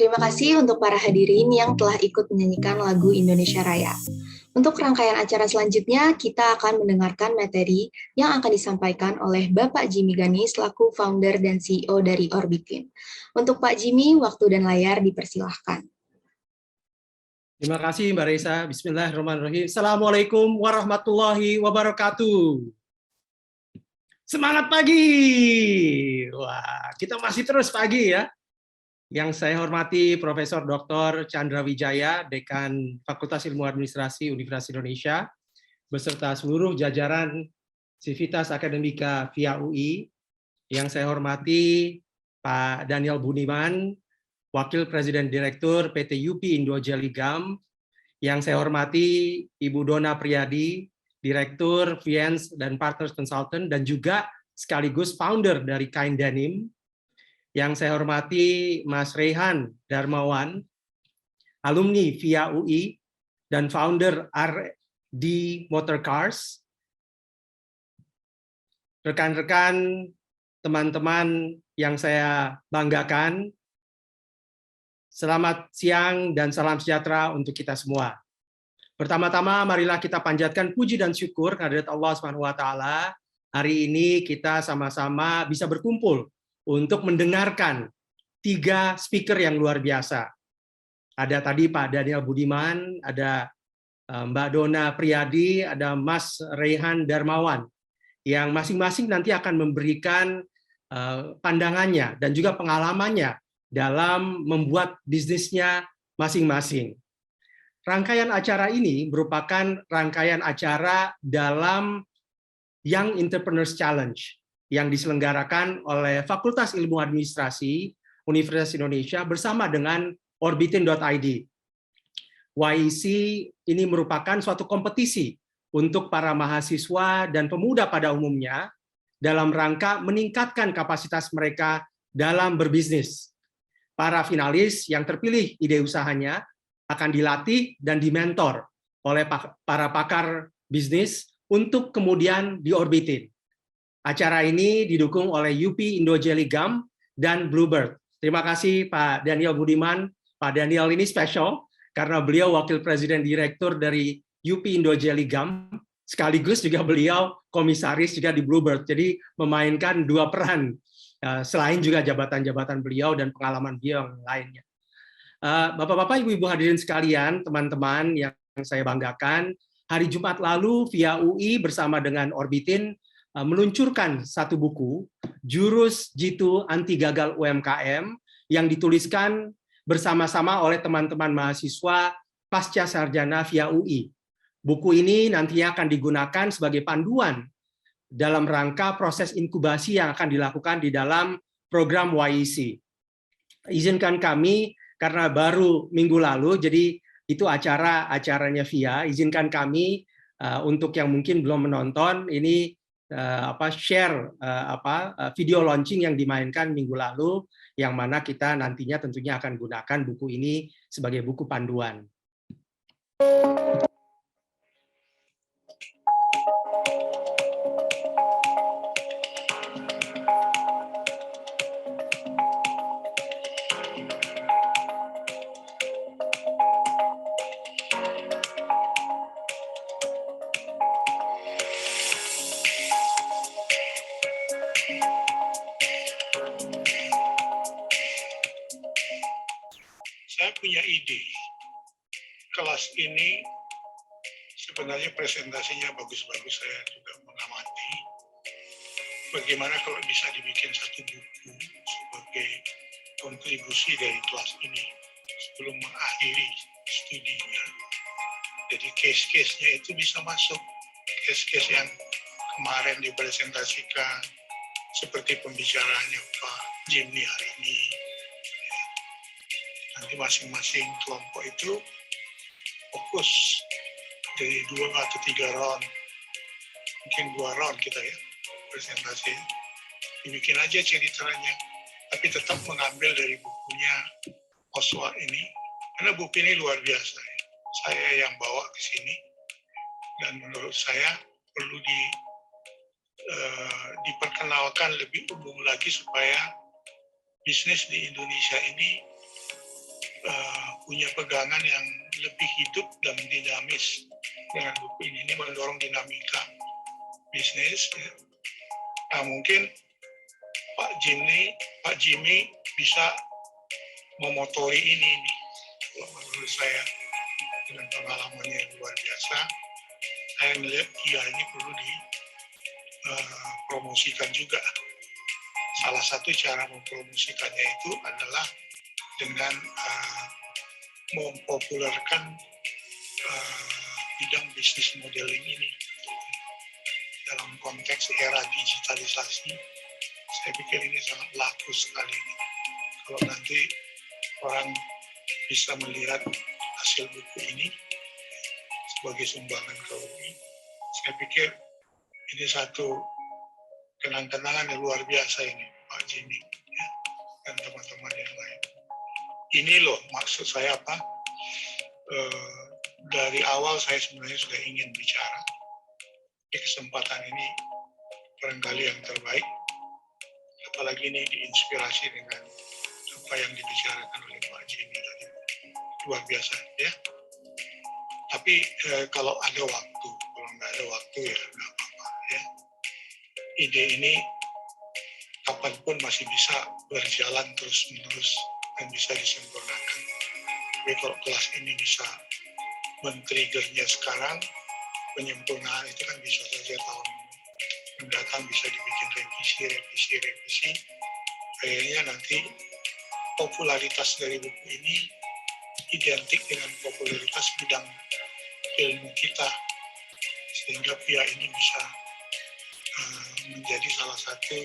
Terima kasih untuk para hadirin yang telah ikut menyanyikan lagu Indonesia Raya. Untuk rangkaian acara selanjutnya, kita akan mendengarkan materi yang akan disampaikan oleh Bapak Jimmy Gani selaku founder dan CEO dari Orbitin. Untuk Pak Jimmy, waktu dan layar dipersilahkan. Terima kasih Mbak Reza. Bismillahirrahmanirrahim. Assalamualaikum warahmatullahi wabarakatuh. Semangat pagi. Wah, kita masih terus pagi ya. Yang saya hormati Profesor Dr. Chandra Wijaya, Dekan Fakultas Ilmu Administrasi Universitas Indonesia, beserta seluruh jajaran Sivitas Akademika via UI. Yang saya hormati Pak Daniel Budiman, Wakil Presiden Direktur PT UPI Indo Jelly Gum. Yang saya hormati Ibu Dona Priyadi, Direktur Fiance dan Partners Consultant, dan juga sekaligus founder dari Kain Denim. Yang saya hormati Mas Rehan Darmawan, alumni via UI, dan founder RD Motorcars. Rekan-rekan, teman-teman yang saya banggakan, selamat siang dan salam sejahtera untuk kita semua. Pertama-tama, marilah kita panjatkan puji dan syukur kehadirat Allah SWT. Hari ini kita sama-sama bisa berkumpul untuk mendengarkan 3 speaker yang luar biasa. Ada tadi Pak Daniel Budiman, ada Mbak Dona Priyadi, ada Mas Rehan Darmawan, yang masing-masing nanti akan memberikan pandangannya dan juga pengalamannya dalam membuat bisnisnya masing-masing. Rangkaian acara ini merupakan rangkaian acara dalam Young Entrepreneurs Challenge yang diselenggarakan oleh Fakultas Ilmu Administrasi Universitas Indonesia bersama dengan Orbitin.id. YEC ini merupakan suatu kompetisi untuk para mahasiswa dan pemuda pada umumnya dalam rangka meningkatkan kapasitas mereka dalam berbisnis. Para finalis yang terpilih ide usahanya akan dilatih dan dimentor oleh para pakar bisnis untuk kemudian diorbitin. Acara ini didukung oleh UPI Indo Jelly Gum dan Bluebird. Terima kasih Pak Daniel Budiman. Pak Daniel ini spesial karena beliau Wakil Presiden Direktur dari UPI Indo Jelly Gum, sekaligus juga beliau komisaris juga di Bluebird. Jadi memainkan 2 peran, selain juga jabatan-jabatan beliau dan pengalaman beliau yang lainnya. Bapak-bapak, ibu-ibu hadirin sekalian, teman-teman yang saya banggakan, hari Jumat lalu via UI bersama dengan Orbitin meluncurkan satu buku, Jurus Jitu Anti Gagal UMKM, yang dituliskan bersama-sama oleh teman-teman mahasiswa pasca sarjana via UI. Buku ini nantinya akan digunakan sebagai panduan dalam rangka proses inkubasi yang akan dilakukan di dalam program YEC. Izinkan kami, karena baru minggu lalu, jadi itu acaranya via, izinkan kami untuk yang mungkin belum menonton, ini share video launching yang dimainkan minggu lalu, yang mana kita nantinya tentunya akan gunakan buku ini sebagai buku panduan. Saya punya ide, kelas ini sebenarnya presentasinya bagus-bagus, saya juga mengamati. Bagaimana kalau bisa dibikin satu buku sebagai kontribusi dari kelas ini sebelum mengakhiri studinya. Jadi case-case-nya itu bisa masuk, case-case yang kemarin dipresentasikan, seperti pembicaranya Pak Jimmy hari ini. Nanti masing-masing kelompok itu fokus dari 2 atau 3 round, mungkin 2 round kita ya presentasi, dibikin aja ceritanya, tapi tetap mengambil dari bukunya Oswa ini, karena buku ini luar biasa ya. Saya yang bawa ke sini, dan menurut saya perlu diperkenalkan lebih umum lagi supaya bisnis di Indonesia ini punya pegangan yang lebih hidup dan dinamis dengan buku ini. Ini mendorong dinamika bisnis. Ya. Nah, mungkin Pak Jimmy bisa memotori ini. Menurut saya dengan pengalamannya yang luar biasa, saya melihat ini perlu dipromosikan juga. Salah satu cara mempromosikannya itu adalah dengan mempopulerkan bidang bisnis modeling ini. Dalam konteks era digitalisasi, saya pikir ini sangat laku sekali. Kalau nanti orang bisa melihat hasil buku ini sebagai sumbangan ke UI, saya pikir ini satu kenang-kenangan yang luar biasa ini, Pak Jimmy ya, dan teman-teman yang lain. Ini loh maksud saya apa? Dari awal saya sebenarnya sudah ingin bicara. Di kesempatan ini barangkali yang terbaik, apalagi ini diinspirasi dengan apa yang dibicarakan oleh Pak Jimmy tadi. Luar biasa ya. Tapi kalau ada waktu, kalau nggak ada waktu ya nggak apa-apa ya. Ide ini kapanpun masih bisa berjalan terus-menerus dan bisa disempurnakan. Tapi kalau kelas ini bisa men-triggernya sekarang, penyempurnaan itu kan bisa saja tahun mendatang bisa dibikin revisi. Akhirnya nanti popularitas dari buku ini identik dengan popularitas bidang ilmu kita, sehingga pihak ini bisa menjadi salah satu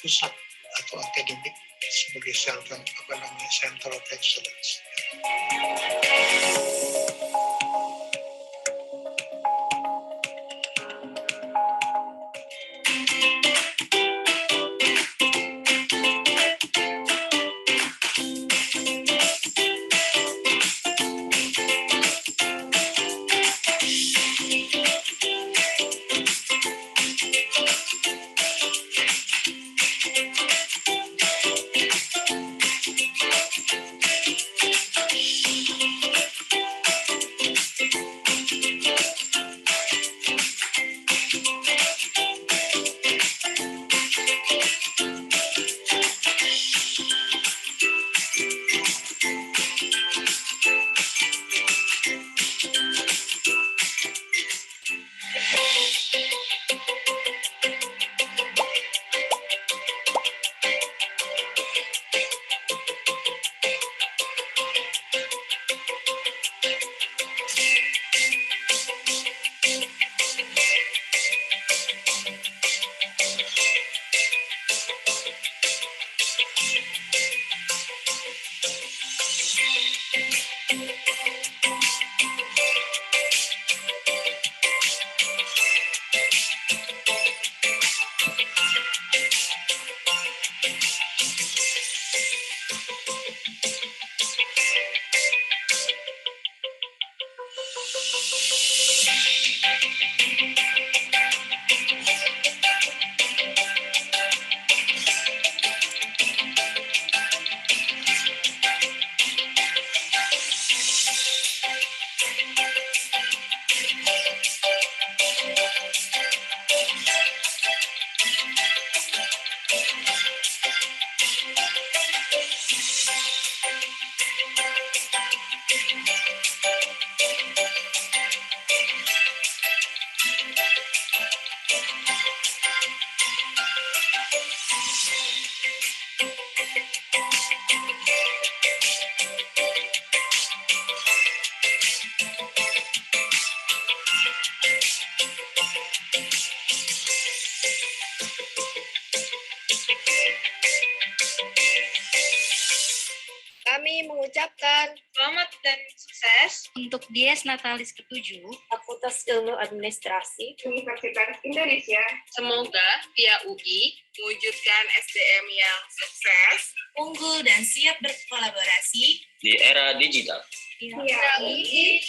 pusat atau akademik sebagai Center of Excellence. Kami mengucapkan selamat dan sukses untuk Dies Natalis ke-7 Fakultas Ilmu Administrasi Universitas Indonesia. Semoga pihak UI mewujudkan SDM yang sukses, unggul dan siap berkolaborasi di era digital. Pihak UI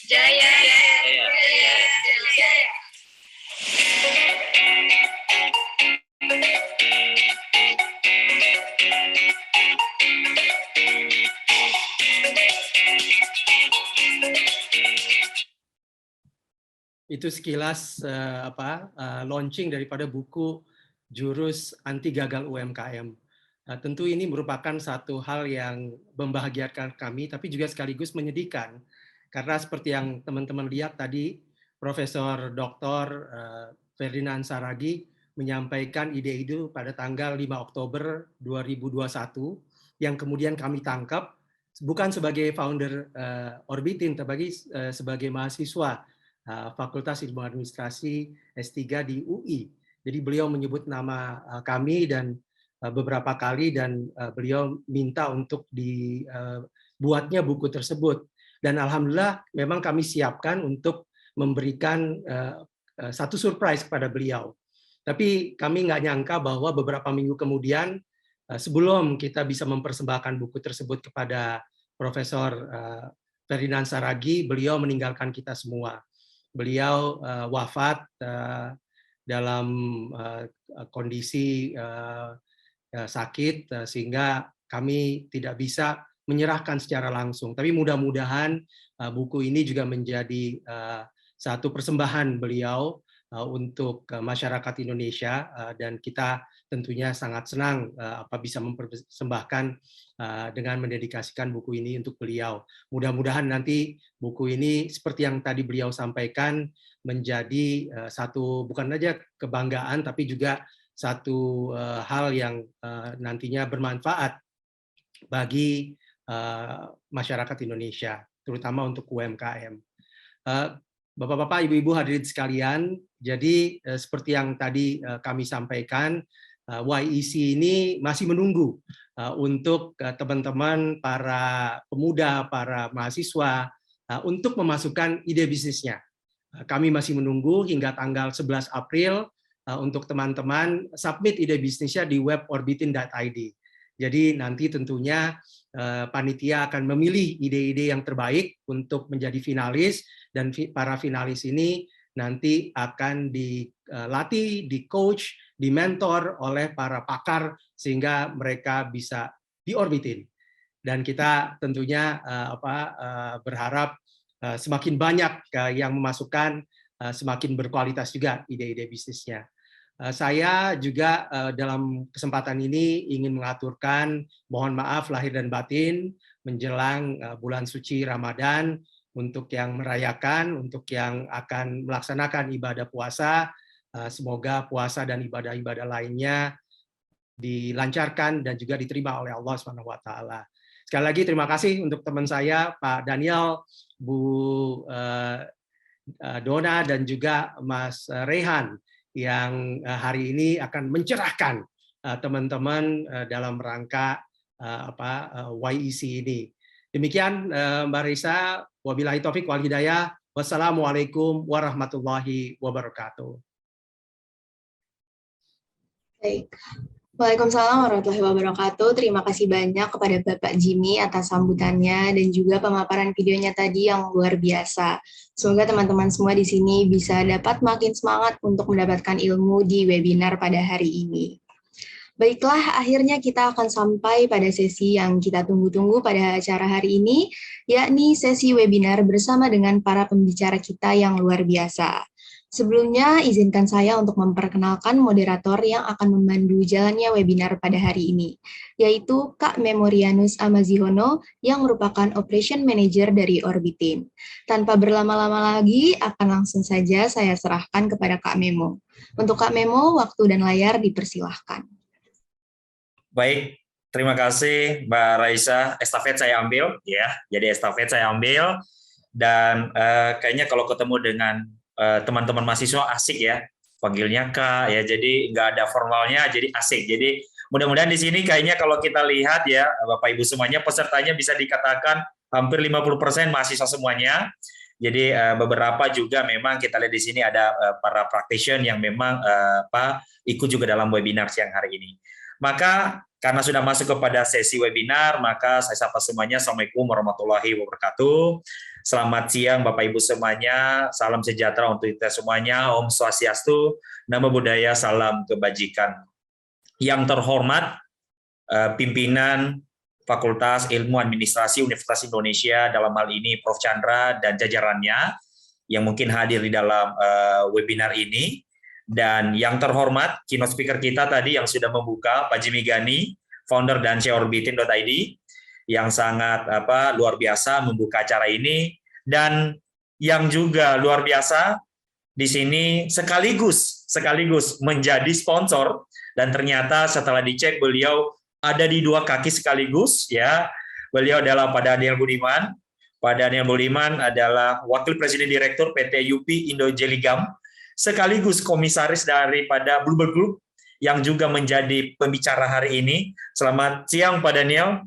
jaya, Jaya. jaya. itu sekilas launching daripada buku Jurus Anti Gagal UMKM. Tentu ini merupakan satu hal yang membahagiakan kami, tapi juga sekaligus menyedihkan. Karena seperti yang teman-teman lihat tadi, Profesor Dr. Ferdinand Saragi menyampaikan ide itu pada tanggal 5 Oktober 2021, yang kemudian kami tangkap bukan sebagai founder Orbitin, tapi sebagai mahasiswa Fakultas Ilmu Administrasi S3 di UI. Jadi beliau menyebut nama kami dan beberapa kali, dan beliau minta untuk dibuatnya buku tersebut. Dan alhamdulillah memang kami siapkan untuk memberikan satu surprise kepada beliau. Tapi kami nggak nyangka bahwa beberapa minggu kemudian, sebelum kita bisa mempersembahkan buku tersebut kepada Profesor Ferdinand Saragi, beliau meninggalkan kita semua. Beliau wafat dalam kondisi sakit, sehingga kami tidak bisa menyerahkan secara langsung. Tapi mudah-mudahan buku ini juga menjadi satu persembahan beliau untuk masyarakat Indonesia, dan kita tentunya sangat senang bisa mempersembahkan dengan mendedikasikan buku ini untuk beliau. Mudah-mudahan nanti buku ini seperti yang tadi beliau sampaikan menjadi satu bukan saja kebanggaan, tapi juga satu hal yang nantinya bermanfaat bagi masyarakat Indonesia, terutama untuk UMKM. Bapak-bapak, ibu-ibu hadirin sekalian, jadi seperti yang tadi kami sampaikan, YEC ini masih menunggu untuk teman-teman para pemuda, para mahasiswa untuk memasukkan ide bisnisnya. Kami masih menunggu hingga tanggal 11 April untuk teman-teman submit ide bisnisnya di web orbitin.id. Jadi nanti tentunya panitia akan memilih ide-ide yang terbaik untuk menjadi finalis, dan para finalis ini nanti akan dilatih, di-coach, di-mentor oleh para pakar sehingga mereka bisa diorbitin. Dan kita tentunya berharap semakin banyak yang memasukkan, semakin berkualitas juga ide-ide bisnisnya. Saya juga dalam kesempatan ini ingin mengaturkan mohon maaf lahir dan batin menjelang bulan suci Ramadan, untuk yang merayakan, untuk yang akan melaksanakan ibadah puasa, semoga puasa dan ibadah-ibadah lainnya dilancarkan dan juga diterima oleh Allah SWT. Sekali lagi terima kasih untuk teman saya Pak Daniel, Bu Dona, dan juga Mas Rehan yang hari ini akan mencerahkan teman-teman dalam rangka YEC ini. Demikian Mbak Risa, wabillahi taufik wal hidayah. Wassalamualaikum warahmatullahi wabarakatuh. Baik. Waalaikumsalam warahmatullahi wabarakatuh. Terima kasih banyak kepada Bapak Jimmy atas sambutannya dan juga pemaparan videonya tadi yang luar biasa. Semoga teman-teman semua di sini bisa dapat makin semangat untuk mendapatkan ilmu di webinar pada hari ini. Baiklah, akhirnya kita akan sampai pada sesi yang kita tunggu-tunggu pada acara hari ini, yakni sesi webinar bersama dengan para pembicara kita yang luar biasa. Sebelumnya, izinkan saya untuk memperkenalkan moderator yang akan memandu jalannya webinar pada hari ini, yaitu Kak Memorianus Amazihono yang merupakan Operation Manager dari Orbitin. Tanpa berlama-lama lagi, akan langsung saja saya serahkan kepada Kak Memo. Untuk Kak Memo, waktu dan layar dipersilahkan. Baik, terima kasih Mbak Raisa. Estafet saya ambil, ya. Jadi estafet saya ambil, dan kayaknya kalau ketemu dengan teman-teman mahasiswa asik ya, panggilnya Kak ya. Jadi nggak ada formalnya, jadi asik. Jadi mudah-mudahan di sini kayaknya kalau kita lihat ya, Bapak Ibu semuanya, pesertanya bisa dikatakan hampir 50% mahasiswa semuanya. Jadi beberapa juga memang kita lihat di sini ada para practitioner yang memang ikut juga dalam webinar siang hari ini. Maka karena sudah masuk kepada sesi webinar, maka saya sapa semuanya. Assalamualaikum warahmatullahi wabarakatuh. Selamat siang Bapak Ibu semuanya. Salam sejahtera untuk kita semuanya. Om Swastiastu, Namo Buddhaya, salam kebajikan. Yang terhormat pimpinan Fakultas Ilmu Administrasi Universitas Indonesia, dalam hal ini Prof. Chandra dan jajarannya, yang mungkin hadir di dalam webinar ini. Dan yang terhormat, keynote speaker kita tadi yang sudah membuka, Pak Jimmy Gani, founder dan CEO Orbitin.id, yang sangat luar biasa membuka acara ini. Dan yang juga luar biasa di sini sekaligus menjadi sponsor, dan ternyata setelah dicek beliau ada di dua kaki sekaligus, ya. Beliau adalah Pak Daniel Budiman. Pak Daniel Budiman adalah Wakil Presiden Direktur PT UP Indo Jeligam, sekaligus komisaris daripada Bluebird Group yang juga menjadi pembicara hari ini. Selamat siang Pak Daniel.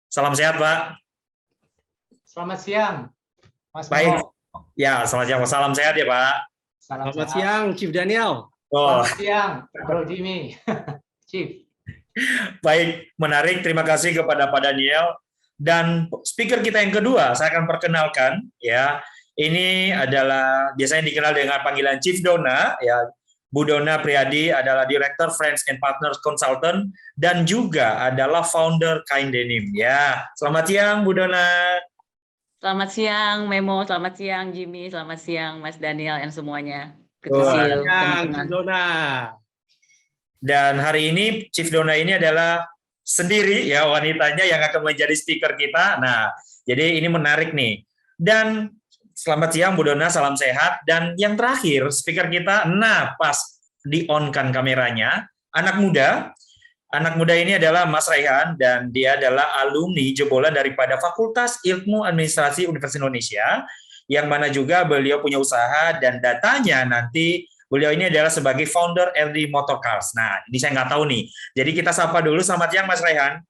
Salam sehat Pak. Selamat siang Mas Baik. Memo. Ya, selamat siang. Salam sehat ya Pak. Selamat siang Chief Daniel. Selamat siang Bro Jimmy. Chief. Baik, menarik. Terima kasih kepada Pak Daniel. Dan speaker kita yang kedua, saya akan perkenalkan, ya. Ini adalah biasanya dikenal dengan panggilan Chief Dona, ya. Bu Dona Priadi adalah Director Friends and Partners Consultant dan juga adalah founder Kain Denim, ya. Selamat siang Bu Dona. Selamat siang Memo, selamat siang Jimmy, selamat siang Mas Daniel dan semuanya. Selamat siang Chief Dona. Dan hari ini Chief Dona ini adalah sendiri, ya, wanitanya yang akan menjadi speaker kita. Nah, jadi ini menarik nih. Dan selamat siang Bu Dona, salam sehat. Dan yang terakhir speaker kita, nah pas di-on-kan kameranya, anak muda. Anak muda ini adalah Mas Raihan, dan dia adalah alumni jebolan daripada Fakultas Ilmu Administrasi Universitas Indonesia, yang mana juga beliau punya usaha, dan datanya nanti beliau ini adalah sebagai founder LD Motorcars. Nah, ini saya nggak tahu nih. Jadi kita sapa dulu. Selamat siang Mas Raihan.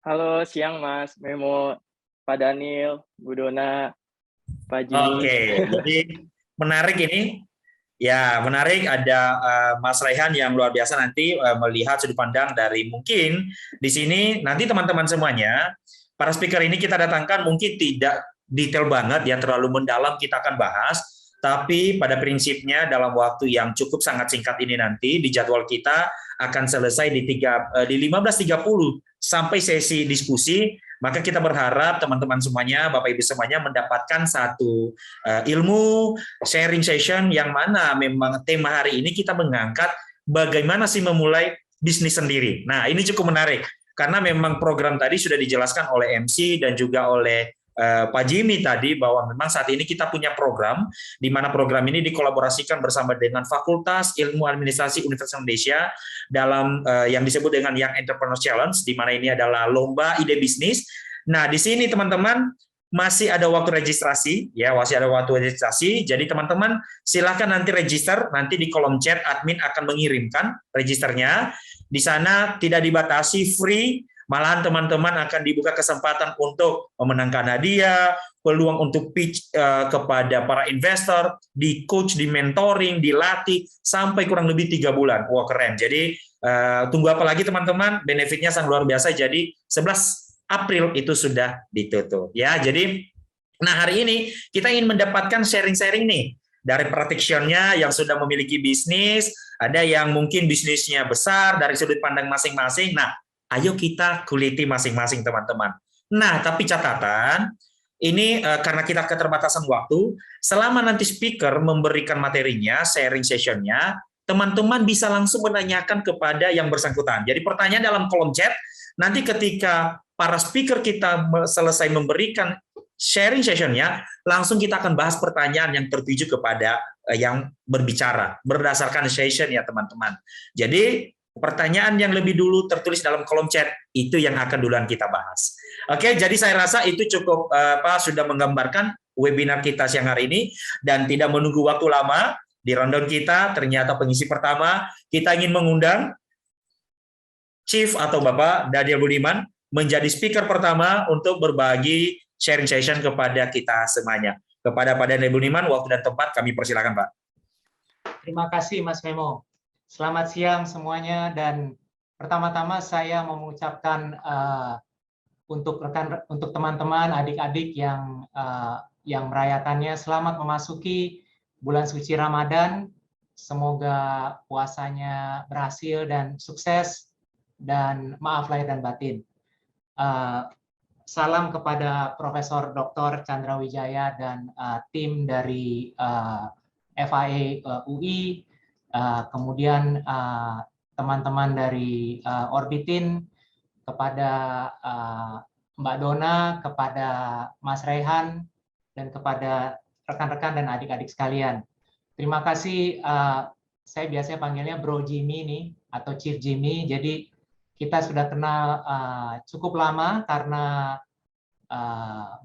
Halo, siang Mas Memo, Pak Daniel, Bu Dona, Pak Jimmy. Oke, jadi menarik ini. Ya, menarik ada Mas Raihan yang luar biasa nanti melihat sudut pandang dari mungkin di sini nanti teman-teman semuanya, para speaker ini kita datangkan mungkin tidak detail banget ya, terlalu mendalam kita akan bahas, tapi pada prinsipnya dalam waktu yang cukup sangat singkat ini nanti di jadwal kita akan selesai di 15.30 sampai sesi diskusi. Maka kita berharap teman-teman semuanya, Bapak Ibu semuanya mendapatkan satu ilmu sharing session yang mana memang tema hari ini kita mengangkat bagaimana sih memulai bisnis sendiri. Nah, ini cukup menarik karena memang program tadi sudah dijelaskan oleh MC dan juga oleh Pak Jimmy tadi bahwa memang saat ini kita punya program di mana program ini dikolaborasikan bersama dengan Fakultas Ilmu Administrasi Universitas Indonesia dalam yang disebut dengan Young Entrepreneur Challenge, di mana ini adalah lomba ide bisnis. Nah, di sini teman-teman masih ada waktu registrasi, ya, masih ada waktu registrasi. Jadi teman-teman silakan nanti register, nanti di kolom chat admin akan mengirimkan registernya. Di sana tidak dibatasi, free. Malahan teman-teman akan dibuka kesempatan untuk memenangkan hadiah, peluang untuk pitch kepada para investor, di coach, di mentoring, dilatih, sampai kurang lebih 3 bulan. Wah, keren. Jadi tunggu apa lagi teman-teman, benefitnya sangat luar biasa. Jadi 11 April itu sudah ditutup. Ya, jadi nah hari ini kita ingin mendapatkan sharing-sharing nih dari practitioner yang sudah memiliki bisnis, ada yang mungkin bisnisnya besar dari sudut pandang masing-masing. Nah, ayo kita kuliti masing-masing teman-teman. Nah, tapi catatan, ini karena kita keterbatasan waktu, selama nanti speaker memberikan materinya, sharing sessionnya, teman-teman bisa langsung menanyakan kepada yang bersangkutan. Jadi pertanyaan dalam kolom chat, nanti ketika para speaker kita selesai memberikan sharing sessionnya, langsung kita akan bahas pertanyaan yang tertuju kepada yang berbicara, berdasarkan session ya teman-teman. Jadi, pertanyaan yang lebih dulu tertulis dalam kolom chat itu yang akan duluan kita bahas. Oke, jadi saya rasa itu cukup sudah menggambarkan webinar kita siang hari ini dan tidak menunggu waktu lama di rundown kita. Ternyata pengisi pertama kita ingin mengundang Chief atau Bapak Daniel Budiman menjadi speaker pertama untuk berbagi sharing session kepada kita semuanya. Kepada Pak Daniel Budiman, waktu dan tempat kami persilakan, Pak. Terima kasih Mas Memo. Selamat siang semuanya, dan pertama-tama saya mengucapkan untuk teman-teman, adik-adik yang merayakannya, selamat memasuki bulan suci Ramadan. Semoga puasanya berhasil dan sukses, dan maaf lahir dan batin. salam kepada Profesor Dr. Chandra Wijaya dan tim dari FIA UI, kemudian teman-teman dari Orbitin, kepada Mbak Dona, kepada Mas Rehan, dan kepada rekan-rekan dan adik-adik sekalian. Terima kasih, saya biasanya panggilnya Bro Jimmy nih, atau Chief Jimmy, jadi kita sudah kenal cukup lama karena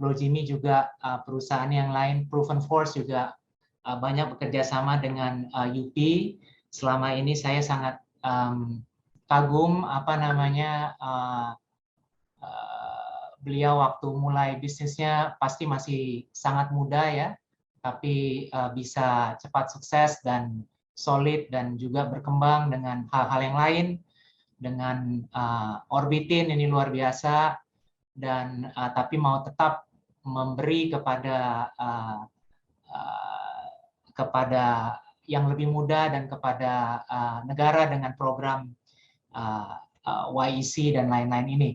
Bro Jimmy juga perusahaan yang lain, Proven Force juga banyak bekerja sama dengan UP. Selama ini saya sangat kagum beliau waktu mulai bisnisnya pasti masih sangat muda ya, tapi bisa cepat sukses dan solid dan juga berkembang dengan hal-hal yang lain, dengan Orbitin ini luar biasa, dan tapi mau tetap memberi kepada yang lebih muda dan kepada negara dengan program YEC dan lain-lain ini.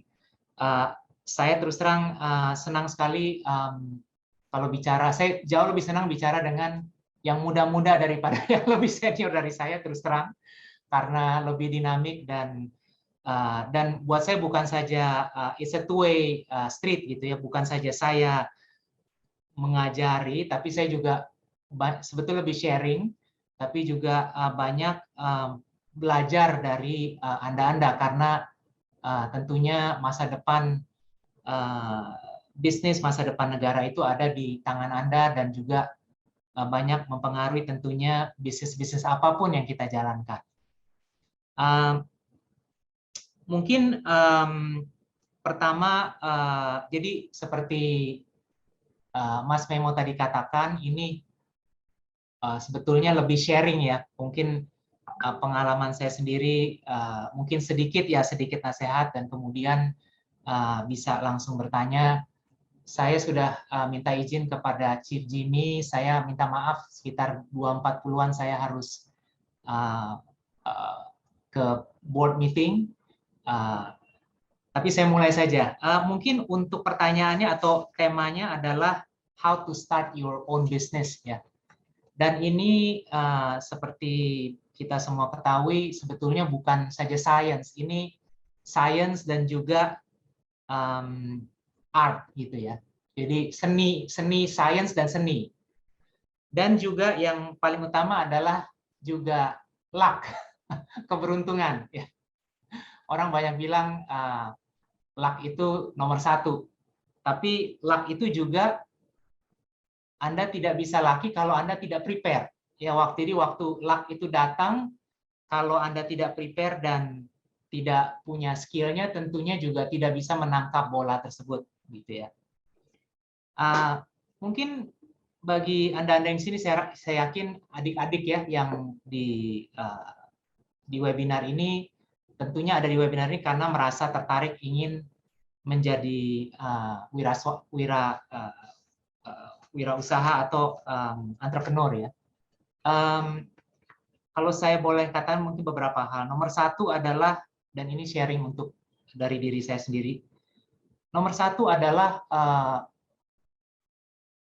Saya terus terang senang sekali kalau bicara, saya jauh lebih senang bicara dengan yang muda-muda daripada yang lebih senior dari saya, terus terang, karena lebih dinamik dan buat saya bukan saja it's a two-way street gitu ya, bukan saja saya mengajari, tapi saya juga sebetulnya lebih sharing, tapi juga banyak belajar dari Anda karena tentunya masa depan bisnis, masa depan negara itu ada di tangan Anda dan juga banyak mempengaruhi tentunya bisnis-bisnis apapun yang kita jalankan. Mungkin pertama, jadi seperti Mas Memo tadi katakan, ini sebetulnya lebih sharing ya, mungkin pengalaman saya sendiri, mungkin sedikit nasihat, dan kemudian bisa langsung bertanya. Saya sudah minta izin kepada Chief Jimmy, saya minta maaf sekitar 2.40-an saya harus ke board meeting, tapi saya mulai saja. Mungkin untuk pertanyaannya atau temanya adalah how to start your own business ya. Dan ini seperti kita semua ketahui sebetulnya bukan saja science, ini science dan juga art gitu ya. Jadi seni, science dan seni. Dan juga yang paling utama adalah juga luck, keberuntungan ya. Orang banyak bilang luck itu nomor 1. Tapi luck itu juga Anda tidak bisa lucky kalau Anda tidak prepare. Ya, waktu luck itu datang, kalau Anda tidak prepare dan tidak punya skill-nya, tentunya juga tidak bisa menangkap bola tersebut, gitu ya. Mungkin bagi Anda-Anda yang sini, saya yakin adik-adik ya yang di webinar ini, tentunya ada di webinar ini karena merasa tertarik ingin menjadi wirausaha atau entrepreneur ya. Kalau saya boleh katakan mungkin beberapa hal. Nomor 1 adalah, dan ini sharing untuk dari diri saya sendiri. Nomor 1 adalah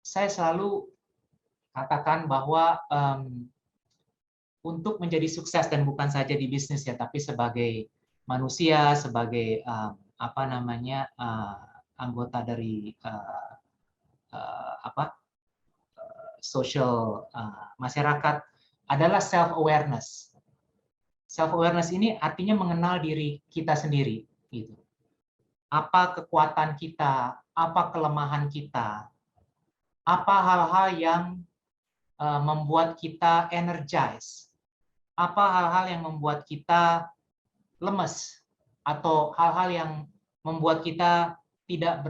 saya selalu katakan bahwa untuk menjadi sukses, dan bukan saja di bisnis ya, tapi sebagai manusia, sebagai anggota dari social masyarakat, adalah self awareness. Self awareness ini artinya mengenal diri kita sendiri, gitu. Apa kekuatan kita, apa kelemahan kita, apa hal-hal yang membuat kita energize, apa hal-hal yang membuat kita lemes, atau hal-hal yang membuat kita tidak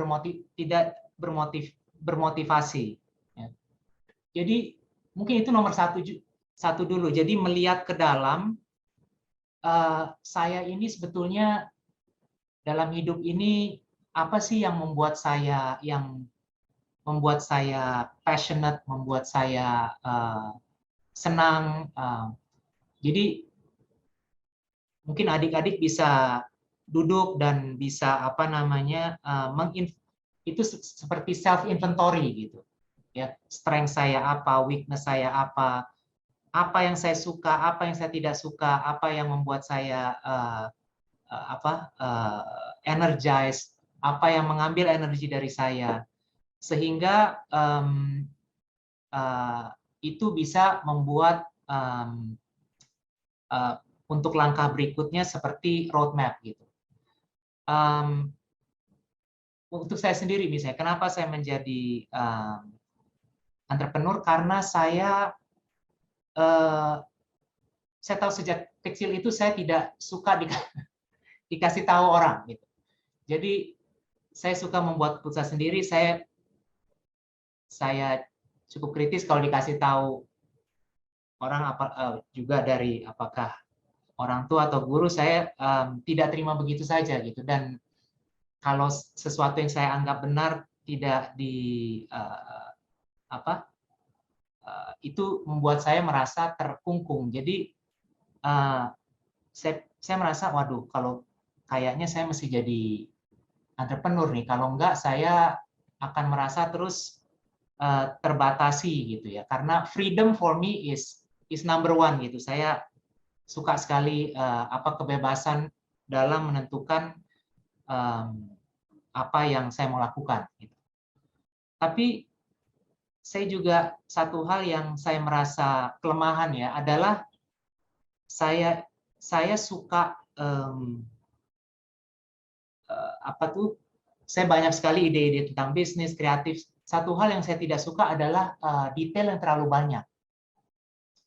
bermotivasi. Ya. Jadi mungkin itu nomor satu dulu. Jadi melihat ke dalam, saya ini sebetulnya dalam hidup ini apa sih yang membuat saya passionate, membuat saya senang. Jadi mungkin adik-adik bisa duduk dan bisa itu seperti self inventory gitu. Ya, strength saya apa, weakness saya apa yang saya suka, apa yang saya tidak suka, apa yang membuat saya energized, apa yang mengambil energi dari saya, sehingga itu bisa membuat untuk langkah berikutnya seperti roadmap gitu. Untuk saya sendiri misalnya, kenapa saya menjadi entrepreneur? Karena saya tahu sejak kecil itu saya tidak suka dikasih tahu orang gitu. Jadi saya suka membuat keputusan sendiri. Saya cukup kritis kalau dikasih tahu orang juga dari apakah orang tua atau guru. Saya tidak terima begitu saja gitu. Dan kalau sesuatu yang saya anggap benar tidak itu membuat saya merasa terkungkung. Jadi saya merasa, waduh, kalau kayaknya saya mesti jadi entrepreneur nih. Kalau enggak, saya akan merasa terus terbatasi gitu ya. Karena freedom for me is number one gitu. Saya suka sekali kebebasan dalam menentukan apa yang saya mau lakukan. Gitu. Tapi saya juga satu hal yang saya merasa kelemahan ya adalah saya suka saya banyak sekali ide-ide tentang bisnis kreatif. Satu hal yang saya tidak suka adalah detail yang terlalu banyak.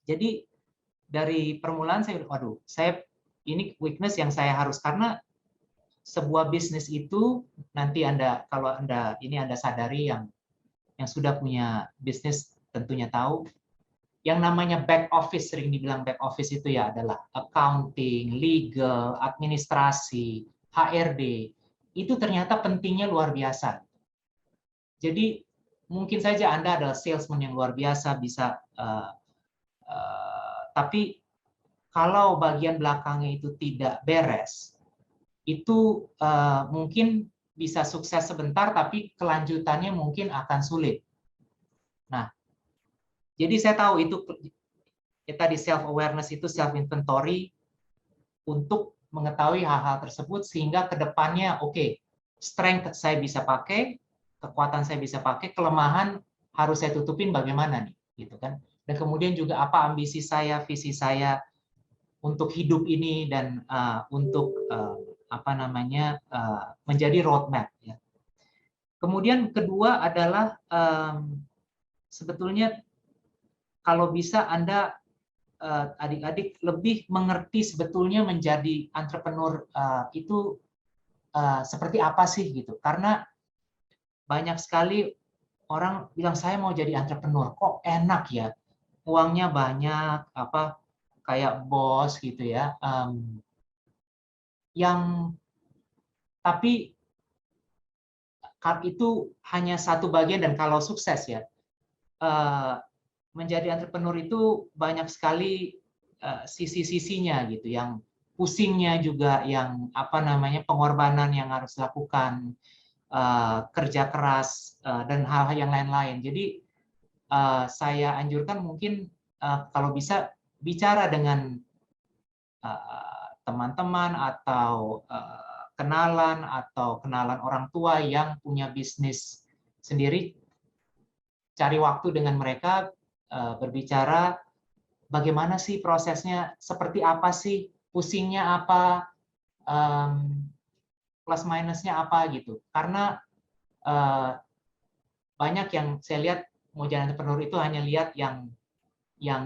Jadi dari permulaan ini weakness yang saya harus, karena sebuah bisnis itu nanti kalau Anda sadari yang sudah punya bisnis tentunya tahu, yang namanya back office, sering dibilang back office itu ya adalah accounting, legal, administrasi, HRD, itu ternyata pentingnya luar biasa. Jadi mungkin saja Anda adalah salesman yang luar biasa, bisa tapi kalau bagian belakangnya itu tidak beres, itu mungkin bisa sukses sebentar, tapi kelanjutannya mungkin akan sulit. Nah, jadi saya tahu itu tadi self awareness itu self inventory untuk mengetahui hal-hal tersebut sehingga kedepannya strength saya bisa pakai, kekuatan saya bisa pakai, kelemahan harus saya tutupin bagaimana nih, gitu kan? Dan kemudian juga apa ambisi saya, visi saya untuk hidup ini dan untuk menjadi roadmap. Ya. Kemudian kedua adalah sebetulnya kalau bisa Anda adik-adik lebih mengerti sebetulnya menjadi entrepreneur itu seperti apa sih gitu. Karena banyak sekali orang bilang saya mau jadi entrepreneur, kok enak ya, uangnya banyak, kayak bos gitu ya. Tapi itu hanya satu bagian, dan kalau sukses ya, menjadi entrepreneur itu banyak sekali sisi-sisinya gitu, yang pusingnya juga, yang pengorbanan yang harus dilakukan, kerja keras dan hal-hal yang lain-lain. Jadi saya anjurkan mungkin kalau bisa bicara dengan teman-teman atau kenalan orang tua yang punya bisnis sendiri, cari waktu dengan mereka, berbicara bagaimana sih prosesnya, seperti apa sih, pusingnya apa, plus minusnya apa gitu. Karena banyak yang saya lihat mau jadi entrepreneur itu hanya lihat yang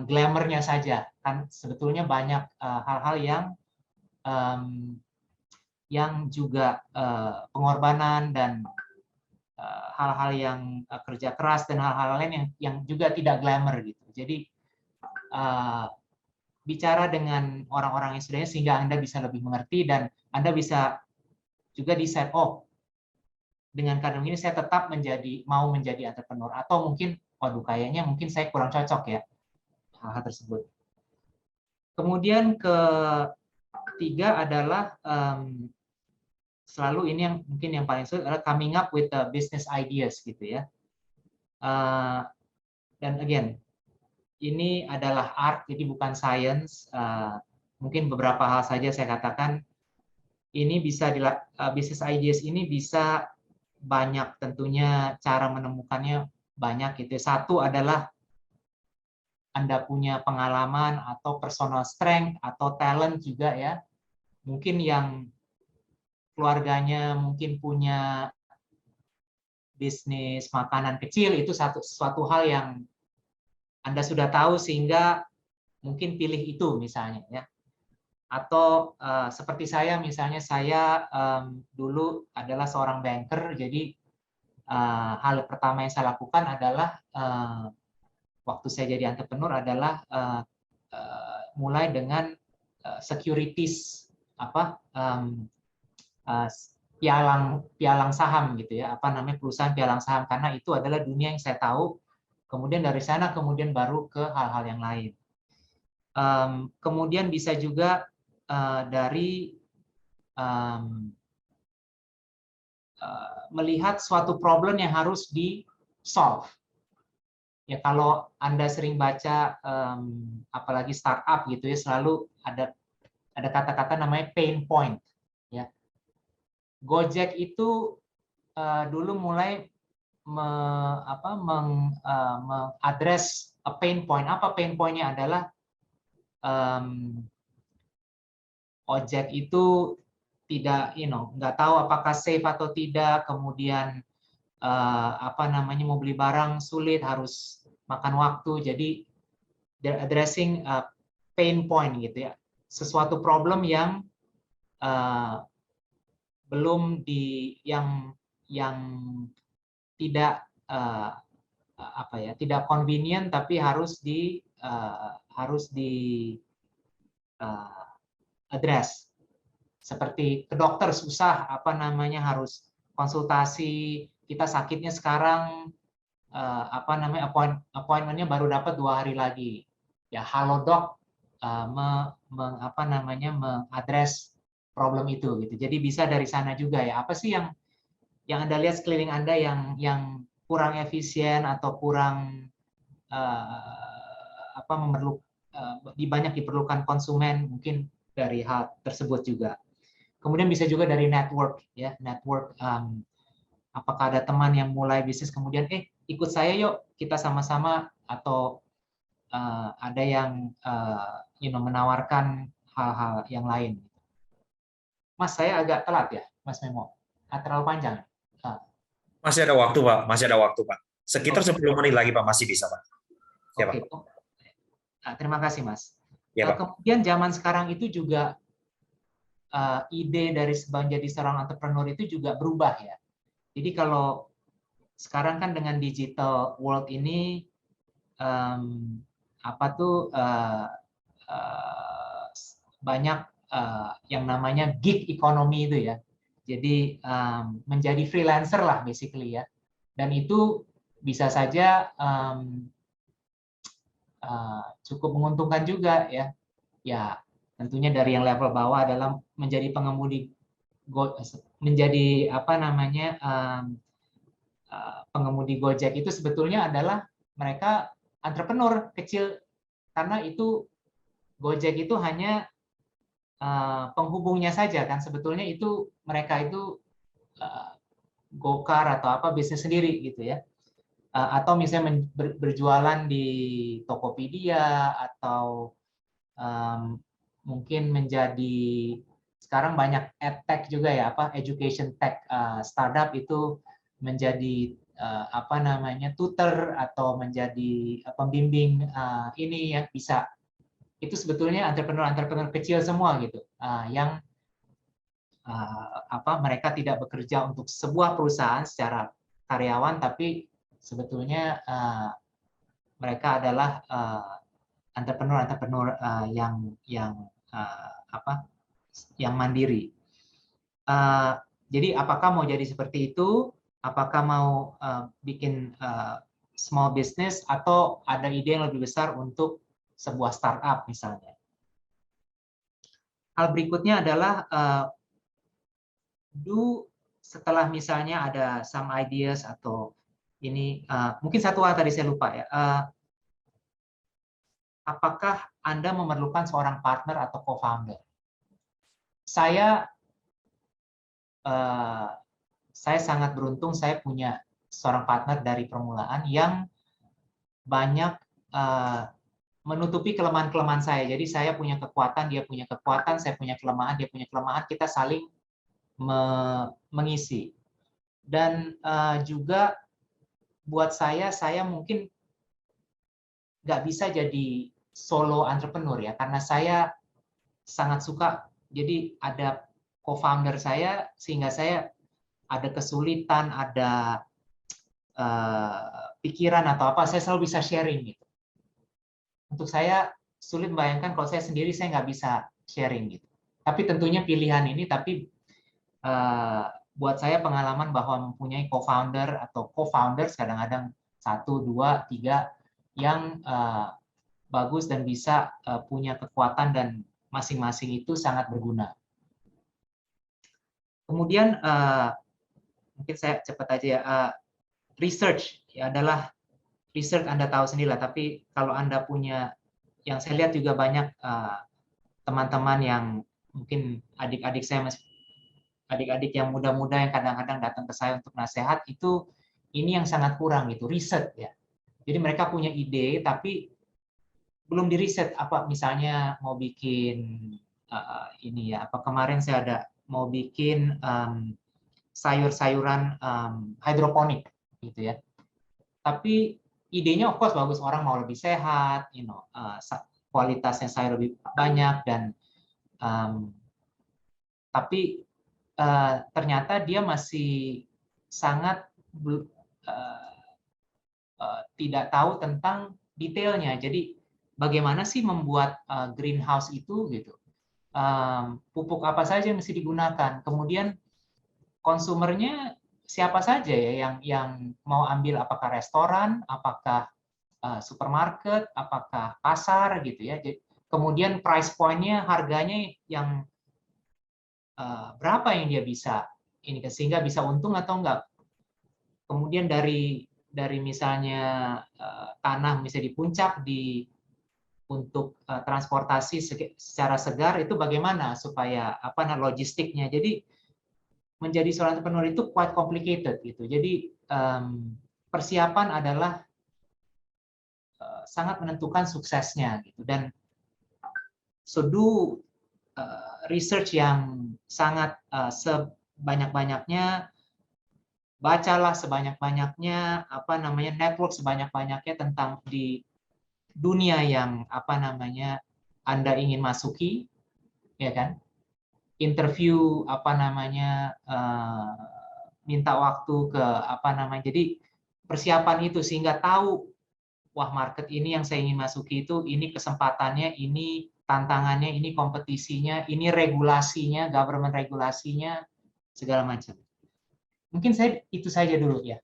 glamournya saja, kan sebetulnya banyak hal-hal yang juga pengorbanan dan hal-hal yang kerja keras dan hal-hal lain yang juga tidak glamour gitu. Jadi bicara dengan orang-orang yang sudahnya sehingga Anda bisa lebih mengerti, dan Anda bisa juga decide, dengan keadaan ini saya tetap mau menjadi entrepreneur, atau mungkin waduh kayaknya mungkin saya kurang cocok ya hal-hal tersebut. Kemudian ketiga adalah selalu ini yang mungkin yang paling sulit adalah coming up with the business ideas gitu ya. Dan again, ini adalah art, jadi bukan science. Mungkin beberapa hal saja saya katakan, ini bisa business ideas ini bisa banyak, tentunya cara menemukannya banyak gitu. Satu adalah Anda punya pengalaman atau personal strength atau talent juga ya. Mungkin yang keluarganya mungkin punya bisnis makanan kecil, itu suatu hal yang Anda sudah tahu sehingga mungkin pilih itu misalnya ya. Atau seperti saya misalnya, saya dulu adalah seorang banker, jadi hal pertama yang saya lakukan adalah waktu saya jadi entrepreneur adalah mulai dengan securities pialang saham gitu ya, perusahaan pialang saham, karena itu adalah dunia yang saya tahu. Kemudian dari sana kemudian baru ke hal-hal yang lain. Kemudian bisa juga dari melihat suatu problem yang harus di solve. Ya, kalau Anda sering baca apalagi startup gitu ya, selalu ada kata-kata namanya pain point ya. Gojek itu dulu mulai mengadres pain point. Apa pain point-nya? Adalah ojek itu tidak, nggak tahu apakah safe atau tidak. Kemudian mau beli barang sulit, harus makan waktu. Jadi they're addressing pain point gitu ya. Sesuatu problem yang belum yang tidak tidak convenient, tapi harus di address. Seperti ke dokter susah, harus konsultasi, kita sakitnya sekarang appointment-nya baru dapat 2 hari lagi. Ya, Halodoc mengadres problem itu gitu. Jadi bisa dari sana juga ya. Apa sih yang Anda lihat sekeliling Anda yang kurang efisien atau kurang banyak diperlukan konsumen, mungkin dari hal tersebut juga. Kemudian bisa juga dari network ya, apakah ada teman yang mulai bisnis kemudian ikut saya yuk, kita sama-sama, atau ada yang menawarkan hal-hal yang lain. Mas, saya agak telat ya, Mas Memo. Terlalu panjang. Masih ada waktu, Pak. Masih ada waktu, Pak. Sekitar 10 menit lagi, Pak. Masih bisa, Pak. Ya, Pak. Terima kasih, Mas. Ya, Pak. Kemudian zaman sekarang itu juga ide dari menjadi seorang entrepreneur itu juga berubah ya. Jadi kalau sekarang kan dengan digital world ini banyak yang namanya gig economy itu ya. Jadi menjadi freelancer lah basically ya. Dan itu bisa saja cukup menguntungkan juga ya. Ya, tentunya dari yang level bawah adalah menjadi pengemudi, menjadi pengemudi Gojek itu sebetulnya adalah mereka entrepreneur kecil, karena itu Gojek itu hanya penghubungnya saja kan, sebetulnya itu mereka itu Gokar atau bisnis sendiri gitu ya, atau misalnya berjualan di Tokopedia, atau mungkin menjadi, sekarang banyak edtech juga ya, education tech startup itu menjadi tutor atau menjadi pembimbing ini yang bisa. Itu sebetulnya entrepreneur kecil semua gitu, yang mereka tidak bekerja untuk sebuah perusahaan secara karyawan, tapi sebetulnya mereka adalah entrepreneur yang mandiri. Jadi apakah mau jadi seperti itu? Apakah mau bikin small business, atau ada ide yang lebih besar untuk sebuah startup misalnya? Hal berikutnya adalah setelah misalnya ada some ideas atau ini, mungkin satu hal tadi saya lupa ya, apakah Anda memerlukan seorang partner atau co-founder? Saya sangat beruntung, saya punya seorang partner dari permulaan yang banyak menutupi kelemahan-kelemahan saya. Jadi saya punya kekuatan, dia punya kekuatan, saya punya kelemahan, dia punya kelemahan, kita saling mengisi. Dan juga buat saya mungkin nggak bisa jadi solo entrepreneur ya, karena saya sangat suka, jadi ada co-founder saya, sehingga saya ada kesulitan, ada pikiran atau apa, saya selalu bisa sharing gitu. Untuk saya sulit membayangkan kalau saya sendiri saya nggak bisa sharing gitu. Tapi tentunya pilihan ini, tapi buat saya pengalaman bahwa mempunyai co-founder atau co-founders kadang-kadang 1, 2, 3 yang bagus dan bisa punya kekuatan dan masing-masing itu sangat berguna. Kemudian mungkin saya cepat aja ya, research ya adalah research, Anda tahu sendiri lah, tapi kalau Anda punya, yang saya lihat juga banyak teman-teman yang mungkin adik-adik saya masih, adik-adik yang muda-muda yang kadang-kadang datang ke saya untuk nasihat, itu ini yang sangat kurang gitu, riset ya. Jadi mereka punya ide tapi belum diriset, apa misalnya mau bikin ini ya, apa kemarin saya ada mau bikin sayur-sayuran hidroponik gitu ya. Tapi idenya of course bagus, orang mau lebih sehat, kualitasnya sayur lebih banyak, dan tapi ternyata dia masih sangat tidak tahu tentang detailnya. Jadi bagaimana sih membuat greenhouse itu gitu, pupuk apa saja yang mesti digunakan, kemudian konsumernya siapa saja ya yang mau ambil, apakah restoran, apakah supermarket, apakah pasar gitu ya. Kemudian price point-nya, harganya yang berapa yang dia bisa ini, sehingga bisa untung atau enggak. Kemudian dari misalnya tanah misalnya di puncak untuk transportasi secara segar itu bagaimana supaya logistiknya. Jadi menjadi seorang entrepreneur itu quite complicated gitu. Jadi persiapan adalah sangat menentukan suksesnya gitu. Dan so do research yang sangat sebanyak-banyaknya, bacalah sebanyak-banyaknya, network sebanyak-banyaknya tentang di dunia yang Anda ingin masuki, ya kan? Interview minta waktu ke jadi persiapan itu sehingga tahu, wah market ini yang saya ingin masuki itu, ini kesempatannya, ini tantangannya, ini kompetisinya, ini regulasinya, government regulasinya, segala macam. Mungkin saya itu saja dulu ya.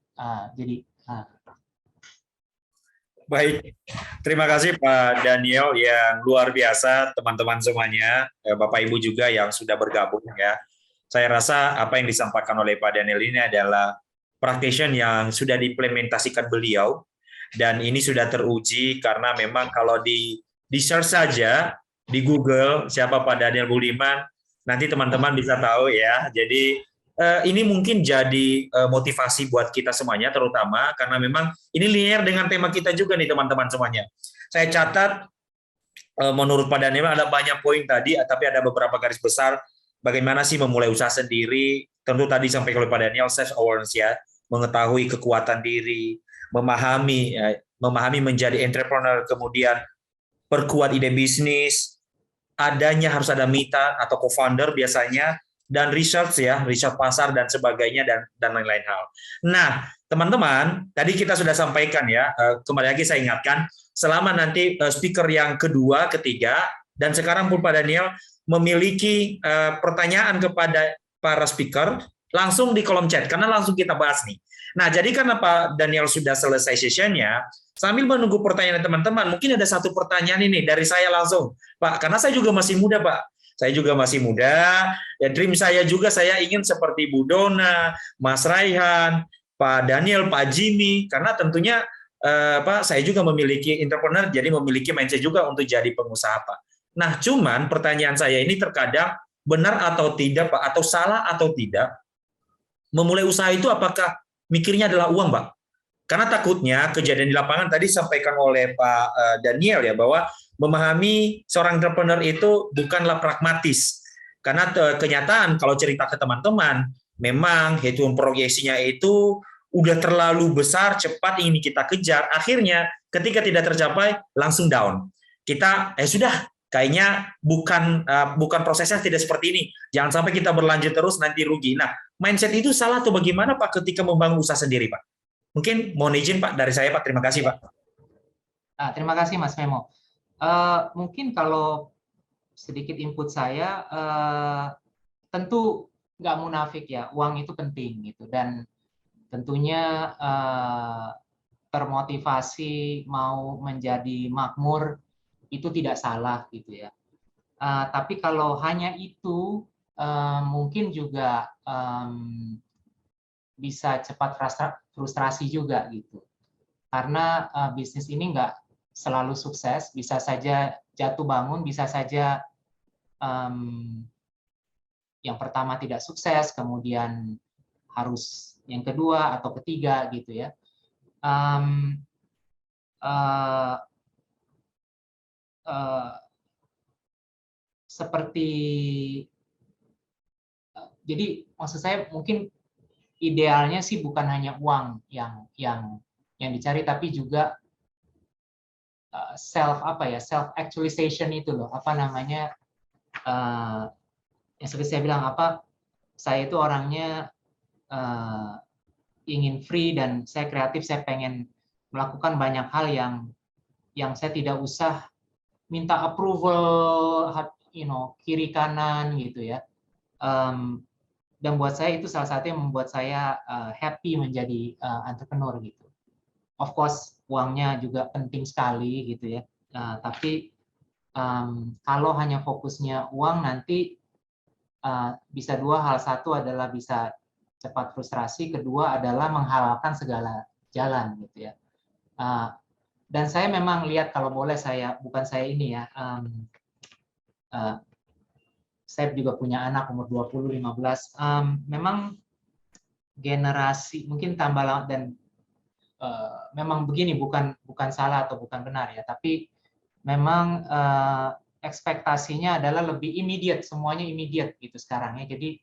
Baik, terima kasih Pak Daniel yang luar biasa, teman-teman semuanya, Bapak Ibu juga yang sudah bergabung ya. Saya rasa apa yang disampaikan oleh Pak Daniel ini adalah practitioner yang sudah diimplementasikan beliau, dan ini sudah teruji karena memang kalau di search saja di Google siapa Pak Daniel Budiman, nanti teman-teman bisa tahu ya. Jadi ini mungkin jadi motivasi buat kita semuanya, terutama karena memang ini linear dengan tema kita juga nih teman-teman semuanya. Saya catat menurut Pak Daniel ada banyak poin tadi, tapi ada beberapa garis besar bagaimana sih memulai usaha sendiri. Tentu tadi sampai oleh Pak Daniel, self awareness ya, mengetahui kekuatan diri, memahami menjadi entrepreneur, kemudian perkuat ide bisnis, adanya harus ada mitra atau co-founder biasanya, dan research ya, research pasar dan sebagainya, dan lain-lain hal. Nah, teman-teman, tadi kita sudah sampaikan ya, kembali lagi saya ingatkan, selama nanti speaker yang kedua, ketiga, dan sekarang pun Pak Daniel memiliki pertanyaan kepada para speaker, langsung di kolom chat, karena langsung kita bahas nih. Nah, jadi karena Pak Daniel sudah selesai sessionnya, sambil menunggu pertanyaan teman-teman, mungkin ada satu pertanyaan ini dari saya langsung, Pak, karena saya juga masih muda, Pak. Saya juga masih muda. Ya, dream saya juga saya ingin seperti Bu Dona, Mas Raihan, Pak Daniel, Pak Jimmy, karena tentunya saya juga memiliki entrepreneur, jadi memiliki mindset juga untuk jadi pengusaha, Pak. Nah, cuman pertanyaan saya ini terkadang benar atau tidak, Pak, atau salah atau tidak, memulai usaha itu apakah mikirnya adalah uang, Pak? Karena takutnya kejadian di lapangan tadi disampaikan oleh Pak Daniel ya, bahwa memahami seorang entrepreneur itu bukanlah pragmatis. Karena kenyataan kalau cerita ke teman-teman, memang hitung proyeksinya itu udah terlalu besar, cepat ingin kita kejar, akhirnya ketika tidak tercapai langsung down. Kita sudah kayaknya bukan prosesnya tidak seperti ini. Jangan sampai kita berlanjut terus nanti rugi. Nah, mindset itu salah atau bagaimana Pak ketika membangun usaha sendiri, Pak? Mungkin mohon izin Pak dari saya, Pak. Terima kasih, Pak. Terima kasih Mas Memo. Mungkin kalau sedikit input saya, tentu nggak munafik ya, uang itu penting gitu, dan tentunya termotivasi mau menjadi makmur itu tidak salah gitu ya. Tapi kalau hanya itu mungkin juga bisa cepat frustrasi juga gitu. Karena bisnis ini nggak selalu sukses, bisa saja jatuh bangun, bisa saja yang pertama tidak sukses, kemudian harus yang kedua atau ketiga gitu ya. Jadi maksud saya mungkin idealnya sih bukan hanya uang yang dicari, tapi juga self actualization itu loh, yang seperti saya bilang, saya itu orangnya ingin free dan saya kreatif, saya pengen melakukan banyak hal yang saya tidak usah minta approval kiri kanan gitu ya. Dan buat saya itu salah satu yang membuat saya happy menjadi entrepreneur gitu. Of course uangnya juga penting sekali gitu ya. Tapi kalau hanya fokusnya uang nanti bisa dua hal. Satu adalah bisa cepat frustrasi, kedua adalah menghalalkan segala jalan gitu ya. Dan saya memang lihat, kalau boleh saya saya juga punya anak umur 20-15. Memang generasi mungkin tambah dan memang begini, bukan salah atau bukan benar ya, tapi memang ekspektasinya adalah lebih immediate, semuanya immediate gitu sekarang ya. Jadi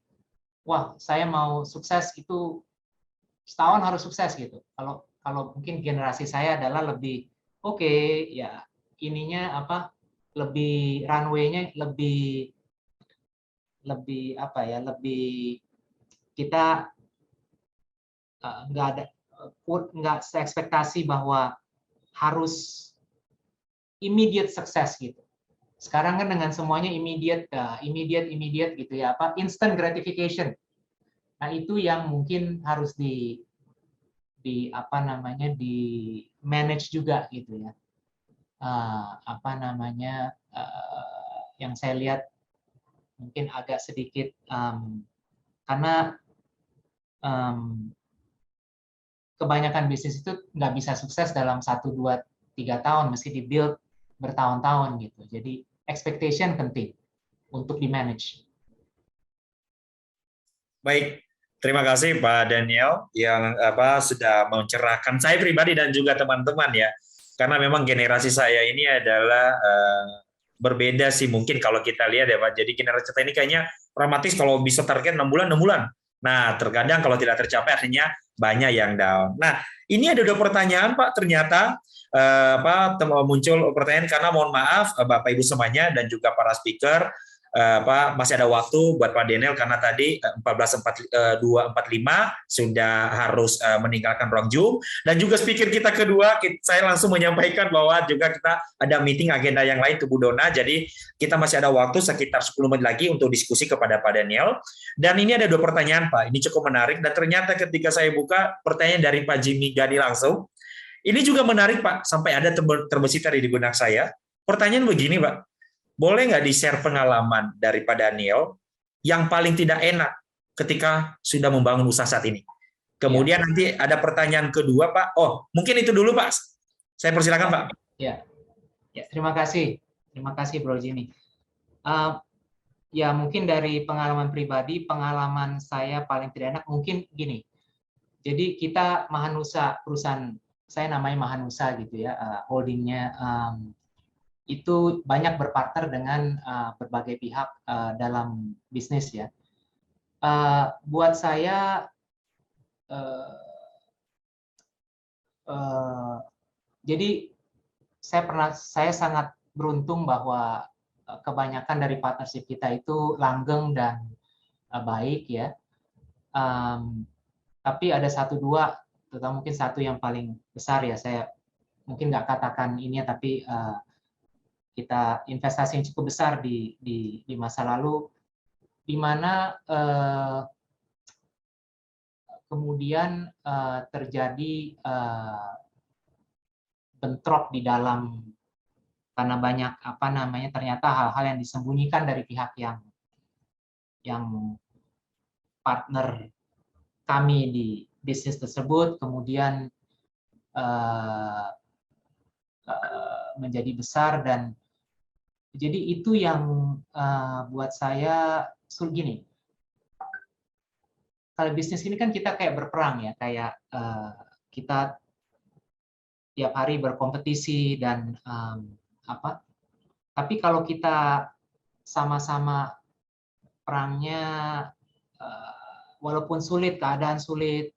wah, saya mau sukses itu setahun harus sukses gitu. Kalau mungkin generasi saya adalah lebih ya ininya lebih runway-nya lebih kita nggak seekspektasi bahwa harus immediate sukses gitu. Sekarang kan dengan semuanya immediate gitu ya, instant gratification. Nah, itu yang mungkin harus di manage juga gitu ya. Yang saya lihat mungkin agak sedikit karena kebanyakan bisnis itu nggak bisa sukses dalam 1, 2, 3 tahun, mesti di-build bertahun-tahun gitu. Jadi expectation penting untuk di-manage. Baik, terima kasih Pak Daniel yang sudah mencerahkan saya pribadi dan juga teman-teman ya. Karena memang generasi saya ini adalah berbeda sih mungkin kalau kita lihat ya Pak. Jadi generasi kita ini kayaknya pragmatis, kalau bisa target 6 bulan, 6 bulan. Nah, terkadang kalau tidak tercapai akhirnya banyak yang down. Nah, ini ada 2 pertanyaan Pak, ternyata muncul pertanyaan karena mohon maaf Bapak Ibu semuanya dan juga para speaker, masih ada waktu buat Pak Daniel karena tadi 14.45 sudah harus meninggalkan ruang Zoom, dan juga speaker kita kedua saya langsung menyampaikan bahwa juga kita ada meeting agenda yang lain ke Bu Dona, jadi kita masih ada waktu sekitar 10 menit lagi untuk diskusi kepada Pak Daniel. Dan ini ada 2 pertanyaan Pak, ini cukup menarik dan ternyata ketika saya buka pertanyaan dari Pak Jimmy Gani langsung, ini juga menarik Pak, sampai ada terbesit tadi di benak saya. Pertanyaan begini Pak, boleh nggak di-share pengalaman dari Pak Daniel yang paling tidak enak ketika sudah membangun usaha saat ini? Kemudian nanti ada pertanyaan kedua, Pak. Oh, mungkin itu dulu, Pak. Saya persilakan, Pak. Ya, terima kasih. Terima kasih, Bro Jimmy. Ya, mungkin dari pengalaman pribadi, pengalaman saya paling tidak enak mungkin gini. Jadi kita Mahanusa, perusahaan saya namanya Mahanusa gitu ya, holdingnya itu banyak berpartner dengan berbagai pihak dalam bisnis ya. Buat saya jadi saya sangat beruntung bahwa kebanyakan dari partnership kita itu langgeng dan baik ya. Tapi ada satu dua, terutama mungkin satu yang paling besar ya, saya mungkin nggak katakan ini ya, tapi kita investasi yang cukup besar di masa lalu, di mana kemudian terjadi bentrok di dalam karena banyak ternyata hal-hal yang disembunyikan dari pihak yang partner kami di bisnis tersebut, kemudian menjadi besar. Dan jadi itu yang buat saya gini, kalau bisnis ini kan kita kayak berperang ya, kayak kita tiap hari berkompetisi dan tapi kalau kita sama-sama perangnya, walaupun sulit, keadaan sulit,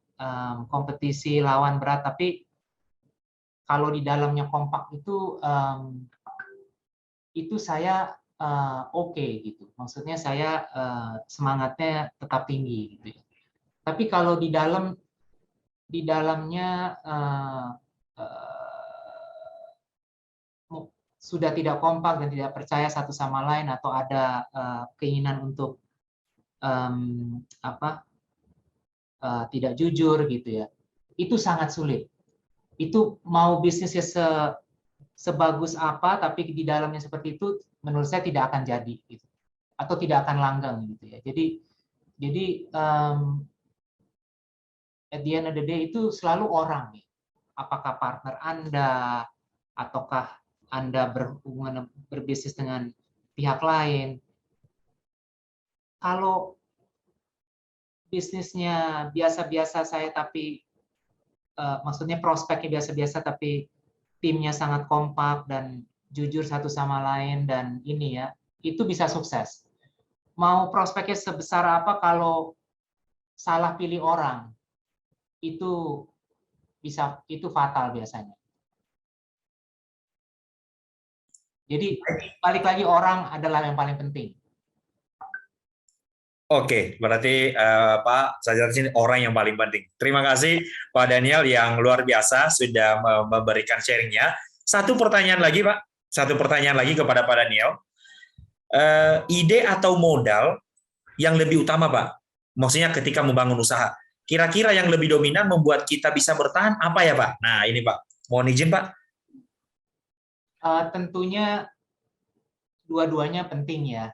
kompetisi lawan berat, tapi kalau di dalamnya kompak itu saya oke gitu. Maksudnya saya semangatnya tetap tinggi gitu ya. Tapi kalau di dalamnya sudah tidak kompak dan tidak percaya satu sama lain, atau ada keinginan untuk tidak jujur gitu ya, itu sangat sulit. Itu mau bisnisnya sebagus apa, tapi di dalamnya seperti itu, menurut saya tidak akan jadi gitu, atau tidak akan langgeng gitu ya. Jadi at the end of the day itu selalu orang nih. Apakah partner Anda, ataukah Anda berhubungan berbisnis dengan pihak lain. Kalau bisnisnya biasa-biasa saya, tapi maksudnya prospeknya biasa-biasa, tapi timnya sangat kompak dan jujur satu sama lain, dan ini ya, itu bisa sukses. Mau prospeknya sebesar apa, kalau salah pilih orang, itu fatal biasanya. Jadi balik lagi, orang adalah yang paling penting. Oke, berarti Pak, saya di sini orang yang paling penting. Terima kasih Pak Daniel yang luar biasa sudah memberikan sharingnya. Satu pertanyaan lagi Pak, satu pertanyaan lagi kepada Pak Daniel. Ide atau modal yang lebih utama Pak? Maksudnya ketika membangun usaha, kira-kira yang lebih dominan membuat kita bisa bertahan apa ya Pak? Nah ini Pak, mohon izin Pak. Tentunya dua-duanya penting ya.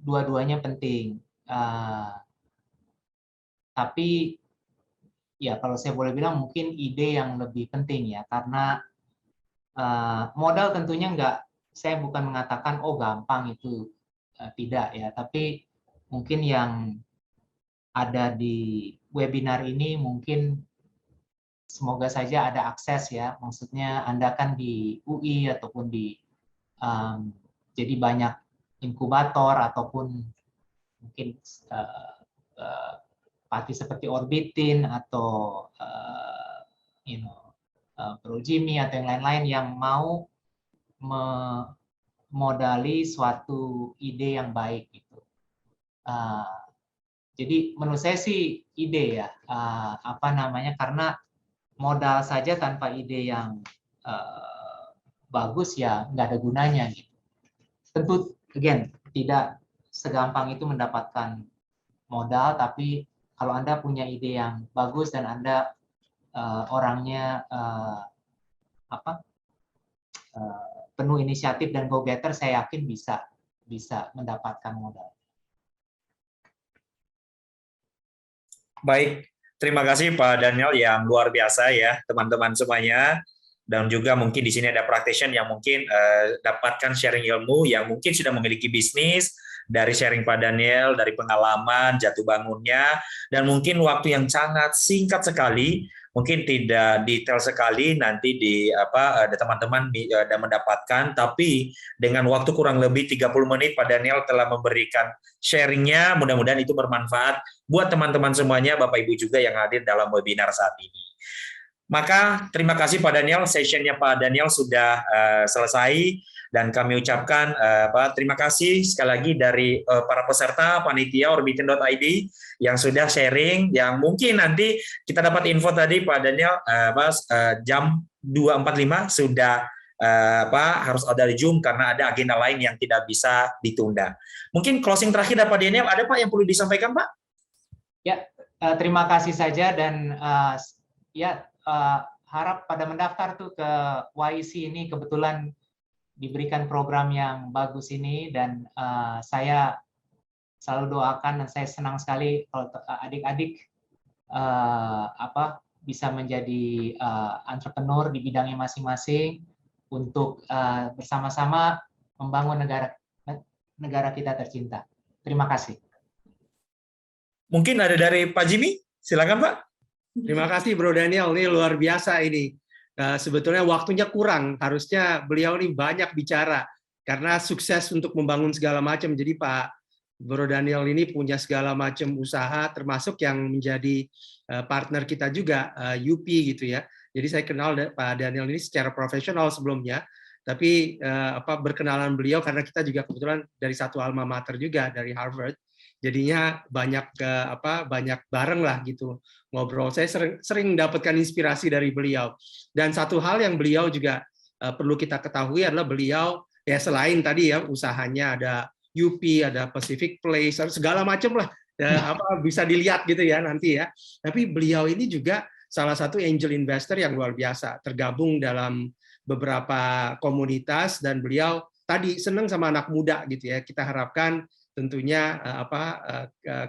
Dua-duanya penting. Tapi ya kalau saya boleh bilang mungkin ide yang lebih penting ya, karena modal tentunya saya bukan mengatakan oh gampang itu, tidak ya, tapi mungkin yang ada di webinar ini mungkin semoga saja ada akses ya, maksudnya Anda kan di UI ataupun jadi banyak inkubator ataupun mungkin parti seperti Orbitin atau Projimi atau yang lain-lain yang mau memodali suatu ide yang baik gitu. Jadi menurut saya sih ide ya, karena modal saja tanpa ide yang bagus ya nggak ada gunanya gitu. Tentu again tidak segampang itu mendapatkan modal, tapi kalau Anda punya ide yang bagus dan Anda orangnya penuh inisiatif dan go-getter, saya yakin bisa mendapatkan modal. Baik, terima kasih Pak Daniel yang luar biasa ya teman-teman semuanya. Dan juga mungkin di sini ada practitioner yang mungkin dapatkan sharing ilmu yang mungkin sudah memiliki bisnis dari sharing Pak Daniel, dari pengalaman, jatuh bangunnya, dan mungkin waktu yang sangat singkat sekali, mungkin tidak detail sekali nanti ada teman-teman dan mendapatkan, tapi dengan waktu kurang lebih 30 menit Pak Daniel telah memberikan sharingnya, mudah-mudahan itu bermanfaat buat teman-teman semuanya, Bapak Ibu juga yang hadir dalam webinar saat ini. Maka terima kasih Pak Daniel, sessionnya Pak Daniel sudah selesai dan kami ucapkan terima kasih sekali lagi dari para peserta panitia Orbitin.id yang sudah sharing, yang mungkin nanti kita dapat info tadi Pak Daniel jam 2.45 sudah harus ada di Zoom karena ada agenda lain yang tidak bisa ditunda. Mungkin closing terakhir dari Pak Daniel, ada Pak yang perlu disampaikan Pak? Ya, terima kasih saja dan harap pada mendaftar tuh ke YEC ini, kebetulan diberikan program yang bagus ini, dan saya selalu doakan dan saya senang sekali kalau adik-adik bisa menjadi entrepreneur di bidangnya masing-masing untuk bersama-sama membangun negara kita tercinta. Terima kasih. Mungkin ada dari Pak Jimmy, silakan Pak. Terima kasih Bro Daniel, ini luar biasa ini. Sebetulnya waktunya kurang, harusnya beliau ini banyak bicara karena sukses untuk membangun segala macam. Jadi Pak Bro Daniel ini punya segala macam usaha, termasuk yang menjadi partner kita juga, UP gitu ya. Jadi saya kenal Pak Daniel ini secara profesional sebelumnya, tapi berkenalan beliau karena kita juga kebetulan dari satu alma mater juga, dari Harvard. Jadinya banyak bareng lah gitu ngobrol. Saya sering mendapatkan inspirasi dari beliau. Dan satu hal yang beliau juga perlu kita ketahui adalah beliau ya selain tadi ya usahanya ada UP, ada Pacific Place, segala macam lah bisa dilihat gitu ya nanti ya. Tapi beliau ini juga salah satu angel investor yang luar biasa, tergabung dalam beberapa komunitas dan beliau tadi senang sama anak muda gitu ya. Kita harapkan tentunya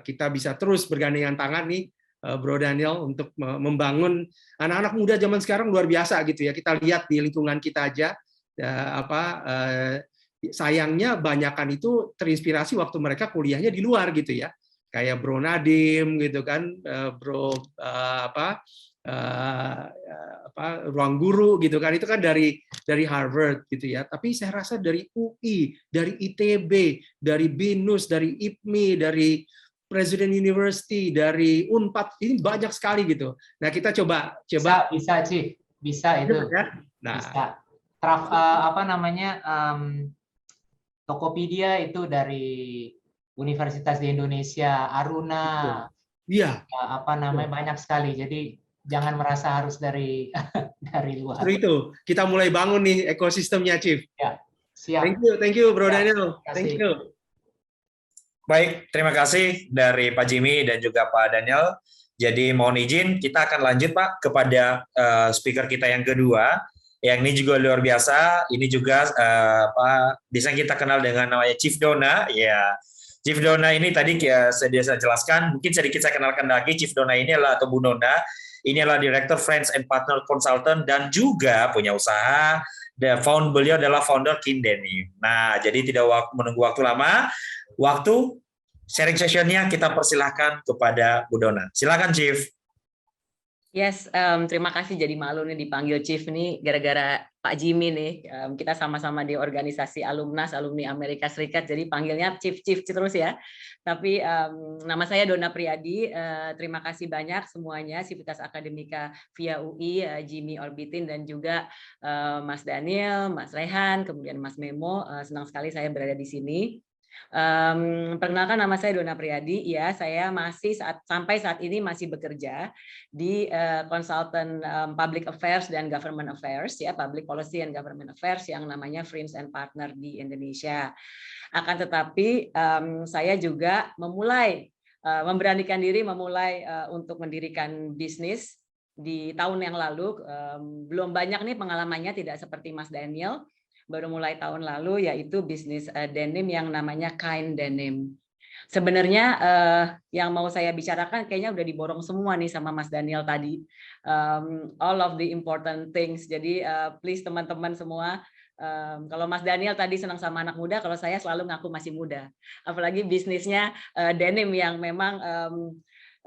kita bisa terus bergandengan tangan nih Bro Daniel untuk membangun anak-anak muda zaman sekarang luar biasa gitu ya. Kita lihat di lingkungan kita aja sayangnya banyakan itu terinspirasi waktu mereka kuliahnya di luar gitu ya. Kayak Bro Nadim gitu kan, Bro ruang guru gitu kan, itu kan dari Harvard gitu ya. Tapi saya rasa dari UI, dari ITB, dari BINUS, dari IPMI, dari President University, dari UNPAD, ini banyak sekali gitu. Nah kita coba bisa Chief, bisa itu ya? Nah, bisa. Tokopedia itu dari Universitas di Indonesia, Aruna, iya, banyak sekali. Jadi jangan merasa harus dari luar. Itu kita mulai bangun nih ekosistemnya, Chief. Ya, siap. Thank you, Bro Daniel. Thank you. Baik, terima kasih dari Pak Jimmy dan juga Pak Daniel. Jadi mohon izin kita akan lanjut Pak kepada speaker kita yang kedua. Yang ini juga luar biasa. Ini juga bisa kita kenal dengan namanya Chief Dona. Ya, Chief Dona ini tadi saya jelaskan. Mungkin sedikit saya kenalkan lagi. Chief Dona ini adalah atau Bu Dona. Ini adalah Director Friends and Partner Consultant dan juga punya usaha. Beliau adalah founder Kindeni. Nah, jadi tidak menunggu waktu lama. Waktu sharing sessionnya kita persilahkan kepada Bu Dona. Silakan Chief. Yes, terima kasih, jadi malu nih dipanggil Chief nih gara-gara Pak Jimmy nih. Kita sama-sama di organisasi alumni Amerika Serikat, jadi panggilnya Chief terus ya. Tapi nama saya Dona Priadi. Terima kasih banyak semuanya, Sivitas Akademika via UI, Jimmy Orbitin dan juga Mas Daniel, Mas Rehan, kemudian Mas Memo. Senang sekali saya berada di sini. Perkenalkan, nama saya Dona Priadi. Ya, saya masih sampai saat ini masih bekerja di konsultan Public Affairs dan Government Affairs, ya, Public Policy and Government Affairs yang namanya Friends and Partner di Indonesia. Akan tetapi saya juga memberanikan diri memulai untuk mendirikan bisnis di tahun yang lalu. Belum banyak nih pengalamannya, tidak seperti Mas Daniel. baru mulai tahun lalu, yaitu bisnis denim yang namanya Kind Denim. Sebenarnya yang mau saya bicarakan kayaknya udah diborong semua nih sama Mas Daniel tadi. All of the important things. Jadi please teman-teman semua, kalau Mas Daniel tadi senang sama anak muda, kalau saya selalu ngaku masih muda. Apalagi bisnisnya denim yang memang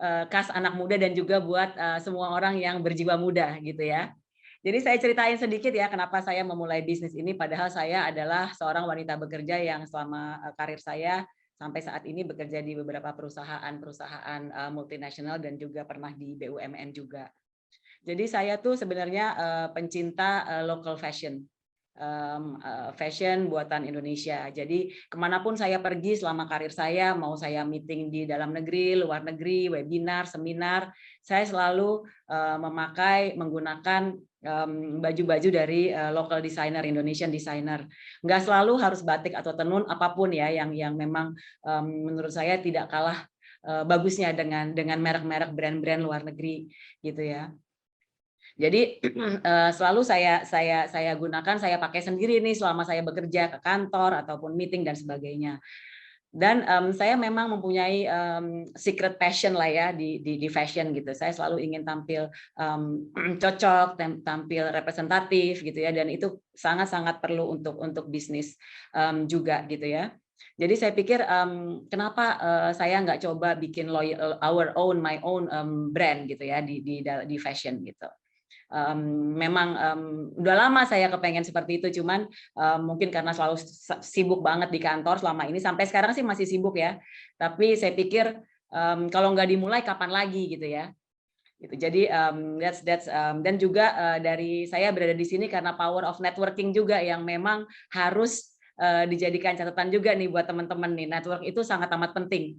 khas anak muda dan juga buat semua orang yang berjiwa muda gitu ya. Jadi saya ceritain sedikit ya kenapa saya memulai bisnis ini, padahal saya adalah seorang wanita bekerja yang selama karir saya sampai saat ini bekerja di beberapa perusahaan multinasional dan juga pernah di BUMN juga. Jadi saya tuh sebenarnya pencinta local fashion. Fashion buatan Indonesia. Jadi kemanapun saya pergi selama karir saya, mau saya meeting di dalam negeri, luar negeri, webinar, seminar, saya selalu menggunakan baju-baju dari local designer, Indonesian designer. Nggak selalu harus batik atau tenun, apapun ya yang memang menurut saya tidak kalah bagusnya dengan merek-merek brand-brand luar negeri gitu ya. Jadi selalu saya gunakan, saya pakai sendiri nih selama saya bekerja ke kantor ataupun meeting dan sebagainya. Dan saya memang mempunyai secret passion lah ya di fashion gitu. Saya selalu ingin tampil cocok, tampil representatif gitu ya. Dan itu sangat-sangat perlu untuk bisnis juga gitu ya. Jadi saya pikir kenapa saya nggak coba bikin my own brand gitu ya di fashion gitu. Memang udah lama saya kepengen seperti itu, cuman mungkin karena selalu sibuk banget di kantor selama ini, sampai sekarang sih masih sibuk ya, tapi saya pikir kalau nggak dimulai kapan lagi gitu ya. Jadi dan juga dari saya berada di sini karena power of networking juga yang memang harus dijadikan catatan juga nih buat teman-teman nih. Network itu sangat amat penting.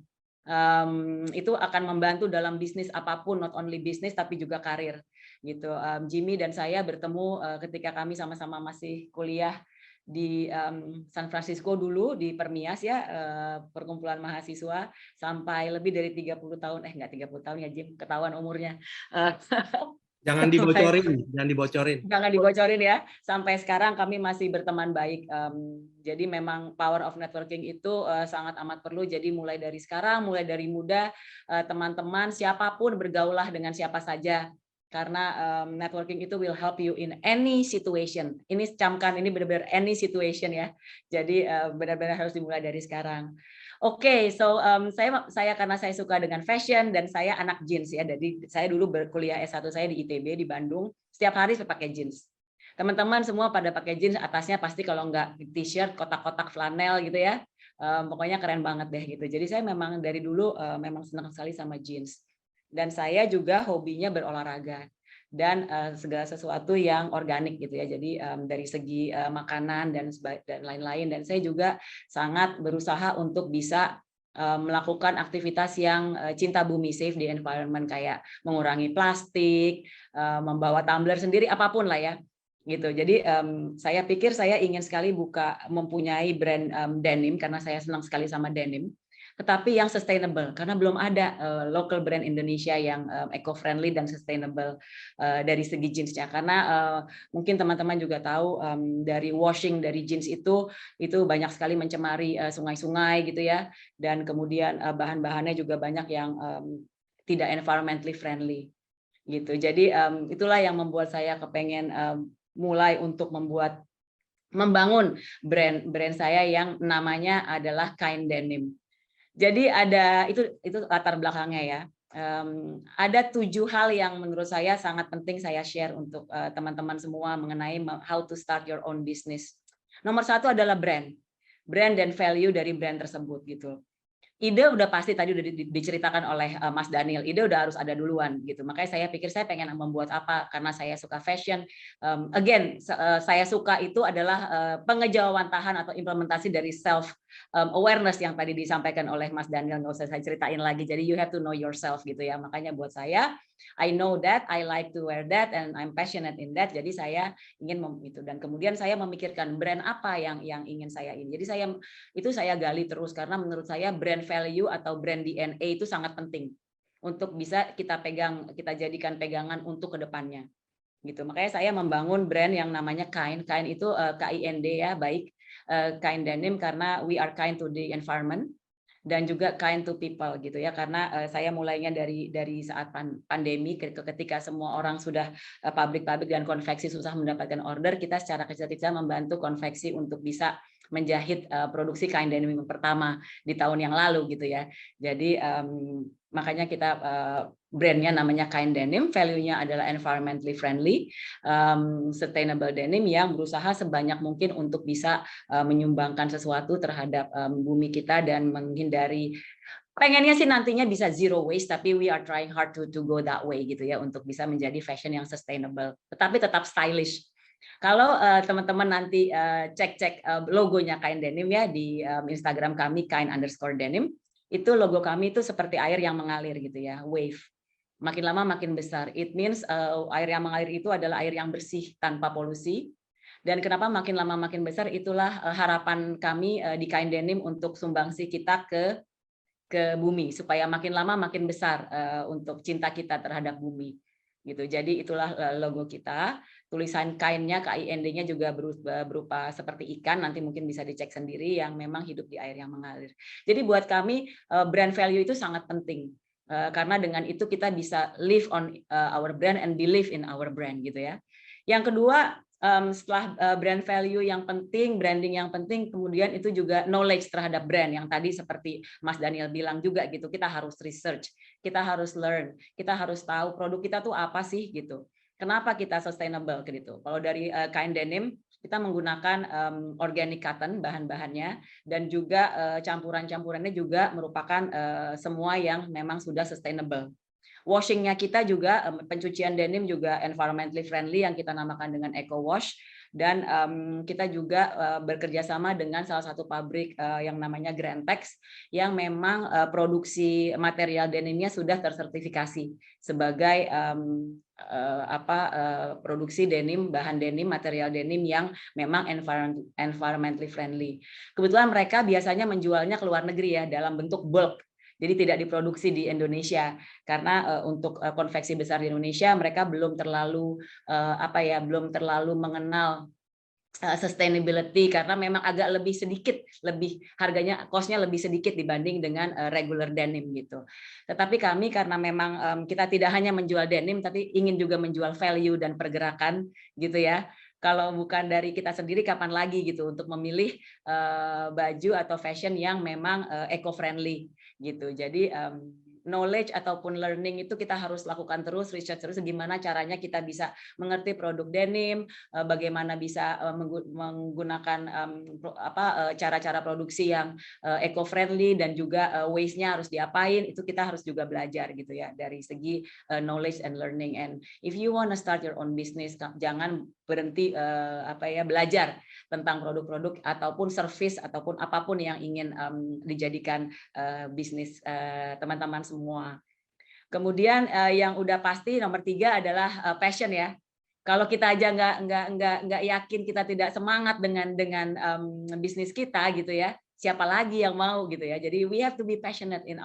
Itu akan membantu dalam bisnis apapun, not only bisnis tapi juga karir gitu. Jimmy dan saya bertemu ketika kami sama-sama masih kuliah di San Francisco dulu di Permias ya, perkumpulan mahasiswa, sampai lebih dari 30 tahun, enggak 30 tahun ya Jim, ketahuan umurnya. Jangan dibocorin, jangan dibocorin. Jangan dibocorin ya. Sampai sekarang kami masih berteman baik. Jadi memang power of networking itu sangat amat perlu. Jadi mulai dari sekarang, mulai dari muda, teman-teman siapapun bergaulah dengan siapa saja. Karena networking itu will help you in any situation. Ini camkan, ini benar-benar any situation ya. Jadi benar-benar harus dimulai dari sekarang. Oke, so saya karena saya suka dengan fashion dan saya anak jeans ya. Jadi saya dulu berkuliah S1 saya di ITB di Bandung. Setiap hari saya pakai jeans. Teman-teman semua pada pakai jeans, atasnya pasti kalau nggak t-shirt kotak-kotak flanel gitu ya. Pokoknya keren banget deh gitu. Jadi saya memang dari dulu memang senang sekali sama jeans. Dan saya juga hobinya berolahraga dan segala sesuatu yang organik gitu ya. Jadi dari segi makanan dan lain-lain. Dan saya juga sangat berusaha untuk bisa melakukan aktivitas yang cinta bumi, save the environment, kayak mengurangi plastik, membawa tumbler sendiri, apapun lah ya. Gitu. Jadi saya pikir saya ingin sekali mempunyai brand denim karena saya senang sekali sama denim. Tetapi yang sustainable, karena belum ada local brand Indonesia yang eco-friendly dan sustainable dari segi jeansnya. Karena mungkin teman-teman juga tahu dari washing dari jeans itu banyak sekali mencemari sungai-sungai gitu ya, dan kemudian bahan-bahannya juga banyak yang tidak environmentally friendly gitu. Jadi itulah yang membuat saya kepengen mulai untuk membangun brand saya yang namanya adalah Kind Denim. Jadi ada itu latar belakangnya ya. Ada 7 hal yang menurut saya sangat penting saya share untuk teman-teman semua mengenai how to start your own business. Nomor 1 adalah brand dan value dari brand tersebut gitu. Ide udah pasti tadi udah diceritakan oleh Mas Daniel. Ide udah harus ada duluan gitu. Makanya saya pikir saya pengen membuat apa karena saya suka fashion. Again, saya suka itu adalah pengejawantahan atau implementasi dari self awareness yang tadi disampaikan oleh Mas Daniel. Nggak usah saya ceritain lagi. Jadi you have to know yourself gitu ya. Makanya buat saya, I know that, I like to wear that, and I'm passionate in that. Jadi saya ingin itu, dan kemudian saya memikirkan brand apa yang ingin saya ini. Jadi saya gali terus karena menurut saya brand value atau brand DNA itu sangat penting untuk bisa kita jadikan pegangan untuk kedepannya. gitu. Makanya saya membangun brand yang namanya Kind. Kind itu KIND ya, baik. Kind Denim karena we are kind to the environment dan juga kind to people gitu ya, karena saya mulainya dari saat pandemi ketika semua orang sudah pabrik-pabrik dan konveksi susah mendapatkan order, kita secara kecil-kecilan membantu konveksi untuk bisa menjahit produksi kain denim pertama di tahun yang lalu gitu ya. Jadi makanya kita brandnya namanya Kind Denim, value-nya adalah environmentally friendly, sustainable denim yang berusaha sebanyak mungkin untuk bisa menyumbangkan sesuatu terhadap bumi kita dan menghindari, pengennya sih nantinya bisa zero waste, tapi we are trying hard to go that way gitu ya, untuk bisa menjadi fashion yang sustainable, tetapi tetap stylish. Kalau teman-teman nanti cek logonya Kind Denim ya di Instagram kami kind_denim, itu logo kami itu seperti air yang mengalir gitu ya, wave. Makin lama makin besar. It means air yang mengalir itu adalah air yang bersih tanpa polusi. Dan kenapa makin lama makin besar, itulah harapan kami di Kind Denim untuk sumbangsi kita ke bumi, supaya makin lama makin besar untuk cinta kita terhadap bumi. Gitu. Jadi itulah logo kita. Tulisan kainnya, KIND-nya juga berupa seperti ikan, nanti mungkin bisa dicek sendiri, yang memang hidup di air yang mengalir. Jadi buat kami brand value itu sangat penting. Karena dengan itu kita bisa live on our brand and believe in our brand gitu ya. Yang kedua, setelah brand value yang penting, branding yang penting, kemudian itu juga knowledge terhadap brand yang tadi seperti Mas Daniel bilang juga gitu. Kita harus research, kita harus learn, kita harus tahu produk kita tuh apa sih gitu. Kenapa kita sustainable gitu. Kalau dari Kind Denim kita menggunakan organic cotton bahan-bahannya, dan juga campuran-campurannya juga merupakan semua yang memang sudah sustainable. Washingnya kita juga, pencucian denim juga environmentally friendly yang kita namakan dengan Eco Wash, dan kita juga bekerja sama dengan salah satu pabrik yang namanya Grantex yang memang produksi material denimnya sudah tersertifikasi sebagai produksi denim, bahan denim, material denim yang memang environmentally friendly. Kebetulan mereka biasanya menjualnya ke luar negeri ya dalam bentuk bulk. Jadi tidak diproduksi di Indonesia karena untuk konveksi besar di Indonesia mereka belum terlalu belum terlalu mengenal sustainability, karena memang agak lebih harganya, cost-nya lebih sedikit dibanding dengan regular denim gitu. Tetapi kami karena memang kita tidak hanya menjual denim tapi ingin juga menjual value dan pergerakan gitu ya. Kalau bukan dari kita sendiri, kapan lagi gitu untuk memilih baju atau fashion yang memang eco-friendly gitu. Jadi knowledge ataupun learning itu kita harus lakukan terus, research terus gimana caranya kita bisa mengerti produk denim, bagaimana bisa menggunakan cara-cara produksi yang eco-friendly, dan juga waste-nya harus diapain, itu kita harus juga belajar gitu ya dari segi knowledge and learning. And if you want to start your own business, jangan berhenti belajar tentang produk-produk ataupun service ataupun apapun yang ingin dijadikan bisnis teman-teman semua. Kemudian yang udah pasti nomor 3 adalah passion ya. Kalau kita aja nggak yakin, kita tidak semangat dengan bisnis kita gitu ya, siapa lagi yang mau gitu ya. Jadi we have to be passionate in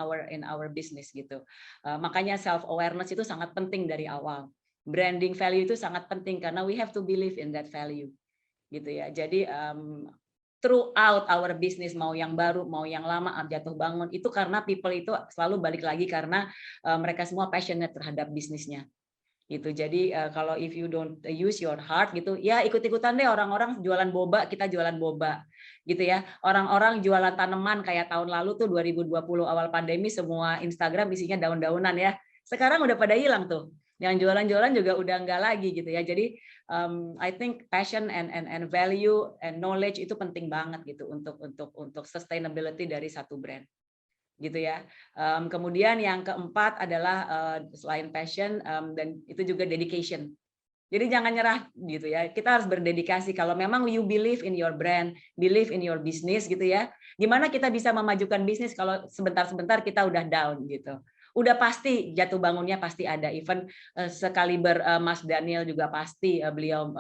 our business gitu. Makanya self awareness itu sangat penting dari awal. Branding value itu sangat penting karena we have to believe in that value gitu ya. Jadi throughout our business, mau yang baru mau yang lama, jatuh bangun, itu karena people itu selalu balik lagi karena mereka semua passionate terhadap bisnisnya gitu. Jadi kalau if you don't use your heart gitu ya, ikut-ikutan deh orang-orang jualan boba, kita jualan boba gitu ya. Orang-orang jualan tanaman kayak tahun lalu tuh 2020 awal pandemi, semua Instagram isinya daun-daunan ya. Sekarang udah pada hilang tuh. Yang jualan-jualan juga udah enggak lagi gitu ya. Jadi I think passion and value and knowledge itu penting banget gitu untuk sustainability dari satu brand gitu ya. Kemudian yang keempat adalah selain passion dan itu juga dedication. Jadi jangan nyerah gitu ya. Kita harus berdedikasi. Kalau memang you believe in your brand, believe in your business gitu ya. Gimana kita bisa memajukan bisnis kalau sebentar-sebentar kita udah down gitu. Udah pasti jatuh bangunnya pasti ada. Even sekaliber Mas Daniel juga pasti beliau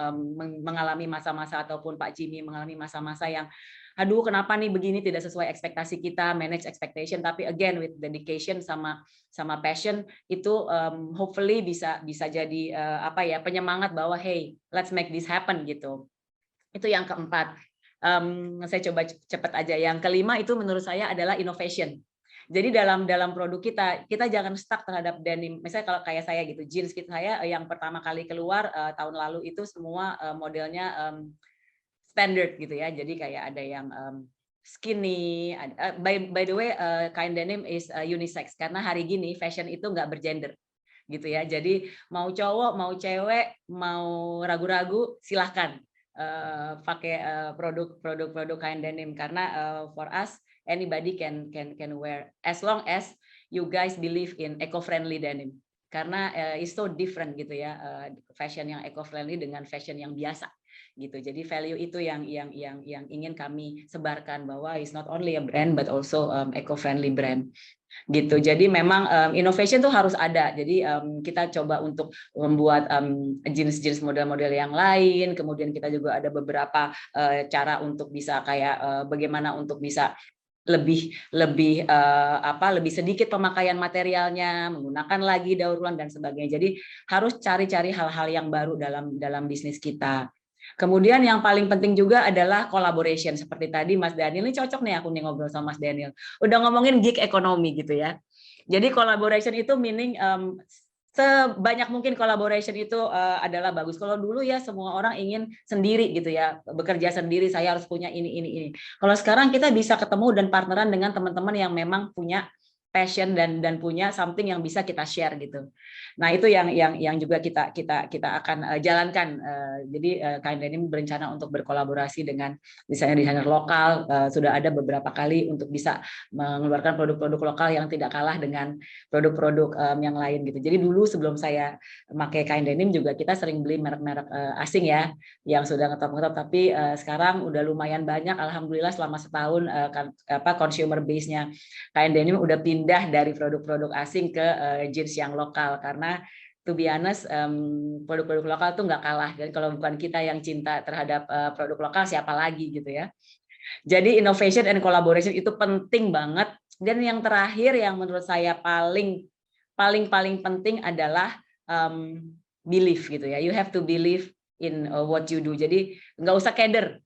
mengalami masa-masa, ataupun Pak Jimmy mengalami masa-masa yang aduh kenapa nih begini tidak sesuai ekspektasi kita, manage expectation, tapi again with dedication sama passion itu hopefully bisa jadi penyemangat bahwa hey, let's make this happen gitu. Itu yang keempat. Saya coba cepat aja. Yang kelima itu menurut saya adalah innovation. Jadi dalam produk kita jangan stuck terhadap denim. Misalnya kalau kayak saya gitu, jeans fit saya yang pertama kali keluar tahun lalu itu semua modelnya standard gitu ya. Jadi kayak ada yang skinny. By the way, kain denim is unisex karena hari gini fashion itu nggak bergender gitu ya. Jadi mau cowok, mau cewek, mau ragu-ragu silahkan pakai produk kain denim karena for us anybody can wear as long as you guys believe in eco-friendly denim karena it's so different gitu ya, fashion yang eco-friendly dengan fashion yang biasa gitu. Jadi value itu yang ingin kami sebarkan bahwa it's not only a brand but also eco-friendly brand gitu. Jadi memang innovation tuh harus ada. Jadi kita coba untuk membuat jenis model-model yang lain. Kemudian kita juga ada beberapa cara untuk bisa kayak bagaimana untuk bisa lebih sedikit pemakaian materialnya, menggunakan lagi daur ulang dan sebagainya. Jadi harus cari-cari hal-hal yang baru dalam bisnis kita. Kemudian yang paling penting juga adalah collaboration. Seperti tadi Mas Daniel, ini cocok nih aku nih ngobrol sama Mas Daniel. Udah ngomongin gig ekonomi gitu ya. Jadi collaboration itu meaning sebanyak mungkin collaboration itu adalah bagus. Kalau dulu ya semua orang ingin sendiri gitu ya, bekerja sendiri, saya harus punya ini. Kalau sekarang kita bisa ketemu dan partneran dengan teman-teman yang memang punya passion dan punya something yang bisa kita share gitu. Nah itu yang juga kita akan jalankan. Jadi kain denim berencana untuk berkolaborasi dengan desainer lokal. Sudah ada beberapa kali untuk bisa mengeluarkan produk-produk lokal yang tidak kalah dengan produk-produk yang lain gitu. Jadi dulu sebelum saya pakai kain denim juga kita sering beli merek-merek asing ya yang sudah ngetop-ngetop. Tapi sekarang udah lumayan banyak. Alhamdulillah selama setahun consumer base-nya kain denim udah pindah dari produk-produk asing ke jeans yang lokal karena to be honest produk-produk lokal tuh nggak kalah dan kalau bukan kita yang cinta terhadap produk lokal siapa lagi gitu ya. Jadi innovation and collaboration itu penting banget dan yang terakhir yang menurut saya paling penting adalah belief gitu ya. You have to believe in what you do. Jadi nggak usah keder.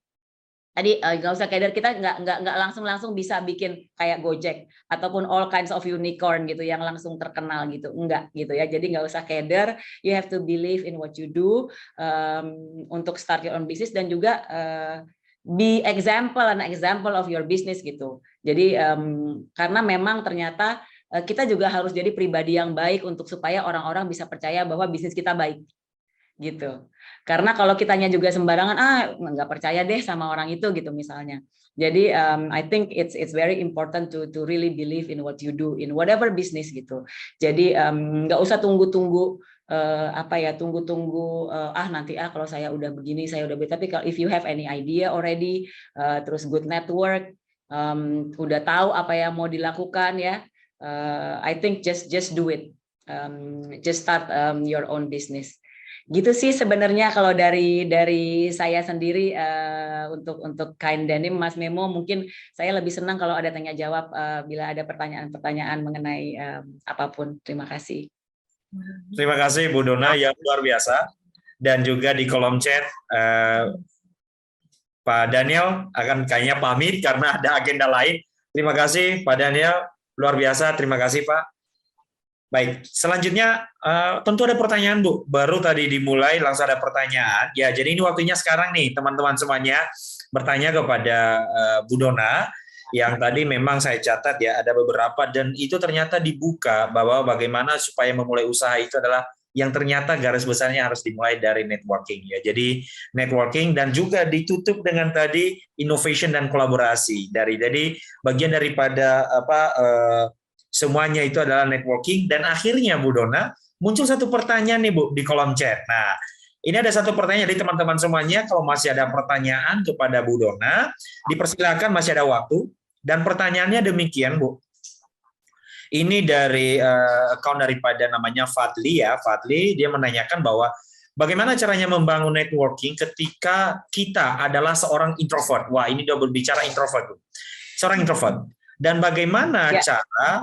Tadi nggak usah keder, kita nggak langsung bisa bikin kayak Gojek ataupun all kinds of unicorn gitu yang langsung terkenal gitu, enggak gitu ya. Jadi nggak usah keder, you have to believe in what you do untuk start your own business dan juga be an example of your business gitu. Jadi karena memang ternyata kita juga harus jadi pribadi yang baik untuk supaya orang-orang bisa percaya bahwa bisnis kita baik gitu. Karena kalau kitanya juga sembarangan nggak percaya deh sama orang itu gitu misalnya. Jadi I think it's very important to really believe in what you do in whatever business gitu. Jadi nggak usah tunggu nanti kalau saya udah begini saya udah tapi kalau if you have any idea already terus good network udah tahu apa yang mau dilakukan ya I think just do it. Just start your own business. Gitu sih sebenarnya kalau dari saya sendiri untuk kain denim. Mas Memo mungkin saya lebih senang kalau ada tanya jawab bila ada pertanyaan-pertanyaan mengenai apapun. Terima kasih. Terima kasih Bu Dona yang luar biasa dan juga di kolom chat Pak Daniel akan kayaknya pamit karena ada agenda lain. Terima kasih Pak Daniel, luar biasa. Terima kasih Pak. Baik, selanjutnya tentu ada pertanyaan Bu. Baru tadi dimulai langsung ada pertanyaan. Ya, jadi ini waktunya sekarang nih teman-teman semuanya bertanya kepada Bu Dona yang tadi memang saya catat ya ada beberapa dan itu ternyata dibuka bahwa bagaimana supaya memulai usaha itu adalah yang ternyata garis besarnya harus dimulai dari networking ya. Jadi networking dan juga ditutup dengan tadi innovation dan kolaborasi jadi bagian daripada semuanya itu adalah networking dan akhirnya Bu Dona muncul satu pertanyaan nih Bu di kolom chat. Nah, ini ada satu pertanyaan dari teman-teman semuanya. Kalau masih ada pertanyaan kepada Bu Dona, dipersilakan masih ada waktu. Dan pertanyaannya demikian Bu. Ini dari account daripada namanya Fadli ya. Fadli dia menanyakan bahwa bagaimana caranya membangun networking ketika kita adalah seorang introvert? Wah, ini udah berbicara introvert, Bu. Seorang introvert. Dan bagaimana cara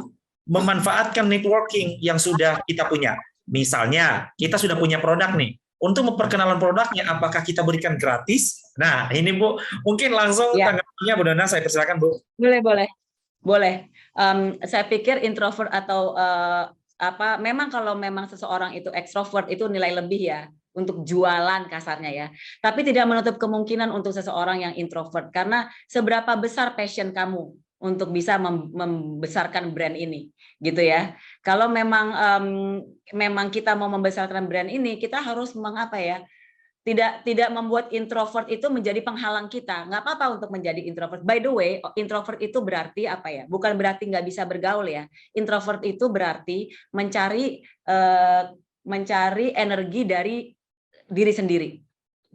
memanfaatkan networking yang sudah kita punya? Misalnya, kita sudah punya produk nih. Untuk memperkenalkan produknya, apakah kita berikan gratis? Nah, ini Bu, mungkin langsung tanggapannya Bu Dona, saya persilakan Bu. Boleh. Saya pikir introvert atau memang kalau memang seseorang itu ekstrovert itu nilai lebih ya untuk jualan kasarnya ya. Tapi tidak menutup kemungkinan untuk seseorang yang introvert karena seberapa besar passion kamu untuk bisa membesarkan brand ini, gitu ya. Kalau memang kita mau membesarkan brand ini, kita harus tidak membuat introvert itu menjadi penghalang kita. Nggak apa-apa untuk menjadi introvert. By the way, introvert itu berarti apa ya? Bukan berarti nggak bisa bergaul ya. Introvert itu berarti mencari energi dari diri sendiri,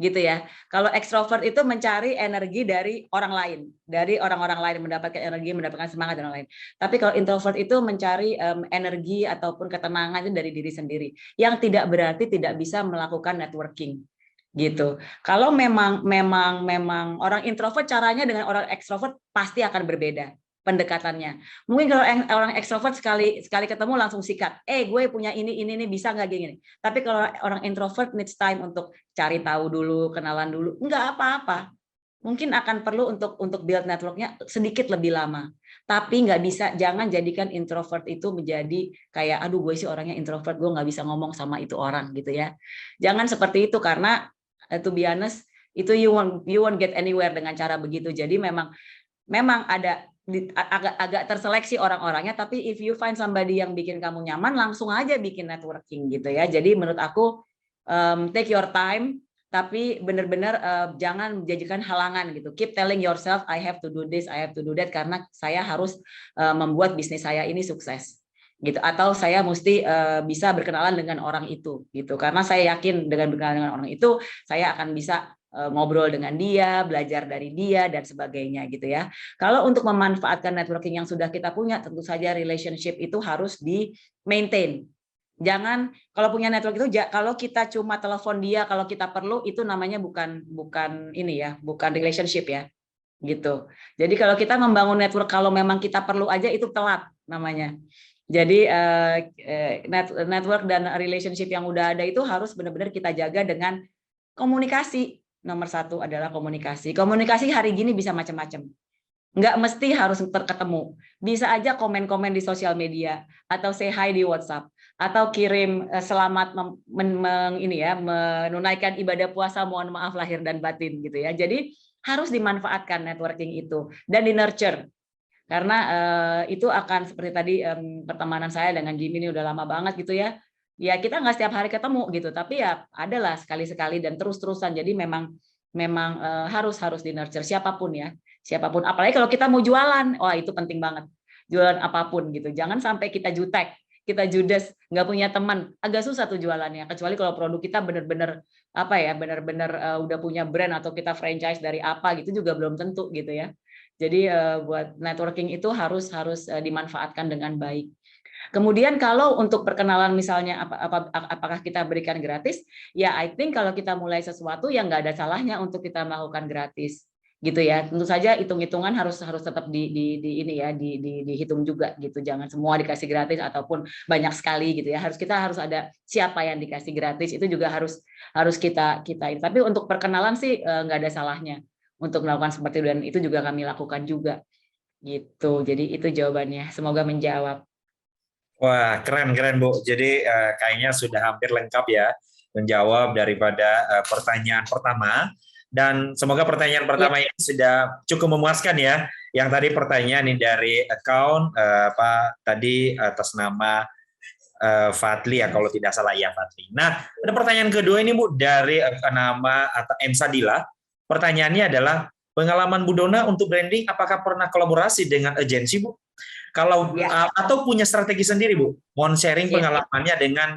gitu ya. Kalau ekstrovert itu mencari energi dari orang lain, dari orang-orang lain, mendapatkan energi, mendapatkan semangat dan lain. Tapi kalau introvert itu mencari energi ataupun ketenangan itu dari diri sendiri, yang tidak berarti tidak bisa melakukan networking, gitu. Kalau memang orang introvert caranya dengan orang ekstrovert pasti akan berbeda pendekatannya. Mungkin kalau orang ekstrovert sekali ketemu langsung sikat, gue punya ini bisa nggak gini. Tapi kalau orang introvert needs time untuk cari tahu dulu, kenalan dulu, nggak apa-apa. Mungkin akan perlu untuk build networknya sedikit lebih lama. Tapi nggak bisa, jangan jadikan introvert itu menjadi kayak, aduh gue sih orangnya introvert, gue nggak bisa ngomong sama itu orang gitu ya. Jangan seperti itu karena to be honest, itu you won't get anywhere dengan cara begitu. Jadi memang ada agak terseleksi orang-orangnya, tapi if you find somebody yang bikin kamu nyaman, langsung aja bikin networking gitu ya. Jadi menurut aku take your time, tapi benar-benar jangan menjadikan halangan gitu. Keep telling yourself, I have to do this, I have to do that, karena saya harus membuat bisnis saya ini sukses gitu. Atau saya mesti bisa berkenalan dengan orang itu gitu. Karena saya yakin dengan berkenalan dengan orang itu, saya akan bisa ngobrol dengan dia, belajar dari dia, dan sebagainya gitu ya. Kalau untuk memanfaatkan networking yang sudah kita punya, tentu saja relationship itu harus di-maintain. Jangan, kalau punya network itu, kalau kita cuma telepon dia, kalau kita perlu, itu namanya bukan relationship ya. Gitu. Jadi kalau kita membangun network, kalau memang kita perlu aja, itu telat namanya. Jadi network dan relationship yang udah ada itu harus benar-benar kita jaga dengan komunikasi. Nomor satu adalah komunikasi. Komunikasi hari gini bisa macam-macam. Nggak mesti harus ketemu. Bisa aja komen-komen di sosial media, atau say hi di WhatsApp, atau kirim selamat menunaikan ibadah puasa, mohon maaf lahir dan batin gitu ya. Jadi harus dimanfaatkan networking itu dan di nurture. Karena itu akan seperti tadi pertemanan saya dengan Jimmy ini udah lama banget gitu ya. Ya kita nggak setiap hari ketemu gitu, tapi ya adalah sekali-sekali dan terus-terusan. Jadi memang harus di nurture siapapun ya, siapapun. Apalagi kalau kita mau jualan, wah itu penting banget. Jualan apapun gitu, jangan sampai kita jutek, kita judes, nggak punya teman, agak susah tuh jualannya. Kecuali kalau produk kita benar-benar udah punya brand atau kita franchise dari apa gitu juga belum tentu gitu ya. Jadi buat networking itu harus dimanfaatkan dengan baik. Kemudian kalau untuk perkenalan misalnya apakah kita berikan gratis? Ya I think kalau kita mulai sesuatu yang nggak ada salahnya untuk kita melakukan gratis gitu ya. Tentu saja hitung-hitungan harus tetap dihitung juga gitu. Jangan semua dikasih gratis ataupun banyak sekali gitu ya. Kita harus ada siapa yang dikasih gratis, itu juga harus kita. Tapi untuk perkenalan sih nggak ada salahnya untuk melakukan seperti itu, dan itu juga kami lakukan juga gitu. Jadi itu jawabannya. Semoga menjawab. Wah, keren Bu. Jadi kayaknya sudah hampir lengkap ya menjawab daripada pertanyaan pertama. Dan semoga pertanyaan pertama ini sudah cukup memuaskan ya. Yang tadi pertanyaan ini dari account tadi atas nama Fadli ya, kalau tidak salah ya Fadli. Nah, ada pertanyaan kedua ini Bu dari nama atau M Sadila. Pertanyaannya adalah, pengalaman Bu Dona untuk branding, apakah pernah kolaborasi dengan agensi Bu? Kalau atau punya strategi sendiri Bu? Mohon sharing pengalamannya dengan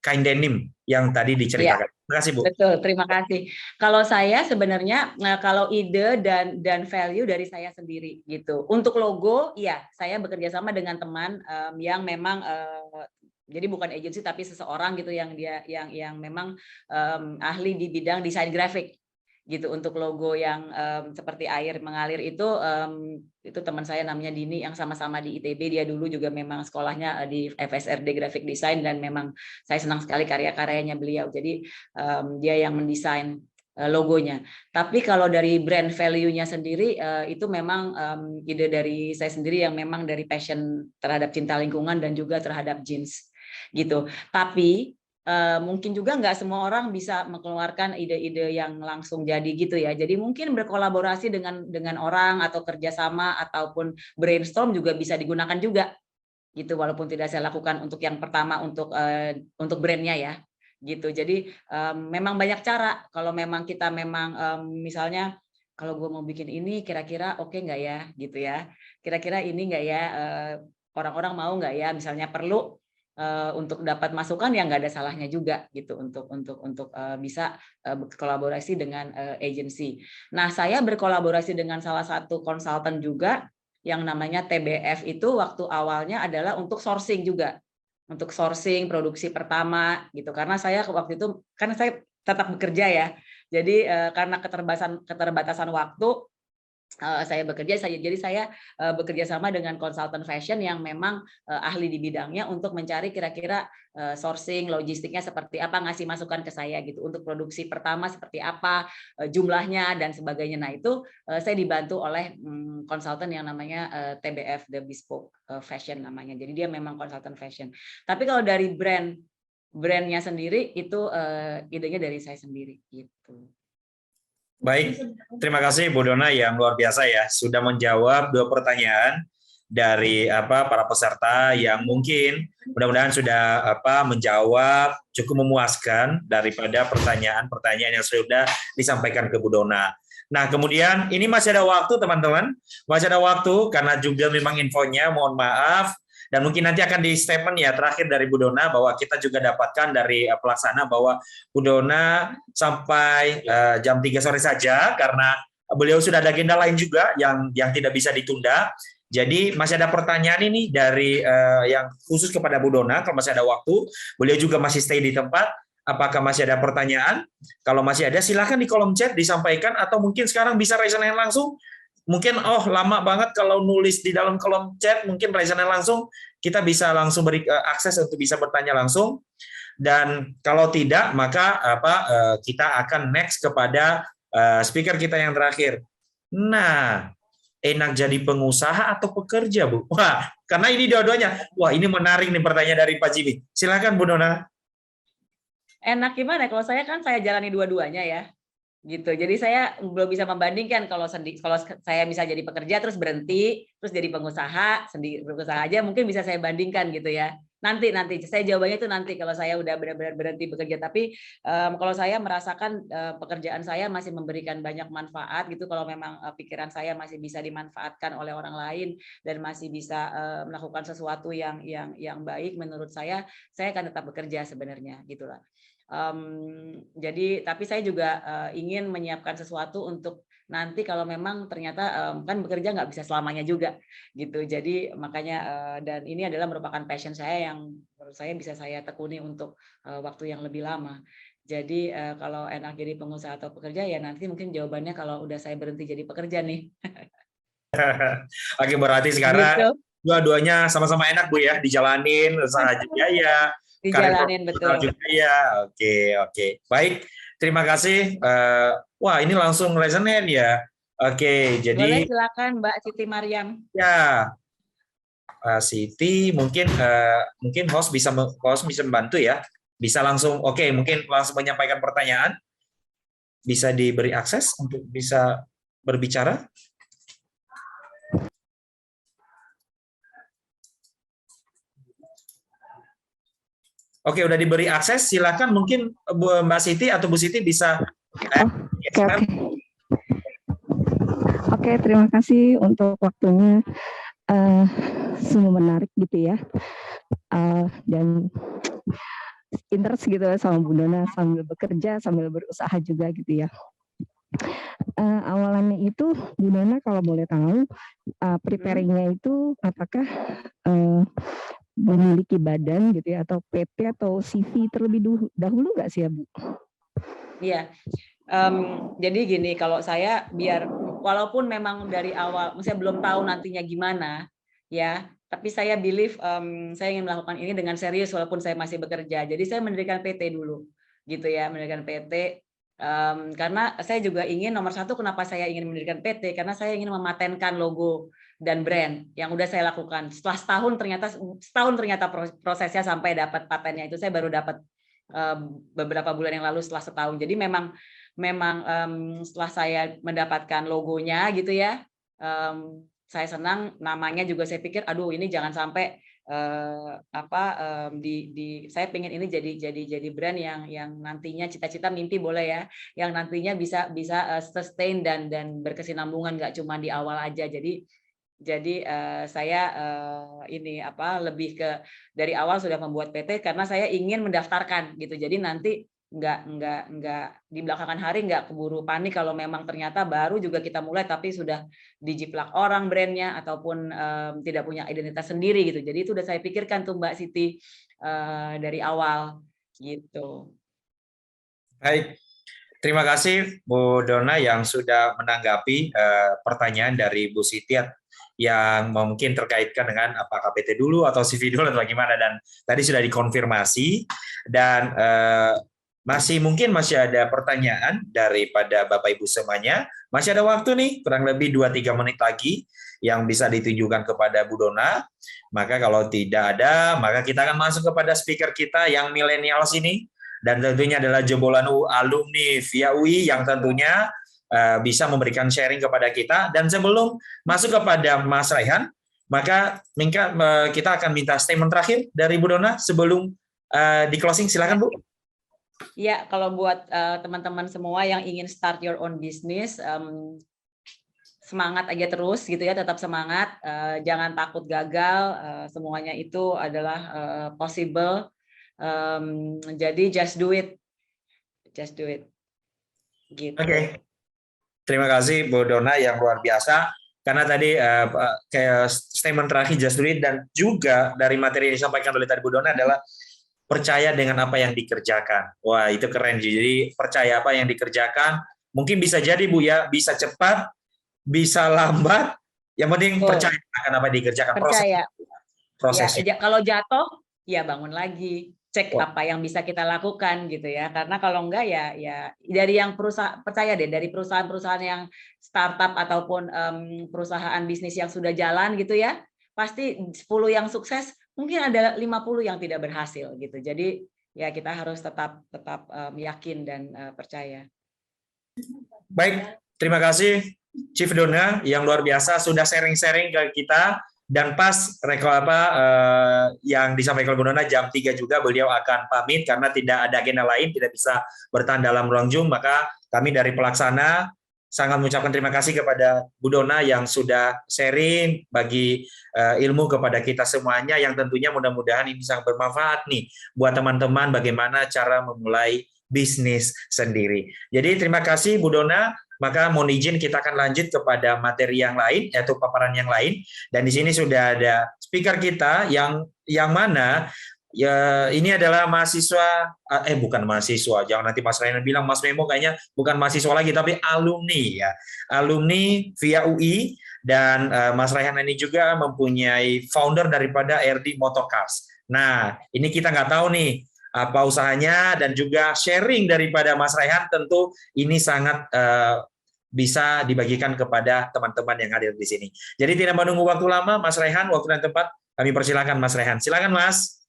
kain denim yang tadi diceritakan. Terima kasih Bu. Betul, terima kasih. Kalau saya sebenarnya kalau ide dan value dari saya sendiri gitu. Untuk logo, ya saya bekerja sama dengan teman yang memang Jadi bukan agensi tapi seseorang gitu yang yang memang ahli di bidang desain grafik gitu. Untuk logo yang seperti air mengalir itu teman saya namanya Dini yang sama-sama di ITB. Dia dulu juga memang sekolahnya di FSRD Graphic Design, dan memang saya senang sekali karya-karyanya beliau. Jadi dia yang mendesain logonya. Tapi kalau dari brand value-nya sendiri itu memang ide dari saya sendiri yang memang dari passion terhadap cinta lingkungan dan juga terhadap jeans gitu. Tapi mungkin juga nggak semua orang bisa mengeluarkan ide-ide yang langsung jadi gitu ya. Jadi mungkin berkolaborasi dengan orang atau kerjasama ataupun brainstorm juga bisa digunakan juga gitu. Walaupun tidak saya lakukan untuk yang pertama untuk brandnya ya. Gitu. Jadi memang banyak cara. Kalau memang kita memang misalnya kalau gue mau bikin ini kira-kira oke nggak ya gitu ya. Kira-kira ini nggak ya orang-orang mau nggak ya, misalnya perlu untuk dapat masukan yang nggak ada salahnya juga gitu untuk bisa berkolaborasi dengan agensi. Nah, saya berkolaborasi dengan salah satu konsultan juga yang namanya TBF itu waktu awalnya adalah untuk sourcing juga. Untuk sourcing produksi pertama gitu, karena saya waktu itu karena saya tetap bekerja ya, jadi karena keterbatasan waktu saya bekerja, jadi saya bekerja sama dengan konsultan fashion yang memang ahli di bidangnya untuk mencari kira-kira sourcing logistiknya seperti apa, ngasih masukan ke saya gitu untuk produksi pertama seperti apa, jumlahnya dan sebagainya. Nah itu saya dibantu oleh konsultan yang namanya TBF, The Bespoke Fashion namanya. Jadi dia memang konsultan fashion. Tapi kalau dari brandnya sendiri itu idenya dari saya sendiri gitu. Baik, terima kasih Bu Dona yang luar biasa ya, sudah menjawab 2 pertanyaan dari para peserta yang mungkin mudah-mudahan sudah menjawab cukup memuaskan daripada pertanyaan-pertanyaan yang sudah disampaikan ke Bu Dona. Nah, kemudian ini masih ada waktu teman-teman, masih ada waktu karena juga memang infonya mohon maaf. Dan mungkin nanti akan di statement ya terakhir dari Bu Dona bahwa kita juga dapatkan dari pelaksana bahwa Bu Dona sampai jam 3 sore saja karena beliau sudah ada agenda lain juga yang tidak bisa ditunda. Jadi masih ada pertanyaan ini dari yang khusus kepada Bu Dona kalau masih ada waktu. Beliau juga masih stay di tempat. Apakah masih ada pertanyaan? Kalau masih ada silakan di kolom chat disampaikan atau mungkin sekarang bisa raise hand langsung. Mungkin lama banget kalau nulis di dalam kolom chat, mungkin raise hand langsung kita bisa langsung beri akses untuk bisa bertanya langsung. Dan kalau tidak maka kita akan next kepada speaker kita yang terakhir. Nah, enak jadi pengusaha atau pekerja, Bu? Wah, karena ini dua-duanya. Wah, ini menarik nih pertanyaan dari Pak Jimmy. Silakan Bu Dona. Enak gimana? Kalau saya kan saya jalani dua-duanya ya. Gitu. Jadi saya belum bisa membandingkan kalau saya bisa jadi pekerja terus berhenti, terus jadi pengusaha, sendiri berusaha aja mungkin bisa saya bandingkan gitu ya. Nanti saya jawabannya itu nanti kalau saya udah benar-benar berhenti bekerja. Tapi kalau saya merasakan pekerjaan saya masih memberikan banyak manfaat gitu, kalau memang pikiran saya masih bisa dimanfaatkan oleh orang lain dan masih bisa melakukan sesuatu yang baik menurut saya akan tetap bekerja sebenarnya gitulah. Jadi tapi saya juga ingin menyiapkan sesuatu untuk nanti kalau memang ternyata kan bekerja nggak bisa selamanya juga gitu. Jadi makanya dan ini adalah merupakan passion saya yang menurut saya bisa saya tekuni untuk waktu yang lebih lama. Jadi kalau enak jadi pengusaha atau pekerja ya nanti mungkin jawabannya kalau udah saya berhenti jadi pekerja nih. Oke, berarti sekarang dua-duanya sama-sama enak Bu ya, dijalanin usaha juga ya. Dijalanin betul juga ya. Oke. Baik, terima kasih. Wah, ini langsung raise hand ya. Oke, jadi boleh silakan Mbak Siti Mariam. Ya, Mbak Siti mungkin host bisa membantu ya. Bisa langsung mungkin langsung menyampaikan pertanyaan. Bisa diberi akses untuk bisa berbicara. Oke, udah diberi akses, silakan mungkin Mbak Siti atau Bu Siti bisa. Oke, terima kasih untuk waktunya. Sungguh menarik gitu ya. Dan interest gitu sama Bu Dona sambil bekerja, sambil berusaha juga gitu ya. Awalannya itu Bu Dona kalau boleh tahu, preparing-nya itu apakah memiliki badan gitu ya, atau PT atau CV terlebih dahulu nggak sih ya Bu? Iya, jadi gini, kalau saya biar walaupun memang dari awal, saya belum tahu nantinya gimana, ya, tapi saya believe saya ingin melakukan ini dengan serius walaupun saya masih bekerja. Jadi saya mendirikan PT dulu, gitu ya, mendirikan PT. Karena saya juga ingin nomor satu, kenapa saya ingin mendirikan PT, karena saya ingin mematenkan logo dan brand yang udah saya lakukan. Setelah setahun ternyata prosesnya sampai dapat patennya itu saya baru dapat beberapa bulan yang lalu setelah setahun. Jadi memang setelah saya mendapatkan logonya gitu ya, saya senang. Namanya juga saya pikir, aduh ini jangan sampai saya pengen ini jadi brand yang nantinya cita-cita mimpi boleh ya, yang nantinya bisa sustain dan berkesinambungan, nggak cuma di awal aja. Jadi saya ini lebih ke dari awal sudah membuat PT karena saya ingin mendaftarkan gitu. Jadi nanti nggak di belakangan hari nggak keburu panik kalau memang ternyata baru juga kita mulai tapi sudah dijiplak orang brandnya ataupun tidak punya identitas sendiri gitu. Jadi itu udah saya pikirkan tuh Mbak Siti dari awal gitu. Baik. Terima kasih Bu Dona yang sudah menanggapi pertanyaan dari Bu Siti yang mungkin terkaitkan dengan apakah PT dulu atau CV dulu atau bagaimana, dan tadi sudah dikonfirmasi. Dan mungkin masih ada pertanyaan daripada Bapak Ibu semuanya. Masih ada waktu nih, kurang lebih 2-3 menit lagi yang bisa ditujukan kepada Bu Dona. Maka kalau tidak ada, maka kita akan masuk kepada speaker kita yang milenial sini. Dan tentunya adalah jebolan alumni via UI yang tentunya bisa memberikan sharing kepada kita. Dan sebelum masuk kepada Mas Raihan, maka kita akan minta statement terakhir dari Bu Dona sebelum di closing. Silakan Bu. Ya, kalau buat teman-teman semua yang ingin start your own business, semangat aja terus gitu ya, tetap semangat, jangan takut gagal, semuanya itu adalah possible. Jadi just do it gitu. Oke. Terima kasih Bu Dona yang luar biasa, karena tadi kayak statement terakhir just do it, dan juga dari materi yang disampaikan oleh tadi Bu Dona adalah percaya dengan apa yang dikerjakan. Wah, itu keren. Jadi percaya apa yang dikerjakan, mungkin bisa jadi Bu ya, bisa cepat, bisa lambat, yang penting percaya akan apa yang dikerjakan. Percaya. Prosesnya. Ya, kalau jatuh ya bangun lagi, cek apa yang bisa kita lakukan gitu ya. Karena kalau enggak ya dari yang percaya deh, dari perusahaan-perusahaan yang startup ataupun perusahaan bisnis yang sudah jalan gitu ya, pasti 10 yang sukses, mungkin ada 50 yang tidak berhasil gitu. Jadi ya kita harus tetap yakin dan percaya. Baik, terima kasih Chief Dona yang luar biasa sudah sharing-sharing ke kita. Dan pas yang disampaikan Bu Dona jam 3 juga beliau akan pamit karena tidak ada agenda lain, tidak bisa bertahan dalam ruang Zoom. Maka kami dari pelaksana sangat mengucapkan terima kasih kepada Bu Dona yang sudah sharing bagi ilmu kepada kita semuanya, yang tentunya mudah-mudahan ini sangat bermanfaat nih buat teman-teman bagaimana cara memulai bisnis sendiri. Jadi terima kasih Bu Dona. Maka mohon izin kita akan lanjut kepada materi yang lain, yaitu paparan yang lain. Dan di sini sudah ada speaker kita yang mana ya, ini adalah mahasiswa, bukan mahasiswa, jangan nanti Mas Raihan bilang Mas Memo kayaknya bukan mahasiswa lagi, tapi alumni ya, alumni via UI. Dan Mas Raihan ini juga mempunyai founder daripada RD Motocars. Nah, ini kita nggak tahu nih apa usahanya, dan juga sharing daripada Mas Raihan tentu ini sangat bisa dibagikan kepada teman-teman yang hadir di sini. Jadi tidak menunggu waktu lama, Mas Raihan, waktu dan tempat kami persilakan Mas Raihan. Silakan Mas.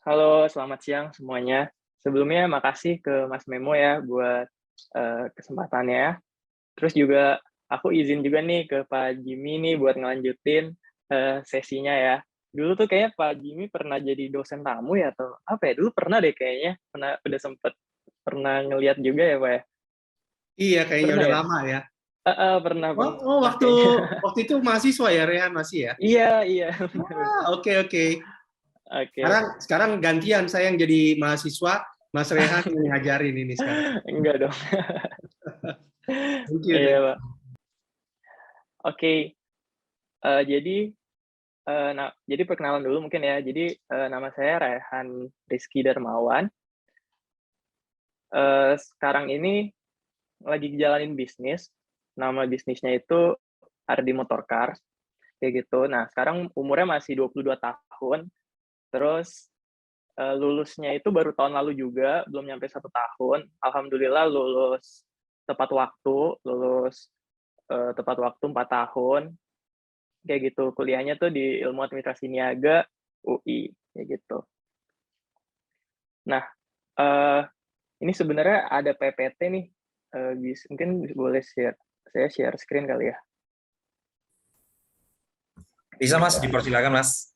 Halo, selamat siang semuanya. Sebelumnya makasih ke Mas Memo ya buat kesempatannya. Terus juga aku izin juga nih ke Pak Jimmy nih buat ngelanjutin sesinya ya. Dulu tuh kayaknya Pak Jimmy pernah jadi dosen tamu ya, atau apa ya, dulu pernah deh kayaknya, udah sempet pernah ngeliat juga ya Pak ya. Iya, kayaknya pernah udah ya? lama ya. Pernah. Oh, waktu itu mahasiswa ya, Rehan masih ya? Iya. Oke. Sekarang gantian, saya yang jadi mahasiswa, Mas Rehan yang ngajarin ini sekarang. Enggak dong. Thank you. Iya, Pak. Oke. Jadi Nah, jadi perkenalan dulu mungkin ya. Jadi nama saya Rehan Rizky Darmawan. Sekarang ini lagi jalanin bisnis. Nama bisnisnya itu Ardi Motorcars, kayak gitu. Nah, sekarang umurnya masih 22 tahun. Terus lulusnya itu baru tahun lalu juga, belum nyampe 1 tahun. Alhamdulillah lulus tepat waktu, tepat waktu 4 tahun. Kayak gitu, kuliahnya tuh di Ilmu Administrasi Niaga UI, kayak gitu. Nah, ini sebenarnya ada PPT nih, mungkin boleh saya share screen kali ya? Bisa Mas, dipersilakan Mas.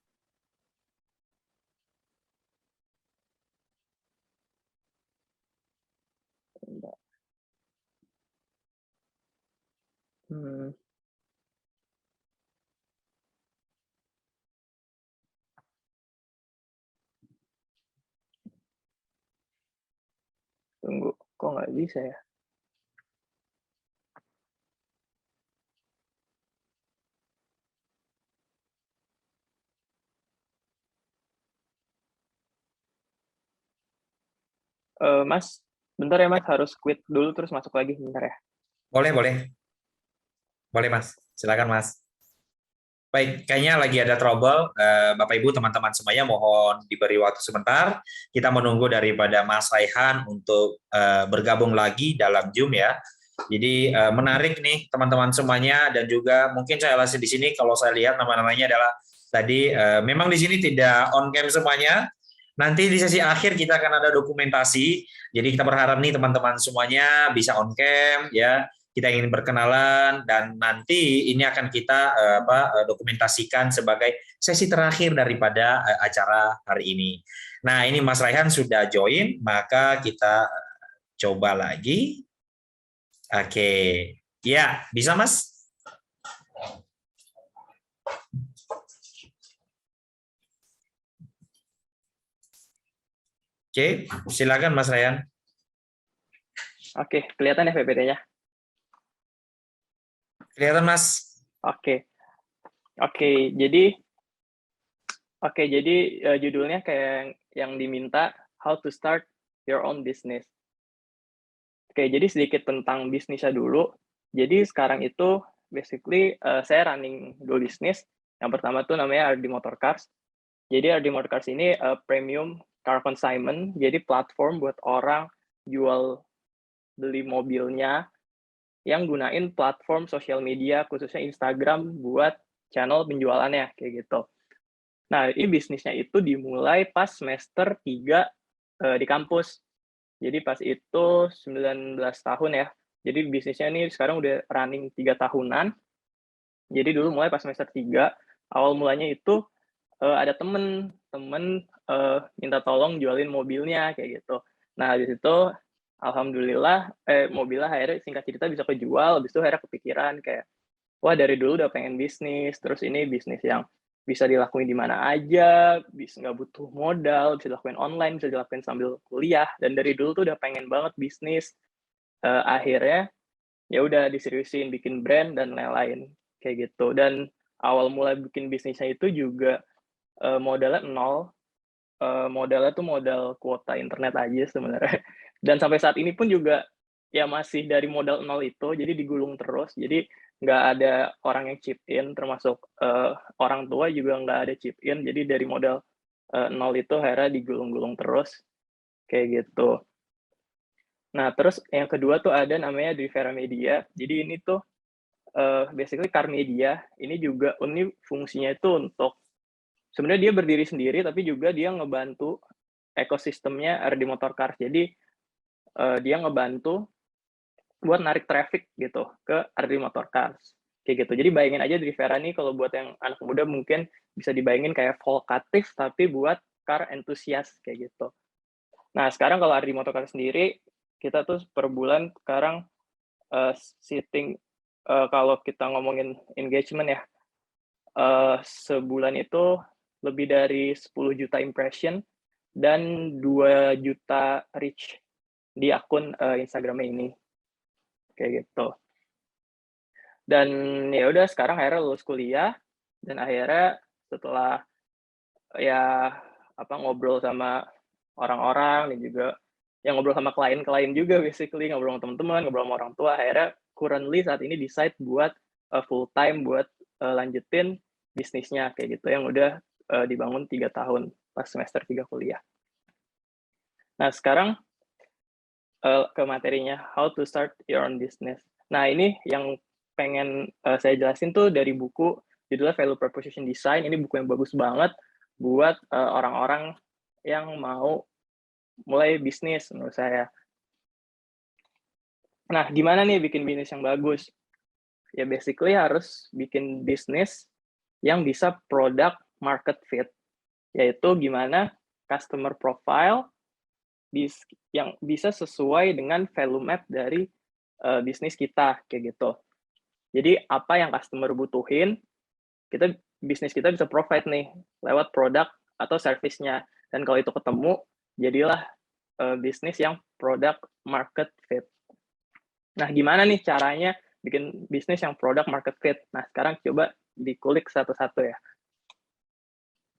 Tunggu, kok nggak bisa ya? Mas, bentar ya Mas, harus quit dulu terus masuk lagi, bentar ya. Boleh, boleh. Boleh Mas, silakan Mas. Baik, kayaknya lagi ada trouble. Bapak Ibu, teman-teman semuanya mohon diberi waktu sebentar. Kita menunggu daripada Mas Raihan untuk bergabung lagi dalam Zoom ya. Jadi menarik nih teman-teman semuanya, dan juga mungkin saya lihat di sini kalau saya lihat nama-namanya adalah tadi memang di sini tidak on cam semuanya. Nanti di sesi akhir kita akan ada dokumentasi. Jadi kita berharap nih teman-teman semuanya bisa on cam ya. Kita ingin berkenalan, dan nanti ini akan kita dokumentasikan sebagai sesi terakhir daripada acara hari ini. Nah, ini Mas Raihan sudah join, maka kita coba lagi. Oke, ya bisa Mas? Oke, silakan Mas Raihan. Oke, kelihatan ya PPT-nya? Kelihatan Mas. Oke, jadi judulnya kayak yang diminta, How to Start Your Own Business. Oke, jadi sedikit tentang bisnisnya dulu. Jadi sekarang itu basically saya running 2 bisnis. Yang pertama tuh namanya Ardi Motorcars. Jadi Ardi Motorcars ini premium car consignment, jadi platform buat orang jual beli mobilnya yang gunain platform sosial media, khususnya Instagram, buat channel penjualannya, kayak gitu. Nah, ini bisnisnya itu dimulai pas semester 3 di kampus. Jadi pas itu 19 tahun ya. Jadi bisnisnya ini sekarang udah running 3 tahunan. Jadi dulu mulai pas semester 3, awal mulanya itu ada temen minta tolong jualin mobilnya, kayak gitu. Nah, di situ alhamdulillah mobilnya akhirnya singkat cerita bisa kejual. Habis itu akhirnya kepikiran kayak, wah dari dulu udah pengen bisnis, terus ini bisnis yang bisa dilakuin di mana aja, bisa nggak butuh modal, bisa dilakuin online, bisa dilakuin sambil kuliah, dan dari dulu tuh udah pengen banget bisnis. Akhirnya ya udah diseriusin, bikin brand dan lain-lain kayak gitu. Dan awal mulai bikin bisnisnya itu juga modalnya nol. Modalnya tuh modal kuota internet aja sebenarnya. Dan sampai saat ini pun juga ya masih dari modal nol itu, jadi digulung terus. Jadi nggak ada orang yang chip in, termasuk orang tua juga nggak ada chip in. Jadi dari modal nol itu akhirnya digulung-gulung terus, kayak gitu. Nah, terus yang kedua tuh ada namanya Drivera Media. Jadi ini tuh basically car media. Ini juga ini fungsinya itu untuk sebenarnya dia berdiri sendiri, tapi juga dia ngebantu ekosistemnya Ardi Motorcars. Jadi dia ngebantu buat narik traffic gitu ke Ardi Motorcars, kayak gitu. Jadi bayangin aja Drivera nih, kalau buat yang anak muda mungkin bisa dibayangin kayak Volkatif tapi buat car enthusiast, kayak gitu. Nah, sekarang kalau Ardi Motorcars sendiri, kita tuh per bulan sekarang kalau kita ngomongin engagement ya, sebulan itu lebih dari 10 juta impression dan 2 juta reach di akun Instagram ini, kayak gitu. Dan ya udah sekarang akhirnya lulus kuliah, dan akhirnya setelah ya ngobrol sama orang-orang dan juga yang ngobrol sama klien-klien juga, basically ngobrol sama teman-teman, ngobrol sama orang tua, akhirnya currently saat ini decide buat full time buat lanjutin bisnisnya kayak gitu yang udah dibangun 3 tahun pas semester 3 kuliah. Nah, sekarang ke materinya, how to start your own business. Nah, ini yang pengen saya jelasin tuh dari buku judulnya Value Proposition Design. Ini buku yang bagus banget buat orang-orang yang mau mulai bisnis menurut saya. Nah, gimana nih bikin bisnis yang bagus? Ya basically harus bikin bisnis yang bisa product market fit, yaitu gimana customer profile yang bisa sesuai dengan value map dari bisnis kita kayak gitu. Jadi apa yang customer butuhin, bisnis kita bisa provide nih lewat produk atau service-nya. Dan kalau itu ketemu, jadilah bisnis yang product market fit. Nah, gimana nih caranya bikin bisnis yang product market fit? Nah, sekarang coba dikulik satu-satu ya.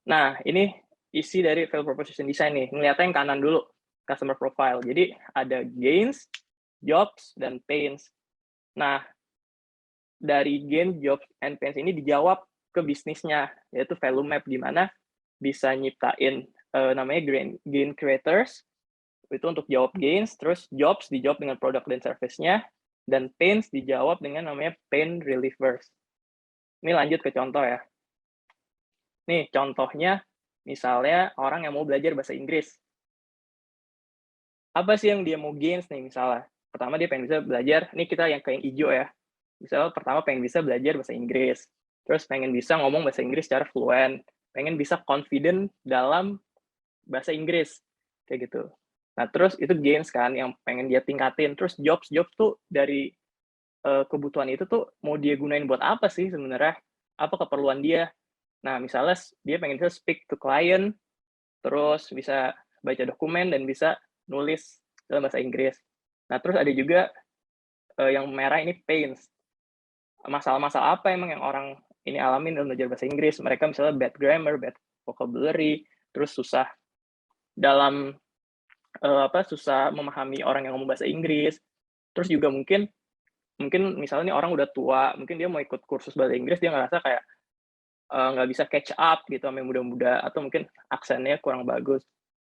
Nah, ini isi dari value proposition design nih. Ngeliatnya yang kanan dulu, customer profile. Jadi ada gains, jobs, dan pains. Nah, dari gain, jobs, and pains ini dijawab ke bisnisnya, yaitu value map, gimana bisa nyiptain namanya gain creators, itu untuk jawab gains, terus jobs dijawab dengan produk dan service-nya, dan pains dijawab dengan namanya pain relievers. Ini lanjut ke contoh ya. Nih, contohnya misalnya orang yang mau belajar bahasa Inggris. Apa sih yang dia mau gains nih misalnya? Pertama dia pengen bisa belajar, ini kita yang kayak hijau ya. Misalnya pertama pengen bisa belajar bahasa Inggris. Terus pengen bisa ngomong bahasa Inggris secara fluent. Pengen bisa confident dalam bahasa Inggris. Kayak gitu. Nah, terus itu gains kan yang pengen dia tingkatin. Terus jobs tuh dari kebutuhan itu tuh mau dia gunain buat apa sih sebenarnya? Apa keperluan dia? Nah, misalnya dia pengen bisa speak to client, terus bisa baca dokumen dan bisa nulis dalam bahasa Inggris. Nah, terus ada juga yang merah ini pains. Masalah-masalah apa emang yang orang ini alamin dalam belajar bahasa Inggris? Mereka misalnya bad grammar, bad vocabulary, terus susah dalam susah memahami orang yang ngomong bahasa Inggris. Terus juga mungkin misalnya nih orang udah tua, mungkin dia mau ikut kursus bahasa Inggris, dia ngerasa kayak nggak bisa catch up gitu sama yang muda-muda, atau mungkin aksennya kurang bagus.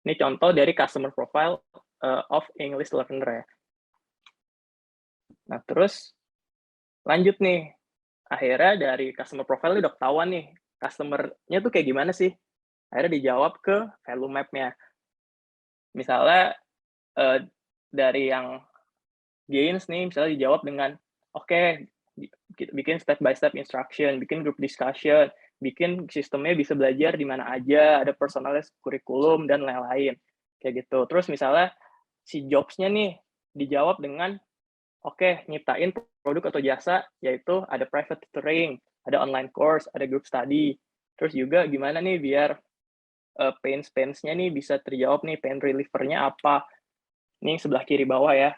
Ini contoh dari customer profile of English learner ya. Nah, terus lanjut nih. Akhirnya dari customer profile udah ketahuan nih, customer-nya tuh kayak gimana sih? Akhirnya dijawab ke value map-nya. Misalnya dari yang gains nih, misalnya dijawab dengan, oke, bikin step-by-step instruction, bikin group discussion, bikin sistemnya bisa belajar di mana aja, ada personalized curriculum, dan lain-lain. Kayak gitu. Terus misalnya si jobs-nya nih dijawab dengan, oke, nyiptain produk atau jasa, yaitu ada private tutoring, ada online course, ada group study. Terus juga gimana nih biar pains-nya nih bisa terjawab nih, pain reliever-nya apa. Ini sebelah kiri bawah ya.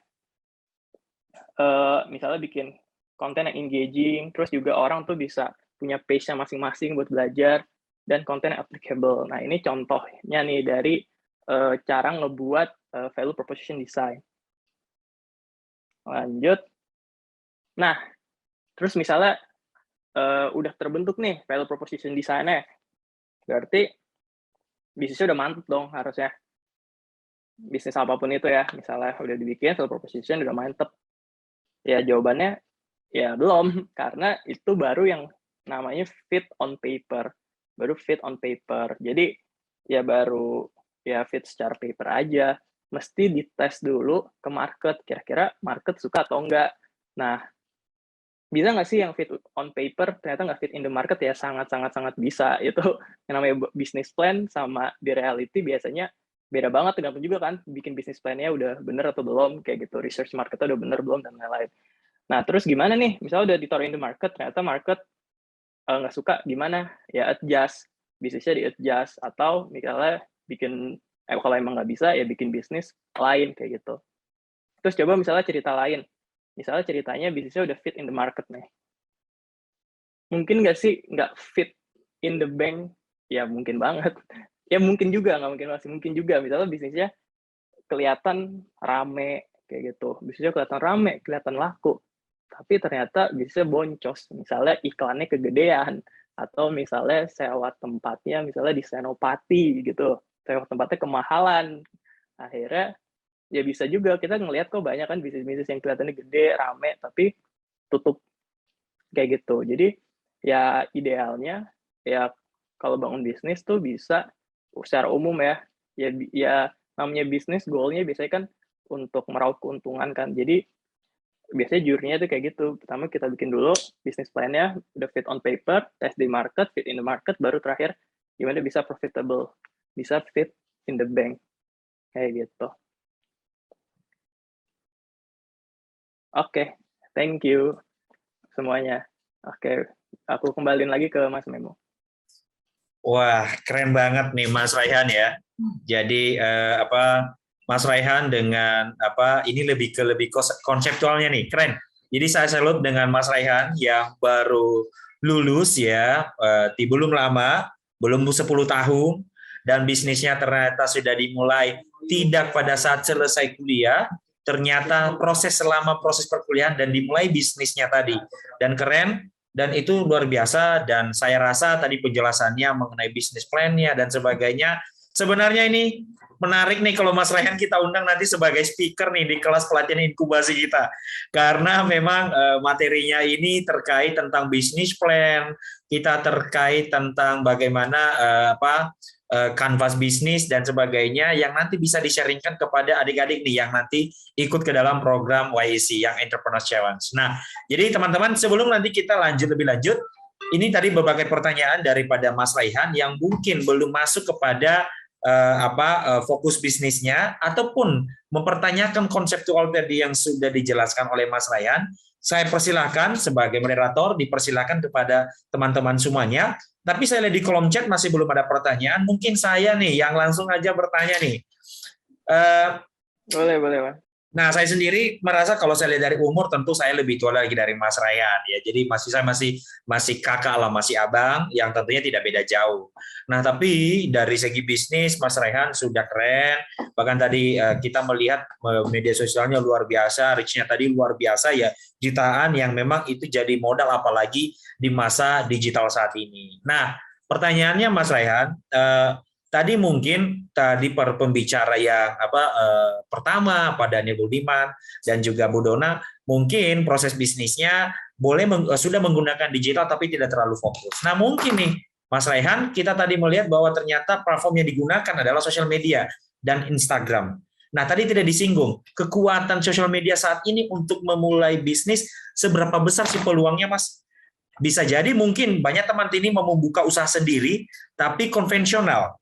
Misalnya bikin konten yang engaging, terus juga orang tuh bisa punya pace-nya masing-masing buat belajar, dan konten yang applicable. Nah, ini contohnya nih dari cara ngebuat value proposition design. Lanjut. Nah, terus misalnya udah terbentuk nih value proposition design-nya, berarti bisnisnya udah mantap dong harusnya. Bisnis apapun itu ya, misalnya udah dibikin value proposition udah mantap. Ya jawabannya ya belum, karena itu baru yang namanya fit on paper. Baru fit on paper. Jadi ya baru ya fit secara paper aja. Mesti dites dulu ke market, kira-kira market suka atau enggak. Nah, bisa nggak sih yang fit on paper ternyata nggak fit in the market? Ya sangat bisa. Itu yang namanya business plan sama di reality biasanya beda banget, tergantung juga kan bikin business plan-nya udah bener atau belum, kayak gitu, research market-nya udah bener belum, dan lain-lain. Nah, terus gimana nih, misalnya udah ditaruh in the market, ternyata market nggak suka, gimana? Ya adjust, bisnisnya di-adjust, atau misalnya bikin, kalau emang nggak bisa, ya bikin bisnis lain, kayak gitu. Terus coba misalnya cerita lain, misalnya ceritanya bisnisnya udah fit in the market nih. Mungkin nggak sih nggak fit in the bank, ya mungkin banget. Ya mungkin juga, nggak mungkin masih mungkin juga. Misalnya bisnisnya kelihatan rame kayak gitu, bisnisnya kelihatan rame, kelihatan laku, tapi ternyata bisnisnya boncos. Misalnya iklannya kegedean, atau misalnya sewa tempatnya, misalnya di Senopati gitu, sewa tempatnya kemahalan. Akhirnya ya bisa juga kita ngelihat kok banyak kan bisnis-bisnis yang kelihatannya gede, rame, tapi tutup kayak gitu. Jadi ya idealnya ya kalau bangun bisnis tuh bisa secara umum ya namanya bisnis goalnya biasanya kan untuk meraup keuntungan kan. Jadi biasanya jurninya tuh kayak gitu. Pertama kita bikin dulu bisnis plan-nya, udah fit on paper, test di market, fit in the market, baru terakhir gimana bisa profitable, bisa fit in the bank. Kayak gitu. Oke, thank you semuanya. Oke, aku kembaliin lagi ke Mas Memo. Wah, keren banget nih Mas Raihan ya. Jadi Mas Raihan dengan ini lebih konseptualnya nih, keren. Jadi saya salut dengan Mas Raihan yang baru lulus ya, belum lama, belum 10 tahun, dan bisnisnya ternyata sudah dimulai tidak pada saat selesai kuliah, ternyata selama proses perkuliahan dan dimulai bisnisnya tadi. Dan keren, dan itu luar biasa, dan saya rasa tadi penjelasannya mengenai bisnis plan-nya dan sebagainya, sebenarnya ini menarik nih kalau Mas Raihan kita undang nanti sebagai speaker nih di kelas pelatihan inkubasi kita, karena memang materinya ini terkait tentang bisnis plan, kita terkait tentang bagaimana kanvas bisnis dan sebagainya yang nanti bisa di-sharingkan kepada adik-adik nih yang nanti ikut ke dalam program YEC yang Entrepreneur Challenge. Nah, jadi teman-teman sebelum nanti kita lebih lanjut, ini tadi berbagai pertanyaan daripada Mas Raihan yang mungkin belum masuk kepada fokus bisnisnya ataupun mempertanyakan konseptual tadi yang sudah dijelaskan oleh Mas Raihan. Saya persilahkan sebagai moderator, dipersilahkan kepada teman-teman semuanya. Tapi saya lihat di kolom chat masih belum ada pertanyaan. Mungkin saya nih yang langsung aja bertanya nih. Boleh, Mas. Nah, saya sendiri merasa kalau saya lihat dari umur tentu saya lebih tua lagi dari Mas Raihan ya. Jadi saya masih kakak lah, masih abang yang tentunya tidak beda jauh. Nah, tapi dari segi bisnis Mas Raihan sudah keren. Bahkan tadi kita melihat media sosialnya luar biasa, reach-nya tadi luar biasa ya, jutaan yang memang itu jadi modal apalagi di masa digital saat ini. Nah, pertanyaannya Mas Raihan, tadi mungkin pembicara yang pertama pada Daniel Budiman dan juga Bu Dona, mungkin proses bisnisnya sudah menggunakan digital tapi tidak terlalu fokus. Nah mungkin nih Mas Raihan, kita tadi melihat bahwa ternyata platform yang digunakan adalah sosial media dan Instagram. Nah tadi tidak disinggung kekuatan sosial media saat ini untuk memulai bisnis, seberapa besar sih peluangnya Mas? Bisa jadi mungkin banyak teman ini mau membuka usaha sendiri tapi konvensional.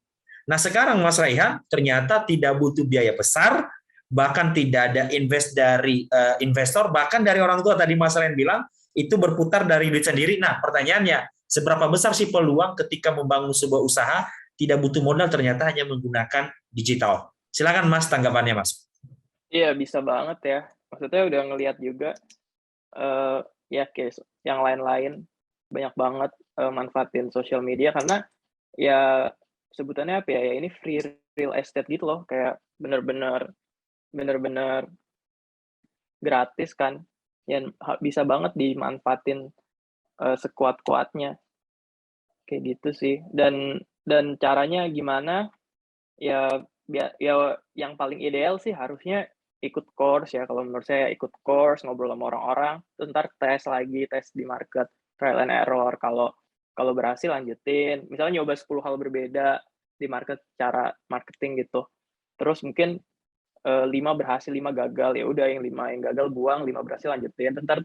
Nah sekarang Mas Raihan ternyata tidak butuh biaya besar, bahkan tidak ada dari investor, bahkan dari orang tua tadi Mas Raihan bilang itu berputar dari duit sendiri. Nah pertanyaannya, seberapa besar sih peluang ketika membangun sebuah usaha tidak butuh modal ternyata hanya menggunakan digital? Silakan Mas tanggapannya Mas. Iya bisa banget ya. Maksudnya udah ngelihat juga ya case yang lain-lain banyak banget manfaatin sosial media karena ya sebutannya apa ya, ini free real estate gitu loh, kayak bener-bener gratis kan, yang bisa banget dimanfaatin sekuat-kuatnya, kayak gitu sih. Dan caranya gimana? Ya yang paling ideal sih harusnya ikut course ya, kalau menurut saya ikut course, ngobrol sama orang-orang, ntar tes di market, trial and error. Kalau berhasil lanjutin, misalnya nyoba 10 hal berbeda di market, cara marketing gitu. Terus mungkin 5 berhasil, 5 gagal, ya udah yang 5 yang gagal buang, 5 berhasil lanjutin. Ntar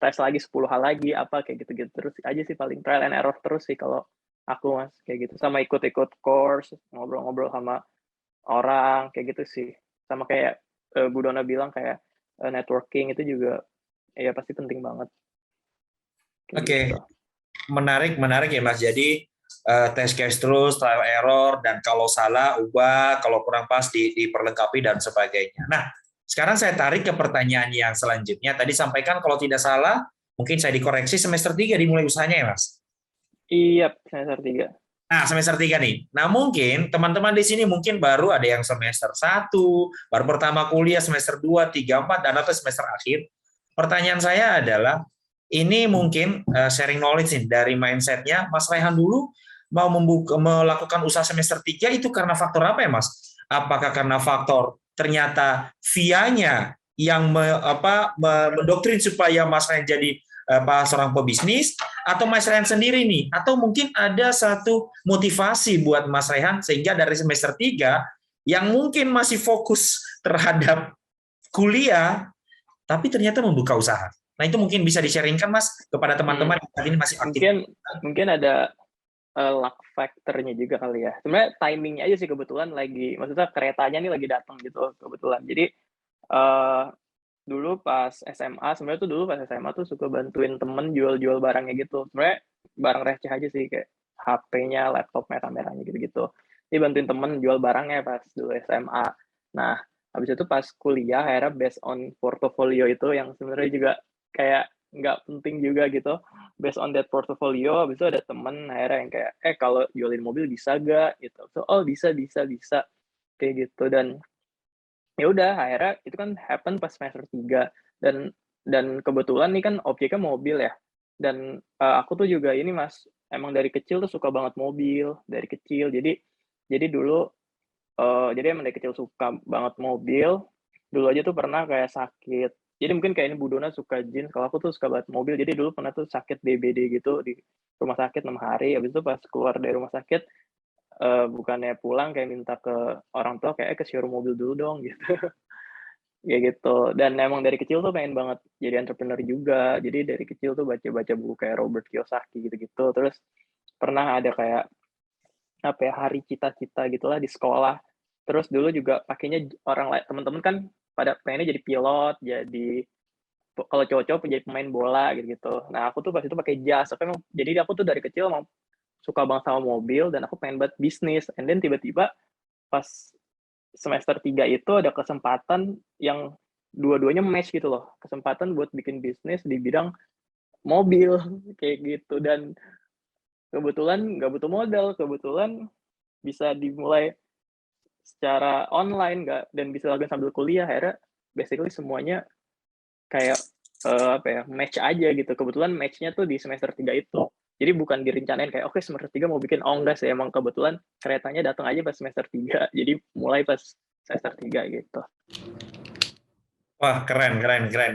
tes lagi 10 hal lagi, apa kayak gitu-gitu terus aja sih, paling trial and error terus sih kalau aku Mas, kayak gitu. Sama ikut-ikut course, ngobrol-ngobrol sama orang, kayak gitu sih. Sama kayak Bu Dona bilang kayak networking itu juga ya pasti penting banget. Oke. Gitu. Menarik ya Mas. Jadi tes case terus, trial error, dan kalau salah ubah, kalau kurang pas diperlengkapi dan sebagainya. Nah, sekarang saya tarik ke pertanyaan yang selanjutnya. Tadi sampaikan kalau tidak salah, mungkin saya dikoreksi semester 3 dimulai usahanya ya Mas? Iya, semester 3. Nah, semester 3 nih. Nah, mungkin teman-teman di sini mungkin baru ada yang semester 1, baru pertama kuliah semester 2, 3, 4, dan atau semester akhir. Pertanyaan saya adalah, ini mungkin sharing knowledge nih, dari mindset-nya, Mas Raihan dulu mau melakukan usaha semester 3 itu karena faktor apa ya, Mas? Apakah karena faktor ternyata via-nya yang mendoktrin supaya Mas Raihan jadi seorang pebisnis, atau Mas Raihan sendiri nih, atau mungkin ada satu motivasi buat Mas Raihan sehingga dari semester 3 yang mungkin masih fokus terhadap kuliah tapi ternyata membuka usaha. Nah, itu mungkin bisa di-sharingkan Mas kepada teman-teman yang saat ini masih aktif. Mungkin ada luck factor-nya juga kali ya. Sebenarnya timing-nya aja sih kebetulan maksudnya keretanya nih lagi datang gitu kebetulan. Jadi dulu pas SMA, sebenarnya tuh dulu pas SMA tuh suka bantuin temen jual-jual barangnya gitu. Sebenarnya barang receh aja sih, kayak HP-nya, laptopnya, kameranya gitu-gitu. Jadi bantuin temen jual barangnya pas dulu SMA. Nah, habis itu pas kuliah, akhirnya based on portfolio itu yang sebenarnya juga kayak nggak penting juga gitu. Based on that portfolio, habis itu ada temen akhirnya yang kayak, kalau jualin mobil bisa gak? Gitu. So, oh bisa. Kayak gitu. Dan ya udah akhirnya itu kan happen pas semester 3 dan kebetulan nih kan objeknya mobil ya. Dan aku tuh juga ini Mas, emang dari kecil tuh suka banget mobil, dari kecil. Jadi dulu jadi emang dari kecil suka banget mobil. Dulu aja tuh pernah kayak sakit. Jadi mungkin kayak ini Bu Dona suka jeans, kalau aku tuh suka banget mobil. Jadi dulu pernah tuh sakit DBD gitu di rumah sakit 6 hari. Habis itu pas keluar dari rumah sakit bukannya pulang kayak minta ke orang tua kayak ke showroom mobil dulu dong gitu. Ya gitu. Dan emang dari kecil tuh pengen banget jadi entrepreneur juga. Jadi dari kecil tuh baca-baca buku kayak Robert Kiyosaki gitu-gitu. Terus pernah ada kayak apa ya, hari cita-cita gitulah di sekolah. Terus dulu juga pakainya orang lain, teman-teman kan pada pengennya jadi pilot, jadi kalau cowok-cowok jadi pemain bola gitu-gitu. Nah, aku tuh pas itu pakai jas. Jadi aku tuh dari kecil emang suka banget sama mobil dan aku pengen buat bisnis. And then tiba-tiba pas semester 3 itu ada kesempatan yang dua-duanya match gitu loh. Kesempatan buat bikin bisnis di bidang mobil kayak gitu. Dan kebetulan nggak butuh modal, kebetulan bisa dimulai secara online dan bisa lakukan sambil kuliah. Akhirnya basically semuanya kayak match aja gitu. Kebetulan match-nya tuh di semester 3 itu. Jadi bukan direncanain kayak oke semester 3 mau bikin, oh enggak sih, emang kebetulan keretanya datang aja pas semester 3. Jadi mulai pas semester 3 gitu. Wah, keren.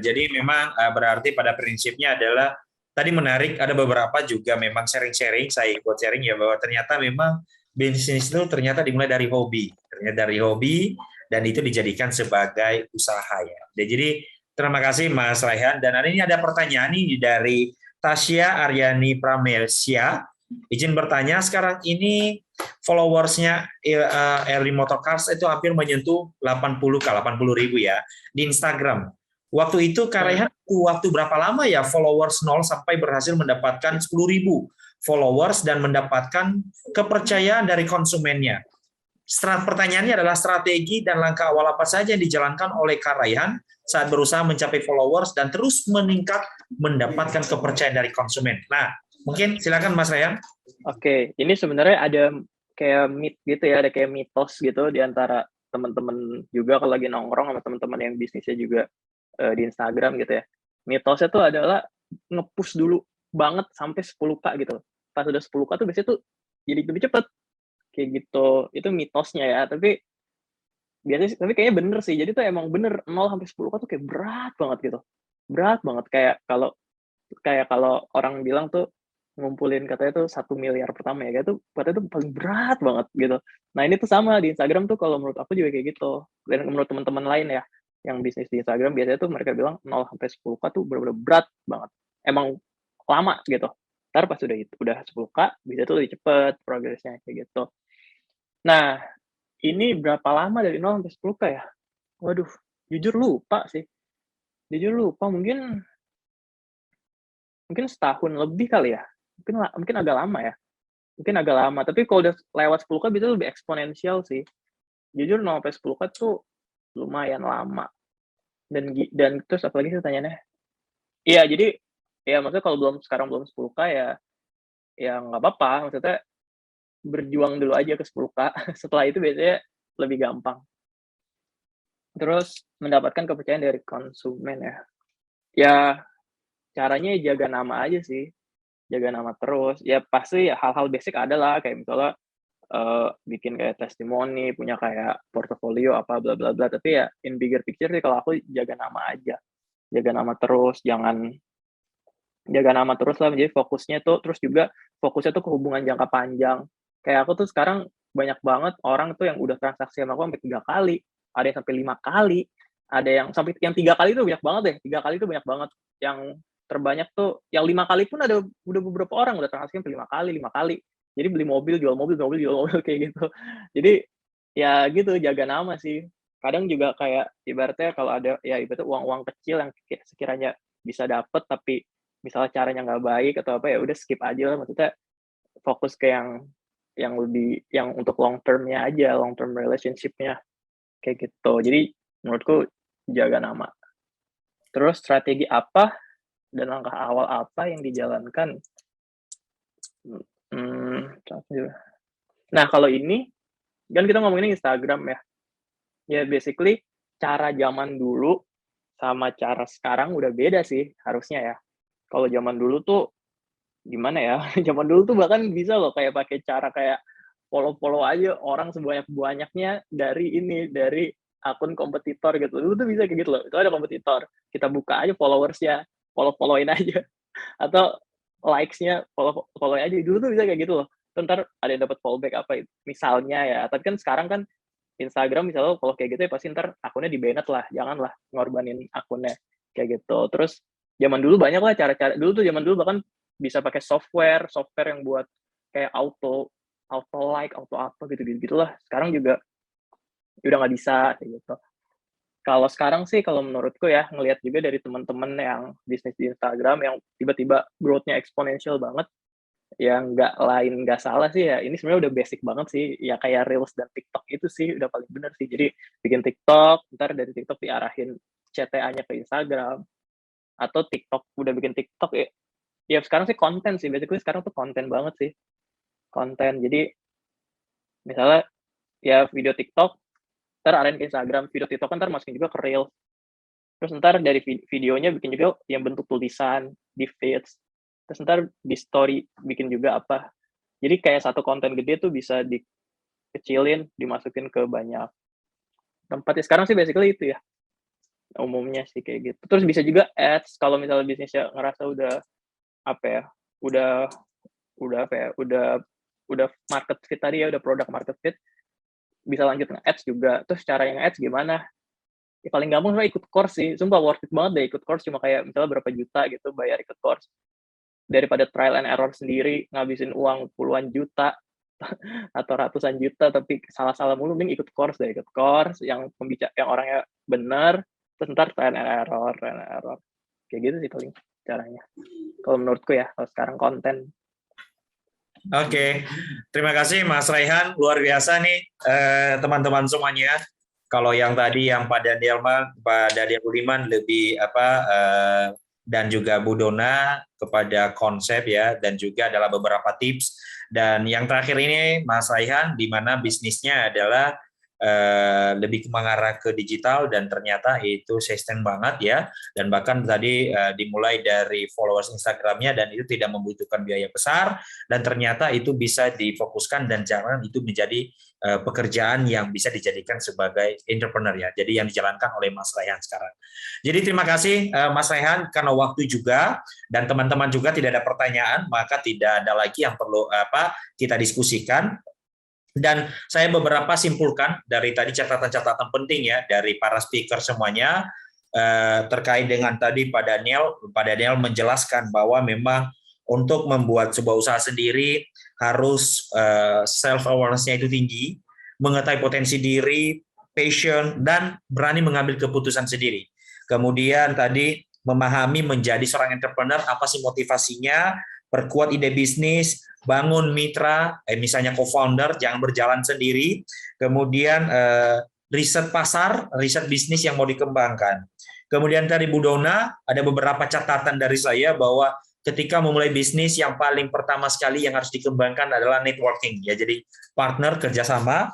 Jadi memang berarti pada prinsipnya adalah tadi menarik, ada beberapa juga memang sharing-sharing, saya ikut sharing ya, bahwa ternyata memang bisnis itu ternyata dimulai dari hobi. Ternyata dari hobi dan itu dijadikan sebagai usaha ya. Jadi terima kasih Mas Raihan. Dan hari ini ada pertanyaan nih dari Tasya Aryani Pramelsia. Izin bertanya, sekarang ini followersnya Early Motorcars itu hampir menyentuh 80.000 ya di Instagram. Waktu itu Kak Raihan waktu berapa lama ya followers 0 sampai berhasil mendapatkan 10.000 followers dan mendapatkan kepercayaan dari konsumennya? Pertanyaannya adalah strategi dan langkah awal apa saja yang dijalankan oleh Kak Raihan saat berusaha mencapai followers dan terus meningkat mendapatkan kepercayaan dari konsumen. Nah, mungkin silakan Mas Raihan. Oke, ini sebenarnya ada kayak gitu ya, ada kayak mitos gitu di antara teman-teman juga kalau lagi nongkrong sama teman-teman yang bisnisnya juga di Instagram gitu ya. Mitosnya tuh adalah nge-push dulu banget sampai 10K gitu. Pas udah 10K tuh biasanya tuh jadi lebih cepet. Kayak gitu. Itu mitosnya ya, tapi kayaknya bener sih. Jadi tuh emang bener 0 sampai 10K tuh kayak berat banget gitu. Berat banget kayak kalau orang bilang tuh ngumpulin katanya tuh 1 miliar pertama ya, tuh katanya tuh paling berat banget gitu. Nah, ini tuh sama di Instagram tuh kalau menurut aku juga kayak gitu. Dan menurut teman-teman lain ya yang bisnis di Instagram biasanya tuh mereka bilang 0 sampai 10K tuh benar-benar berat banget. Emang lama gitu. Ntar pas udah 10K bisa tuh lebih cepet progresnya kayak gitu. Nah, ini berapa lama dari 0 sampai 10K ya? Waduh, jujur lupa sih. Mungkin setahun lebih kali ya. Mungkin agak lama ya. Tapi kalau udah lewat 10K bisa lebih eksponensial sih. Jujur 0 sampai 10K tuh lumayan lama. Dan terus apalagi sih pertanyaannya? Iya, jadi ya maksudnya kalau sekarang belum 10K ya ya nggak apa-apa, maksudnya berjuang dulu aja ke 10K, setelah itu biasanya lebih gampang. Terus mendapatkan kepercayaan dari konsumen ya. Ya caranya jaga nama aja sih, jaga nama terus. Ya pasti hal-hal basic ada lah, kayak misalnya bikin kayak testimoni, punya kayak portofolio apa bla bla bla. Tapi ya in bigger picture sih kalau aku jaga nama aja, jaga nama terus, jangan jaga nama terus lah. Jadi fokusnya tuh, terus juga fokusnya tuh ke hubungan jangka panjang. Kayak aku tuh sekarang banyak banget orang tuh yang udah transaksi sama aku sampai 3 kali, ada yang sampai 5 kali, ada yang sampai yang 3 kali itu banyak banget deh, 3 kali itu banyak banget. Yang terbanyak tuh yang 5 kali pun ada udah beberapa orang udah transaksi sampai 5 kali, 5 kali. Jadi beli mobil, jual mobil, jual mobil, jual mobil kayak gitu. Jadi ya gitu, jaga nama sih. Kadang juga kayak ibaratnya kalau ada ya ibaratnya uang-uang kecil yang sekiranya bisa dapet tapi misalnya caranya nggak baik atau apa, ya udah skip aja lah, maksudnya fokus ke yang lebih yang untuk long term-nya aja, long term relationship-nya kayak gitu. Jadi menurutku jaga nama. Terus strategi apa dan langkah awal apa yang dijalankan? Nah kalau ini kan kita ngomongin Instagram ya. Ya basically cara zaman dulu sama cara sekarang udah beda sih harusnya ya. Kalau zaman dulu tuh gimana ya? Zaman dulu tuh bahkan bisa loh kayak pakai cara kayak follow-follow aja orang sebanyak-banyaknya dari akun kompetitor gitu. Dulu tuh bisa kayak gitu loh. Itu ada kompetitor, kita buka aja followersnya, follow-followin aja. Atau likes-nya follow aja. Dulu tuh bisa kayak gitu loh. Ntar ada yang dapat fallback apa misalnya ya. Tapi kan sekarang kan Instagram misalnya kalau kayak gitu ya pasti ntar akunnya di-banned lah. Janganlah ngorbanin akunnya kayak gitu. Terus zaman dulu banyak lah cara-cara. Dulu tuh zaman dulu bahkan bisa pakai software yang buat kayak auto like, auto apa gitu-gitulah. Sekarang juga udah nggak bisa kayak gitu. Kalau sekarang sih kalau menurutku ya ngelihat juga dari teman-teman yang bisnis di Instagram yang tiba-tiba growth-nya eksponensial banget, yang nggak salah sih ya, ini sebenarnya udah basic banget sih, ya kayak Reels dan TikTok itu sih udah paling bener sih. Jadi bikin TikTok, ntar dari TikTok diarahin CTA-nya ke Instagram, atau TikTok udah bikin TikTok ya sekarang sih konten sih, basically sekarang tuh konten banget sih, konten. Jadi misalnya ya video TikTok, ntar arahin ke Instagram, video TikTok ntar masukin juga ke Reels, terus ntar dari videonya bikin juga yang bentuk tulisan di feeds, terus ntar di story bikin juga apa. Jadi kayak satu konten gede tuh bisa dikecilin, dimasukin ke banyak tempat ya. Sekarang sih basically itu ya umumnya sih kayak gitu. Terus bisa juga ads kalau misalnya bisnisnya ngerasa udah apa ya, udah market fit tadi ya, udah product market fit, bisa lanjut nge-ads juga. Terus cara yang ads gimana? Ya paling gampang cuma ikut course sih, sumpah worth it banget deh ikut course, cuma kayak misalnya berapa juta gitu bayar ikut course, daripada trial and error sendiri ngabisin uang puluhan juta atau ratusan juta tapi salah-salah mulu. Mending ikut course yang yang orangnya bener, terus ntar trial and error kayak gitu sih paling caranya kalau menurutku ya kalau sekarang konten. Oke, terima kasih Mas Raihan, luar biasa nih teman-teman semuanya. Kalau yang tadi yang Pak Daniel Budiman lebih dan juga Bu Dona kepada konsep ya, dan juga adalah beberapa tips. Dan yang terakhir ini Mas Raihan, di mana bisnisnya adalah lebih mengarah ke digital dan ternyata itu sustain banget ya, dan bahkan tadi dimulai dari followers Instagramnya dan itu tidak membutuhkan biaya besar dan ternyata itu bisa difokuskan dan jangan itu menjadi pekerjaan yang bisa dijadikan sebagai entrepreneur ya, jadi yang dijalankan oleh Mas Raihan sekarang. Jadi terima kasih Mas Raihan, karena waktu juga dan teman-teman juga tidak ada pertanyaan, maka tidak ada lagi yang perlu kita diskusikan. Dan saya beberapa simpulkan dari tadi catatan-catatan penting ya dari para speaker semuanya terkait dengan tadi Pak Daniel menjelaskan bahwa memang untuk membuat sebuah usaha sendiri harus self awareness-nya itu tinggi, mengetahui potensi diri, passion, dan berani mengambil keputusan sendiri. Kemudian tadi memahami menjadi seorang entrepreneur apa sih motivasinya, perkuat ide bisnis, bangun mitra, misalnya co-founder, jangan berjalan sendiri. Kemudian riset pasar, riset bisnis yang mau dikembangkan. Kemudian tadi Bu Dona, ada beberapa catatan dari saya bahwa ketika memulai bisnis yang paling pertama sekali yang harus dikembangkan adalah networking ya. Jadi partner kerjasama,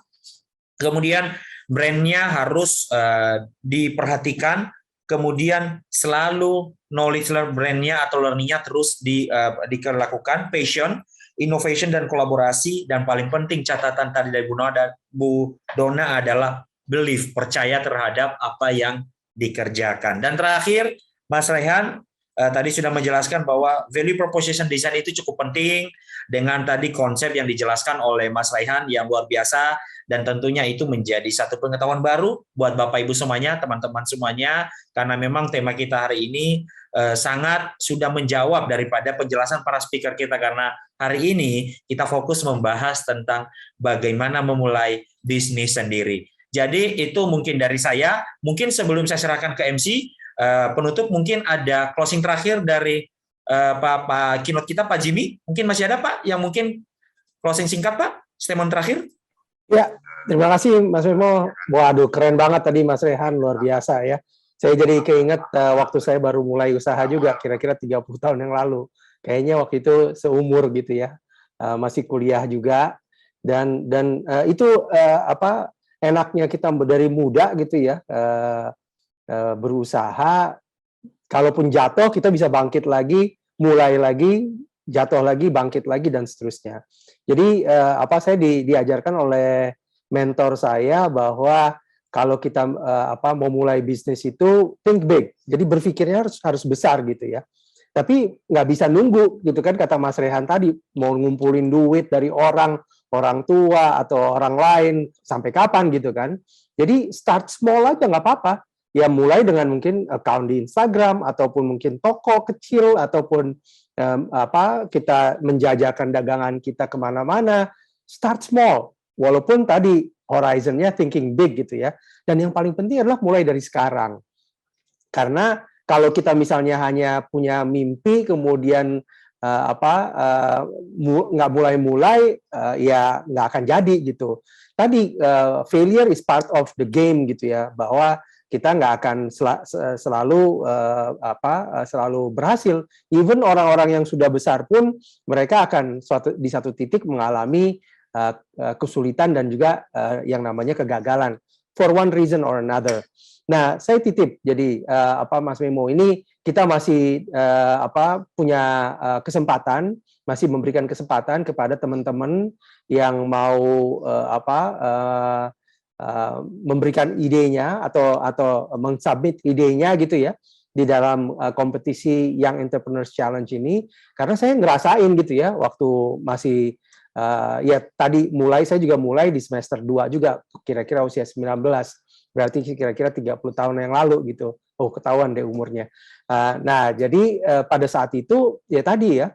kemudian brandnya harus diperhatikan, kemudian selalu knowledge brandnya atau learningnya terus dilakukan, passion, innovation dan kolaborasi, dan paling penting catatan tadi dari Bu Dona adalah belief, percaya terhadap apa yang dikerjakan. Dan terakhir, Mas Rehan tadi sudah menjelaskan bahwa value proposition design itu cukup penting dengan tadi konsep yang dijelaskan oleh Mas Rehan yang luar biasa, dan tentunya itu menjadi satu pengetahuan baru buat Bapak Ibu semuanya, teman-teman semuanya, karena memang tema kita hari ini sangat sudah menjawab daripada penjelasan para speaker kita, karena hari ini kita fokus membahas tentang bagaimana memulai bisnis sendiri. Jadi itu mungkin dari saya. Mungkin sebelum saya serahkan ke MC, penutup mungkin ada closing terakhir dari Pak keynote kita, Pak Jimmy. Mungkin masih ada Pak yang mungkin closing singkat Pak, statement terakhir. Ya, terima kasih Mas Memo. Waduh, keren banget tadi Mas Rehan, luar biasa ya. Saya jadi keinget waktu saya baru mulai usaha juga, kira-kira 30 tahun yang lalu. Kayaknya waktu itu seumur gitu ya, masih kuliah juga. Dan itu enaknya kita dari muda gitu ya, berusaha, kalaupun jatuh kita bisa bangkit lagi, mulai lagi, jatuh lagi, bangkit lagi, dan seterusnya. Jadi saya diajarkan oleh mentor saya bahwa kalau kita mau mulai bisnis itu think big, jadi berpikirnya harus besar gitu ya. Tapi nggak bisa nunggu gitu kan, kata Mas Rehan tadi, mau ngumpulin duit dari orang tua atau orang lain sampai kapan gitu kan. Jadi start small aja nggak apa-apa. Ya mulai dengan mungkin account di Instagram ataupun mungkin toko kecil ataupun kita menjajakan dagangan kita kemana-mana. Start small, walaupun tadi horizonnya thinking big gitu ya. Dan yang paling penting adalah mulai dari sekarang. Karena kalau kita misalnya hanya punya mimpi kemudian nggak mulai-mulai, ya nggak akan jadi gitu. Tadi failure is part of the game gitu ya, bahwa kita nggak akan selalu berhasil. Even orang-orang yang sudah besar pun mereka akan di satu titik mengalami kesulitan dan juga yang namanya kegagalan for one reason or another. Nah, saya titip jadi Mas Memo ini kita masih punya kesempatan, masih memberikan kesempatan kepada teman-teman yang mau memberikan idenya atau mensubmit idenya gitu ya di dalam kompetisi Young Entrepreneurs Challenge ini, karena saya ngerasain gitu ya waktu masih ya tadi saya juga mulai di semester 2 juga, kira-kira usia 19, berarti kira-kira 30 tahun yang lalu gitu. Oh, ketahuan deh umurnya. Nah, jadi pada saat itu ya tadi ya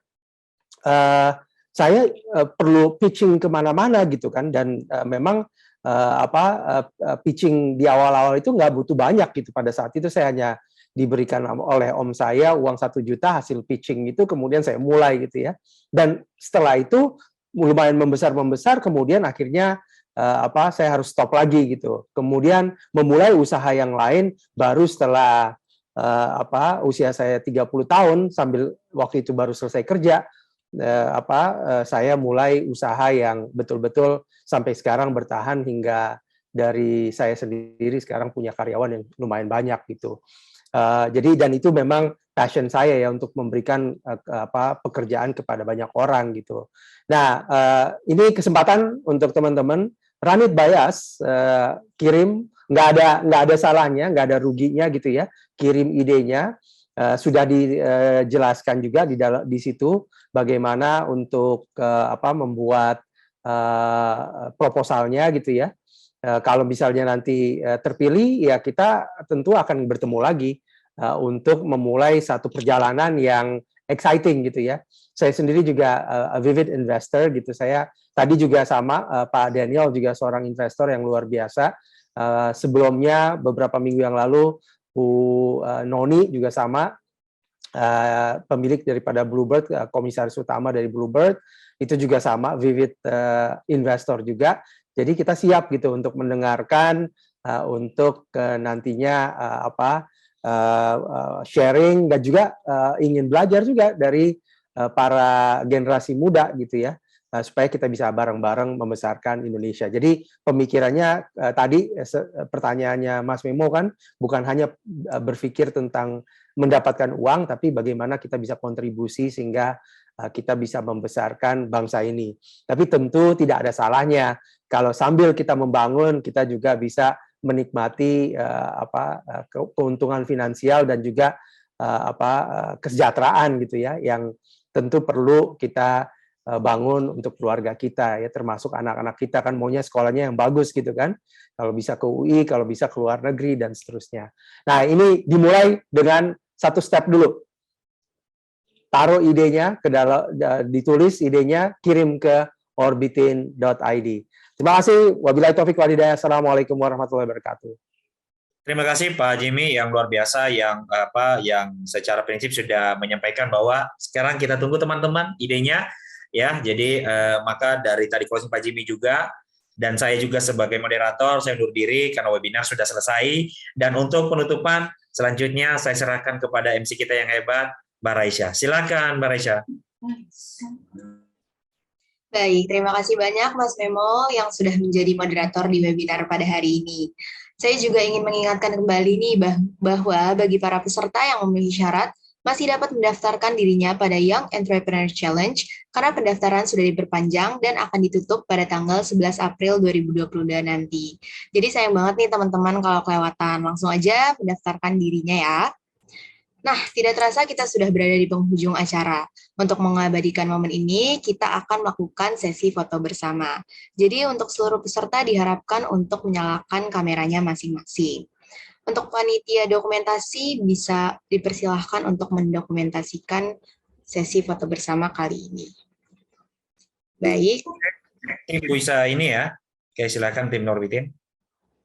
saya perlu pitching kemana-mana gitu kan, dan memang pitching di awal-awal itu nggak butuh banyak gitu. Pada saat itu saya hanya diberikan oleh om saya uang 1 juta hasil pitching itu, kemudian saya mulai gitu ya. Dan setelah itu lumayan membesar, kemudian akhirnya saya harus stop lagi gitu. Kemudian memulai usaha yang lain baru setelah usia saya 30 tahun, sambil waktu itu baru selesai kerja, saya mulai usaha yang betul-betul sampai sekarang bertahan, hingga dari saya sendiri sekarang punya karyawan yang lumayan banyak gitu. Jadi dan itu memang passion saya ya, untuk memberikan pekerjaan kepada banyak orang gitu. Nah, ini kesempatan untuk teman-teman, run it by us, kirim, nggak ada salahnya, nggak ada ruginya gitu ya, kirim idenya. Sudah dijelaskan juga di situ bagaimana untuk membuat proposalnya gitu ya. Kalau misalnya nanti terpilih, ya kita tentu akan bertemu lagi untuk memulai satu perjalanan yang exciting gitu ya. Saya sendiri juga a vivid investor gitu. Saya tadi juga sama Pak Daniel juga seorang investor yang luar biasa. Sebelumnya beberapa minggu yang lalu Bu Noni juga sama, pemilik daripada Bluebird, komisaris utama dari Bluebird, itu juga sama, vivid investor juga. Jadi kita siap gitu untuk mendengarkan, untuk nantinya sharing dan juga ingin belajar juga dari para generasi muda gitu ya, supaya kita bisa bareng-bareng membesarkan Indonesia. Jadi pemikirannya tadi pertanyaannya Mas Memo kan bukan hanya berpikir tentang mendapatkan uang, tapi bagaimana kita bisa kontribusi sehingga kita bisa membesarkan bangsa ini. Tapi tentu tidak ada salahnya kalau sambil kita membangun, kita juga bisa menikmati keuntungan finansial dan juga kesejahteraan gitu ya, yang tentu perlu kita bangun untuk keluarga kita ya, termasuk anak-anak kita kan maunya sekolahnya yang bagus gitu kan, kalau bisa ke UI, kalau bisa ke luar negeri dan seterusnya. Nah ini dimulai dengan satu step dulu, taruh idenya ke dalam, ditulis idenya, kirim ke orbitin.id. Terima kasih. Wabillahi taufiq wal hidayah. Assalamualaikum warahmatullahi wabarakatuh. Terima kasih Pak Jimmy yang luar biasa, yang secara prinsip sudah menyampaikan bahwa sekarang kita tunggu teman-teman idenya ya. Jadi maka dari tadi closing Pak Jimmy juga dan saya juga sebagai moderator saya undur diri karena webinar sudah selesai, dan untuk penutupan selanjutnya saya serahkan kepada MC kita yang hebat, Mbak Raisya. Silakan Mbak Raisya. Baik, terima kasih banyak Mas Memo yang sudah menjadi moderator di webinar pada hari ini. Saya juga ingin mengingatkan kembali nih bahwa bagi para peserta yang memenuhi syarat masih dapat mendaftarkan dirinya pada Young Entrepreneur Challenge karena pendaftaran sudah diperpanjang dan akan ditutup pada tanggal 11 April 2022 nanti. Jadi sayang banget nih teman-teman kalau kelewatan, langsung aja mendaftarkan dirinya ya. Nah, tidak terasa kita sudah berada di penghujung acara. Untuk mengabadikan momen ini, kita akan melakukan sesi foto bersama. Jadi untuk seluruh peserta diharapkan untuk menyalakan kameranya masing-masing. Untuk panitia dokumentasi bisa dipersilahkan untuk mendokumentasikan sesi foto bersama kali ini. Baik. Tim bisa ini ya. Oke, silakan tim Norbitin.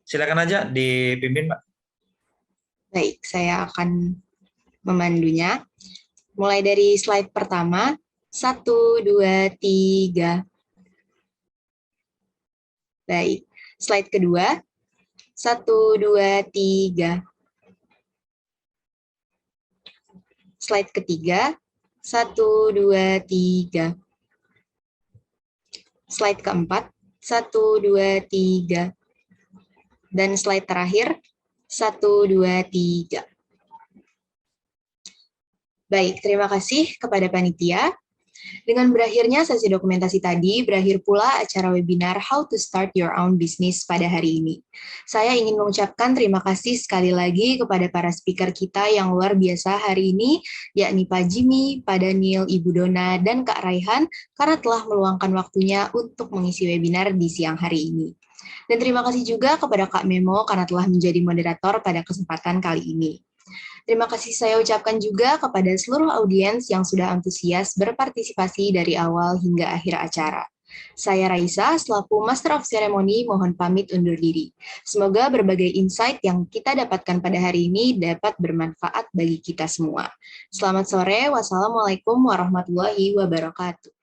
Silakan aja dipimpin, Mbak. Baik, saya akan memandunya. Mulai dari slide pertama, 1, 2, 3. Baik, slide kedua, 1, 2, 3. Slide ketiga, 1, 2, 3. Slide keempat, 1, 2, 3. Dan slide terakhir, 1, 2, 3. Baik, terima kasih kepada panitia. Dengan berakhirnya sesi dokumentasi tadi, berakhir pula acara webinar How to Start Your Own Business pada hari ini. Saya ingin mengucapkan terima kasih sekali lagi kepada para speaker kita yang luar biasa hari ini, yakni Pak Jimmy, Pak Daniel, Ibu Dona, dan Kak Raihan, karena telah meluangkan waktunya untuk mengisi webinar di siang hari ini. Dan terima kasih juga kepada Kak Memo karena telah menjadi moderator pada kesempatan kali ini. Terima kasih saya ucapkan juga kepada seluruh audiens yang sudah antusias berpartisipasi dari awal hingga akhir acara. Saya Raisa, selaku Master of Ceremony, mohon pamit undur diri. Semoga berbagai insight yang kita dapatkan pada hari ini dapat bermanfaat bagi kita semua. Selamat sore, wassalamualaikum warahmatullahi wabarakatuh.